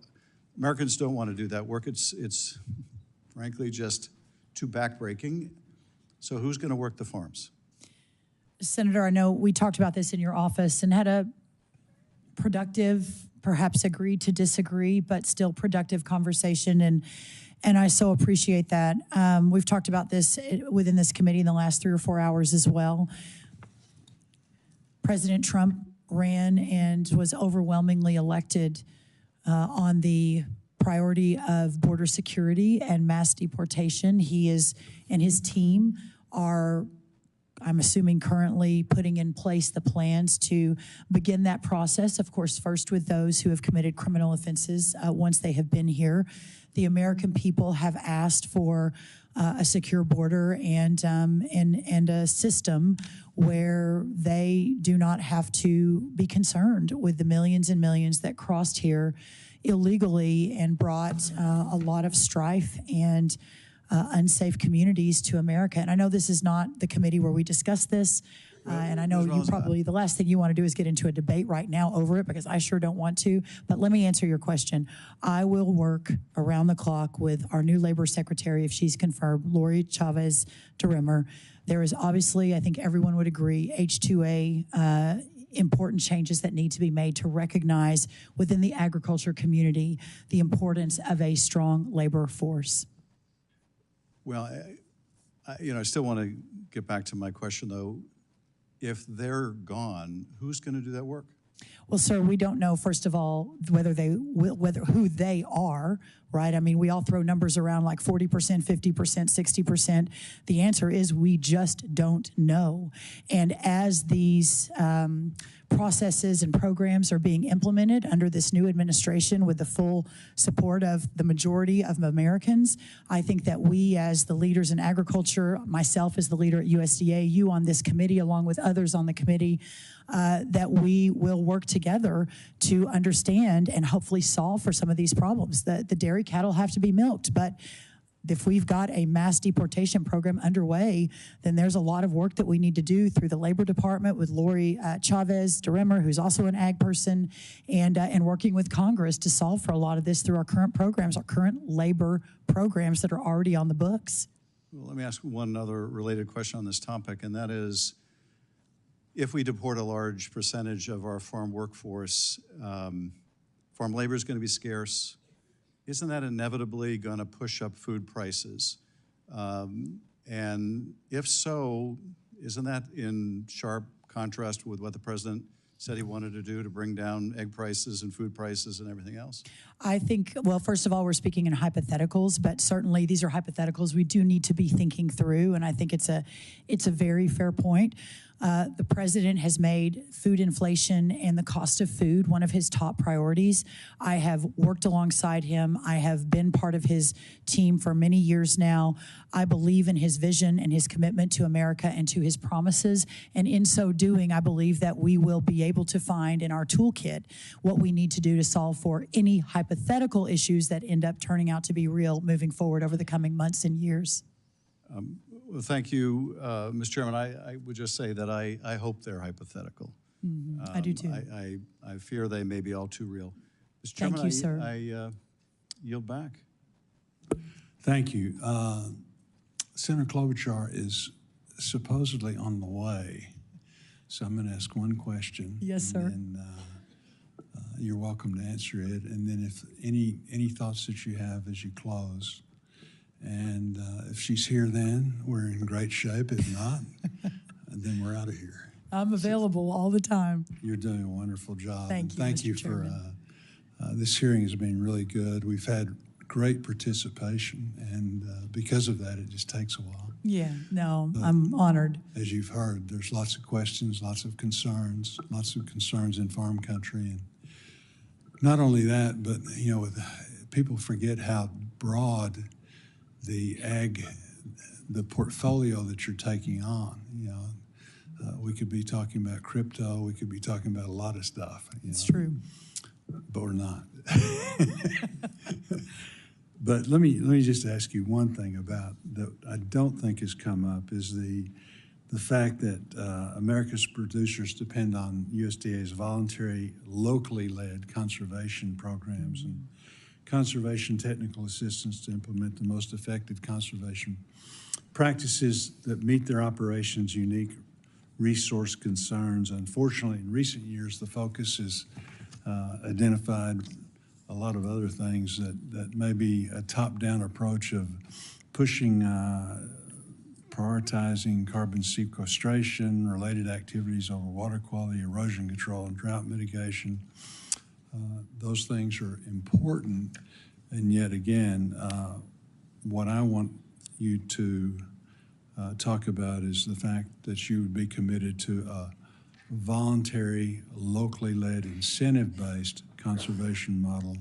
O: Americans don't want to do that work. It's frankly just too backbreaking. So who's going to work the farms?
E: Senator, I know we talked about this in your office and had a productive, perhaps agreed to disagree, but still productive conversation, and I so appreciate that. We've talked about this within this committee in the last 3 or 4 hours as well. President Trump ran and was overwhelmingly elected on the priority of border security and mass deportation. He is, and his team are, I'm assuming, currently putting in place the plans to begin that process, of course, first with those who have committed criminal offenses once they have been here. The American people have asked for a secure border and a system where they do not have to be concerned with the millions and millions that crossed here illegally and brought a lot of strife and unsafe communities to America. And I know this is not the committee where we discuss this, and I know you probably, the last thing you want to do is get into a debate right now over it, because I sure don't want to. But let me answer your question. I will work around the clock with our new labor secretary, if she's confirmed, Lori Chavez DeRimmer. There is obviously, I think everyone would agree, H-2A important changes that need to be made to recognize within the agriculture community the importance of a strong labor force.
O: Well, I still want to get back to my question, though. If they're gone, who's going to do that work?
E: Well, sir, we don't know, first of all, whether who they are, right? I mean, we all throw numbers around like 40%, 50%, 60%. The answer is we just don't know. And as these processes and programs are being implemented under this new administration with the full support of the majority of Americans, I think that we, as the leaders in agriculture, myself as the leader at USDA, you on this committee, along with others on the committee, that we will work together to understand and hopefully solve for some of these problems. The dairy cattle have to be milked, but if we've got a mass deportation program underway, then there's a lot of work that we need to do through the Labor Department with Lori Chavez DeRimmer, who's also an ag person, and working with Congress to solve for a lot of this through our current programs, our current labor programs that are already on the books.
O: Well, let me ask one other related question on this topic, and that is, if we deport a large percentage of our farm workforce, farm labor is going to be scarce. Isn't that inevitably going to push up food prices? And if so, isn't that in sharp contrast with what the president said he wanted to do to bring down egg prices and food prices and everything else?
E: I think, well, first of all, we're speaking in hypotheticals, but certainly these are hypotheticals we do need to be thinking through, and I think it's a very fair point. The president has made food inflation and the cost of food one of his top priorities. I have worked alongside him. I have been part of his team for many years now. I believe in his vision and his commitment to America and to his promises. And in so doing, I believe that we will be able to find in our toolkit what we need to do to solve for any hypothetical issues that end up turning out to be real moving forward over the coming months and years.
O: Well, thank you, Mr. Chairman. I would just say that I hope they're hypothetical.
E: I do too.
O: I fear they may be all too real. Mr.
E: Thank
O: Chairman,
E: you, sir.
O: I yield back.
A: Thank you. Senator Klobuchar is supposedly on the way, so I'm going to ask one question.
E: Yes, sir.
A: And you're welcome to answer it. And then if any thoughts that you have as you close. And if she's here then, we're in great shape. If not, then we're out of here.
E: I'm available all the time.
A: You're doing a wonderful job.
E: Thank you,
A: Thank
E: Mr.
A: you
E: Chairman.
A: for this hearing has been really good. We've had great participation, and because of that, it just takes a while.
E: Yeah, no, I'm honored.
A: As you've heard, there's lots of questions, lots of concerns in farm country. And not only that, but, you know, people forget how broad the portfolio that you're taking on. You know, we could be talking about crypto, we could be talking about a lot of stuff.
E: It's true.
A: But we're not. But let me just ask you one thing about that I don't think has come up is the fact that America's producers depend on USDA's voluntary, locally led conservation programs and conservation technical assistance to implement the most effective conservation practices that meet their operations' unique resource concerns. Unfortunately, in recent years, the focus has identified a lot of other things that may be a top-down approach of pushing, prioritizing carbon sequestration, related activities over water quality, erosion control, and drought mitigation. Those things are important, and yet again, what I want you to talk about is the fact that you would be committed to a voluntary, locally led, incentive-based conservation model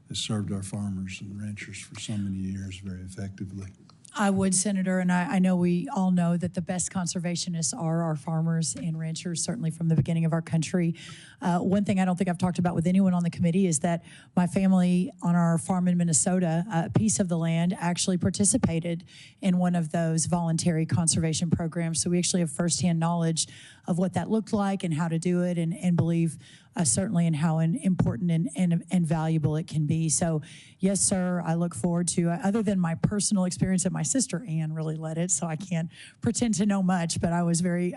A: that served our farmers and ranchers for so many years very effectively.
E: I would, Senator, and I know we all know that the best conservationists are our farmers and ranchers, certainly from the beginning of our country. One thing I don't think I've talked about with anyone on the committee is that my family on our farm in Minnesota, a piece of the land, actually participated in one of those voluntary conservation programs. So we actually have firsthand knowledge of what that looked like and how to do it, and believe certainly in how important and valuable it can be. So yes, sir, I look forward to, other than my personal experience, and my sister Ann really led it, so I can't pretend to know much, but I was very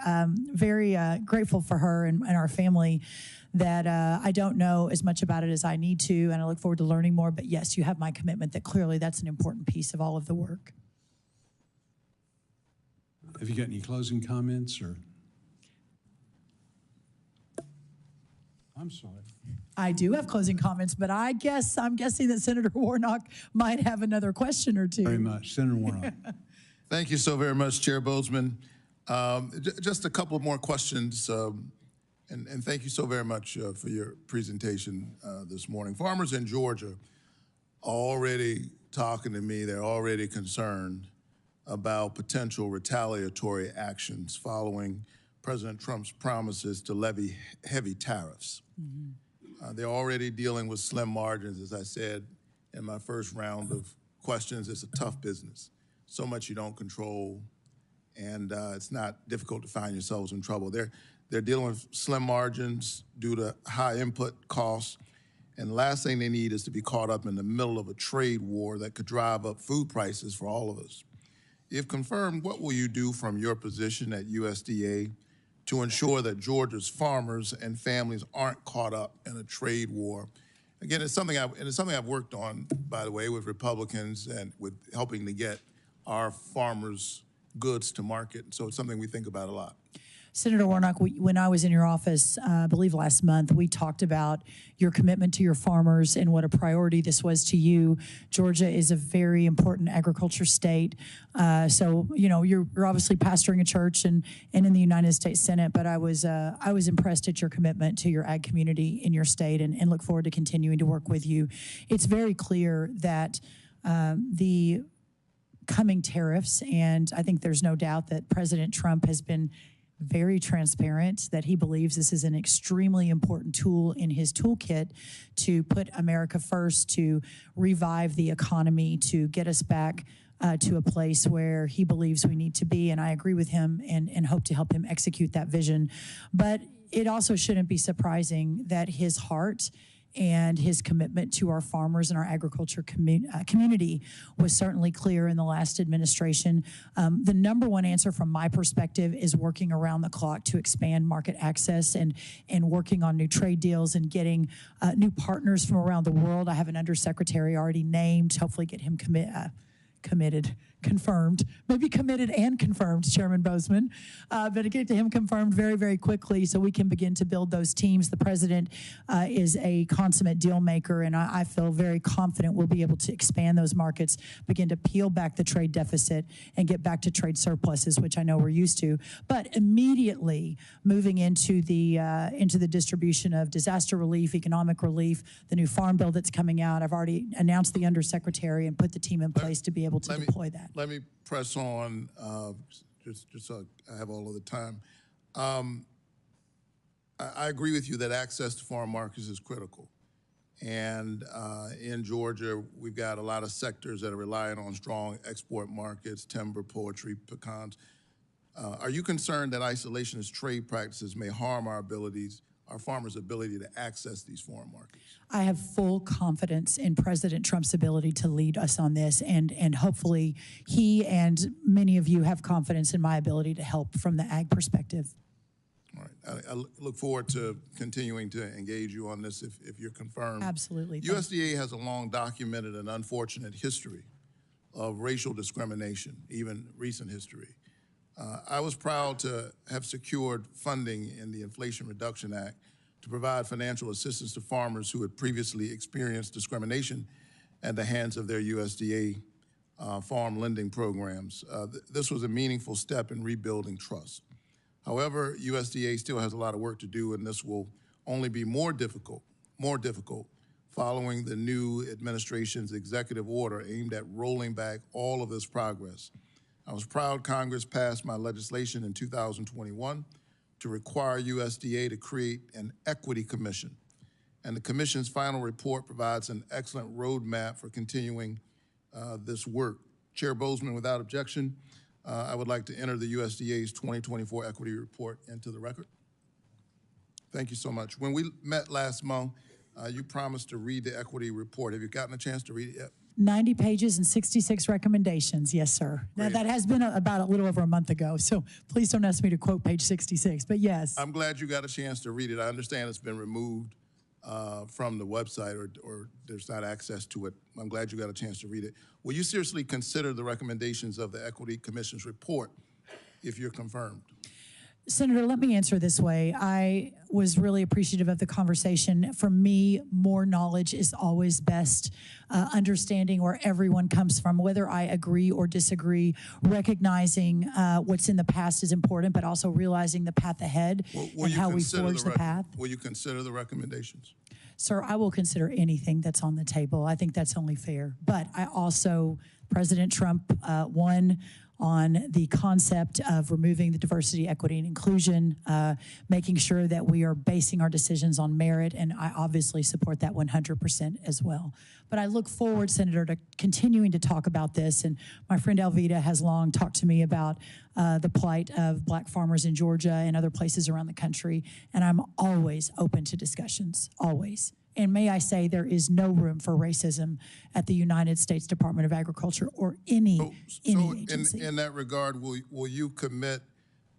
E: grateful for her and our family that I don't know as much about it as I need to, and I look forward to learning more. But yes, you have my commitment that clearly that's an important piece of all of the work.
A: Have you got any closing comments or? I'm sorry.
E: I do have closing comments, but I'm guessing that Senator Warnock might have another question or two.
A: Very much. Senator Warnock.
R: Thank you so very much, Chair Bozeman. Just a couple more questions, and thank you so very much for your presentation this morning. Farmers in Georgia are already talking to me. They're already concerned about potential retaliatory actions following President Trump's promises to levy heavy tariffs. They're already dealing with slim margins. As I said in my first round of questions, it's a tough business. So much you don't control, and it's not difficult to find yourselves in trouble. They're dealing with slim margins due to high input costs, and the last thing they need is to be caught up in the middle of a trade war that could drive up food prices for all of us. If confirmed, what will you do from your position at USDA to ensure that Georgia's farmers and families aren't caught up in a trade war? Again, it's something I've worked on, by the way, with Republicans and with helping to get our farmers' goods to market. So it's something we think about a lot.
E: Senator Warnock, when I was in your office, I believe last month, we talked about your commitment to your farmers and what a priority this was to you. Georgia is a very important agriculture state. So, you know, you're obviously pastoring a church and in the United States Senate, but I was impressed at your commitment to your ag community in your state and look forward to continuing to work with you. It's very clear that the coming tariffs, and I think there's no doubt that President Trump has been very transparent that he believes this is an extremely important tool in his toolkit to put America first, to revive the economy, to get us back to a place where he believes we need to be. And I agree with him and hope to help him execute that vision. But it also shouldn't be surprising that his heart and his commitment to our farmers and our agriculture community was certainly clear in the last administration. The number one answer from my perspective is working around the clock to expand market access and working on new trade deals and getting new partners from around the world. I have an undersecretary already named, hopefully get him confirmed, maybe committed and confirmed, Chairman Bozeman, but get to him confirmed very, very quickly so we can begin to build those teams. The president is a consummate deal maker, and I feel very confident we'll be able to expand those markets, begin to peel back the trade deficit, and get back to trade surpluses, which I know we're used to. But immediately moving into the distribution of disaster relief, economic relief, the new farm bill that's coming out. I've already announced the undersecretary and put the team in place to be able to deploy that.
R: Let me press on, just so I have all of the time. I agree with you that access to farm markets is critical. And in Georgia, we've got a lot of sectors that are relying on strong export markets, timber, poultry, pecans. Are you concerned that isolationist trade practices may harm our farmers' ability to access these foreign markets?
E: I have full confidence in President Trump's ability to lead us on this, and hopefully he and many of you have confidence in my ability to help from the ag perspective.
R: All right. I look forward to continuing to engage you on this if you're confirmed.
E: Absolutely.
R: USDA has a long documented and unfortunate history of racial discrimination, even recent history. I was proud to have secured funding in the Inflation Reduction Act to provide financial assistance to farmers who had previously experienced discrimination at the hands of their USDA farm lending programs. This was a meaningful step in rebuilding trust. However, USDA still has a lot of work to do, and this will only be more difficult following the new administration's executive order aimed at rolling back all of this progress. I was proud Congress passed my legislation in 2021 to require USDA to create an equity commission. And the commission's final report provides an excellent roadmap for continuing this work. Chair Bozeman, without objection, I would like to enter the USDA's 2024 equity report into the record. Thank you so much. When we met last month, you promised to read the equity report. Have you gotten a chance to read it yet?
E: 90 pages and 66 recommendations. Yes, sir. Now, that has been about a little over a month ago, so please don't ask me to quote page 66, but yes.
R: I'm glad you got a chance to read it. I understand it's been removed from the website or there's not access to it. I'm glad you got a chance to read it. Will you seriously consider the recommendations of the Equity Commission's report if you're confirmed?
E: Senator, let me answer this way. I was really appreciative of the conversation. For me, more knowledge is always best. Understanding where everyone comes from, whether I agree or disagree, recognizing what's in the past is important, but also realizing the path ahead and how we forge the path.
R: Will you consider the recommendations?
E: Sir, I will consider anything that's on the table. I think that's only fair. But I also, President Trump won on the concept of removing the diversity, equity, and inclusion, making sure that we are basing our decisions on merit, and I obviously support that 100% as well. But I look forward, Senator, to continuing to talk about this, and my friend Elvita has long talked to me about the plight of black farmers in Georgia and other places around the country, and I'm always open to discussions, always. And may I say, there is no room for racism at the United States Department of Agriculture or any agency.
R: In that regard, will you commit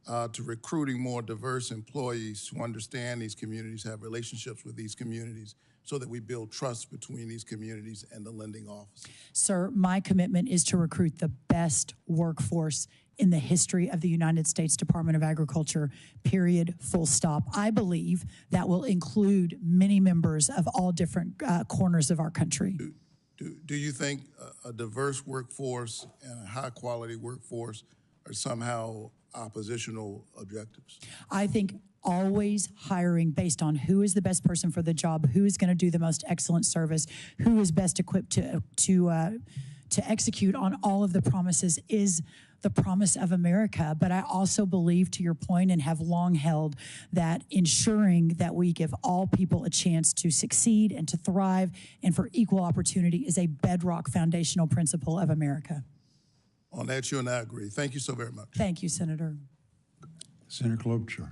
R: to recruiting more diverse employees who understand these communities, have relationships with these communities, so that we build trust between these communities and the lending office?
E: Sir, my commitment is to recruit the best workforce in the history of the United States Department of Agriculture, period, full stop. I believe that will include many members of all different corners of our country.
R: Do you think a diverse workforce and a high-quality workforce are somehow oppositional objectives?
E: I think always hiring based on who is the best person for the job, who is going to do the most excellent service, who is best equipped to execute on all of the promises is the promise of America. But I also believe, to your point, and have long held, that ensuring that we give all people a chance to succeed and to thrive and for equal opportunity is a bedrock foundational principle of America.
R: On that, you and I agree. Thank you so very much.
E: Thank you, Senator.
A: Senator Klobuchar.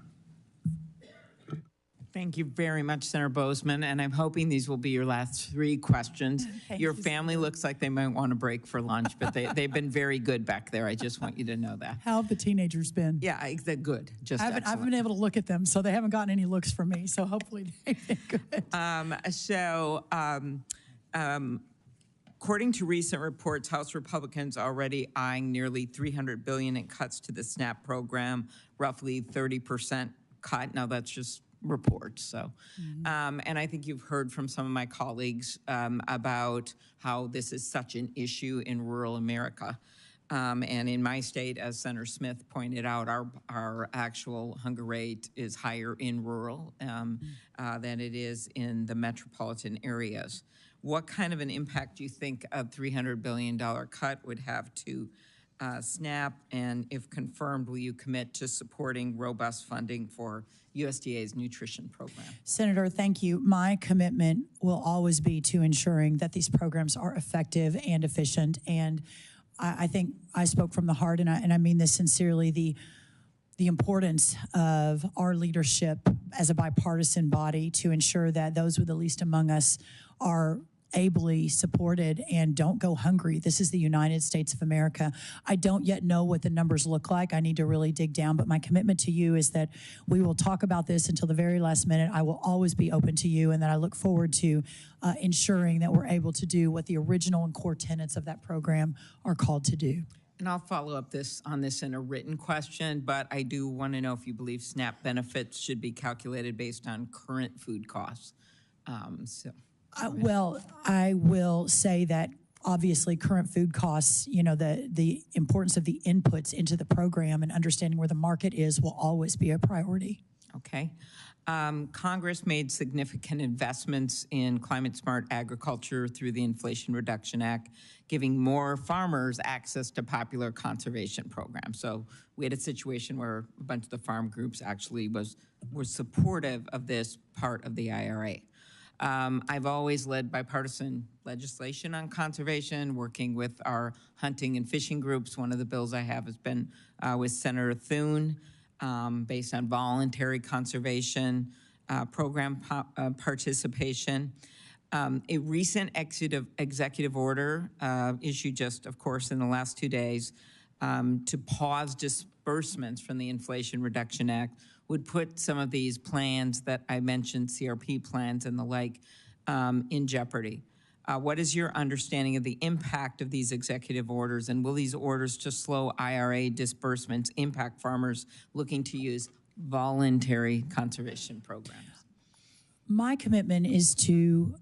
B: Thank you very much, Senator Bozeman, and I'm hoping these will be your last 3 questions. Your family looks like they might want a break for lunch, but they've been very good back there. I just want you to know that.
E: How have the teenagers been?
B: Yeah, they're good. Just
E: I haven't
B: excellent.
E: been able to look at them, so they haven't gotten any looks from me, so hopefully they've been good.
B: According to recent reports, House Republicans already eyeing nearly $300 billion in cuts to the SNAP program, roughly 30% cut. Now that's just reports. So, and I think you've heard from some of my colleagues about how this is such an issue in rural America. And in my state, as Senator Smith pointed out, our actual hunger rate is higher in rural than it is in the metropolitan areas. What kind of an impact do you think a $300 billion cut would have to SNAP? And if confirmed, will you commit to supporting robust funding for USDA's nutrition program?
E: Senator, thank you. My commitment will always be to ensuring that these programs are effective and efficient. And I think I spoke from the heart, and I mean this sincerely, the importance of our leadership as a bipartisan body to ensure that those with the least among us are ably supported and don't go hungry. This is the United States of America. I don't yet know what the numbers look like. I need to really dig down, but my commitment to you is that we will talk about this until the very last minute. I will always be open to you, and that I look forward to ensuring that we're able to do what the original and core tenets of that program are called to do.
B: And I'll follow up on this in a written question, but I do want to know if you believe SNAP benefits should be calculated based on current food costs.
E: Well, I will say that obviously current food costs, you know, the importance of the inputs into the program and understanding where the market is will always be a priority.
B: Okay. Congress made significant investments in climate-smart agriculture through the Inflation Reduction Act, giving more farmers access to popular conservation programs. So we had a situation where a bunch of the farm groups actually were supportive of this part of the IRA. I've always led bipartisan legislation on conservation, working with our hunting and fishing groups. One of the bills I have has been with Senator Thune, based on voluntary conservation program participation. A recent executive order issued just, of course, in the last 2 days to pause disbursements from the Inflation Reduction Act would put some of these plans that I mentioned, CRP plans and the like, in jeopardy. What is your understanding of the impact of these executive orders, and will these orders to slow IRA disbursements impact farmers looking to use voluntary conservation programs?
E: My commitment is to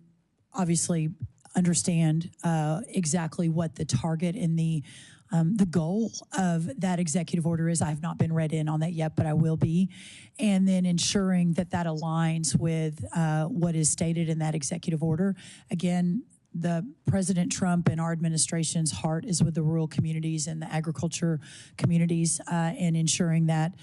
E: obviously understand exactly what the target and the goal of that executive order is. I have not been read in on that yet, but I will be. And then ensuring that that aligns with what is stated in that executive order. Again, the President Trump and our administration's heart is with the rural communities and the agriculture communities, and ensuring that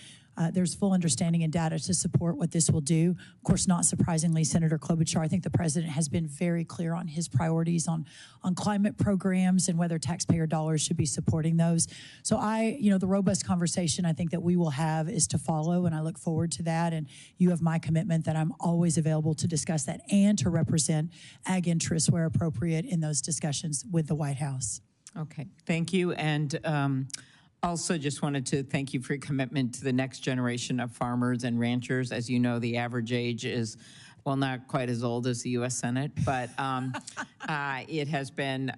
E: there's full understanding and data to support what this will do. Of course, not surprisingly, Senator Klobuchar, I think the president has been very clear on his priorities on climate programs and whether taxpayer dollars should be supporting those. So the robust conversation I think that we will have is to follow, and I look forward to that. And you have my commitment that I'm always available to discuss that and to represent ag interests where appropriate in those discussions with the White House.
B: Okay, thank you. And also just wanted to thank you for your commitment to the next generation of farmers and ranchers. As you know, the average age is, well, not quite as old as the U.S. Senate, but it has been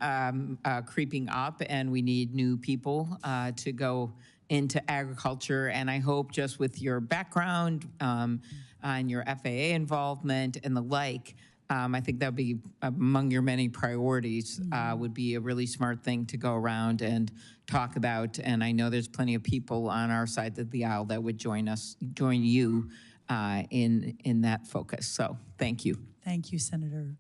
B: creeping up, and we need new people to go into agriculture. And I hope just with your background and your FAA involvement and the like, I think that would be among your many priorities, would be a really smart thing to go around and talk about. And I know there's plenty of people on our side of the aisle that would join you in that focus. So thank you.
E: Thank you, Senator.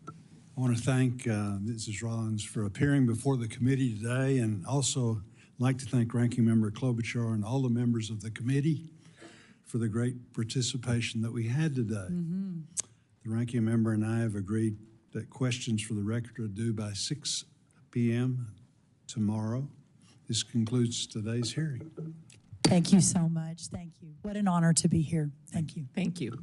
A: I want to thank Mrs. Rollins for appearing before the committee today, and also like to thank Ranking Member Klobuchar and all the members of the committee for the great participation that we had today. The Ranking Member and I have agreed that questions for the record are due by 6 p.m. tomorrow. This concludes today's hearing.
E: Thank you so much. Thank you. What an honor to be here. Thank you.
B: Thank you.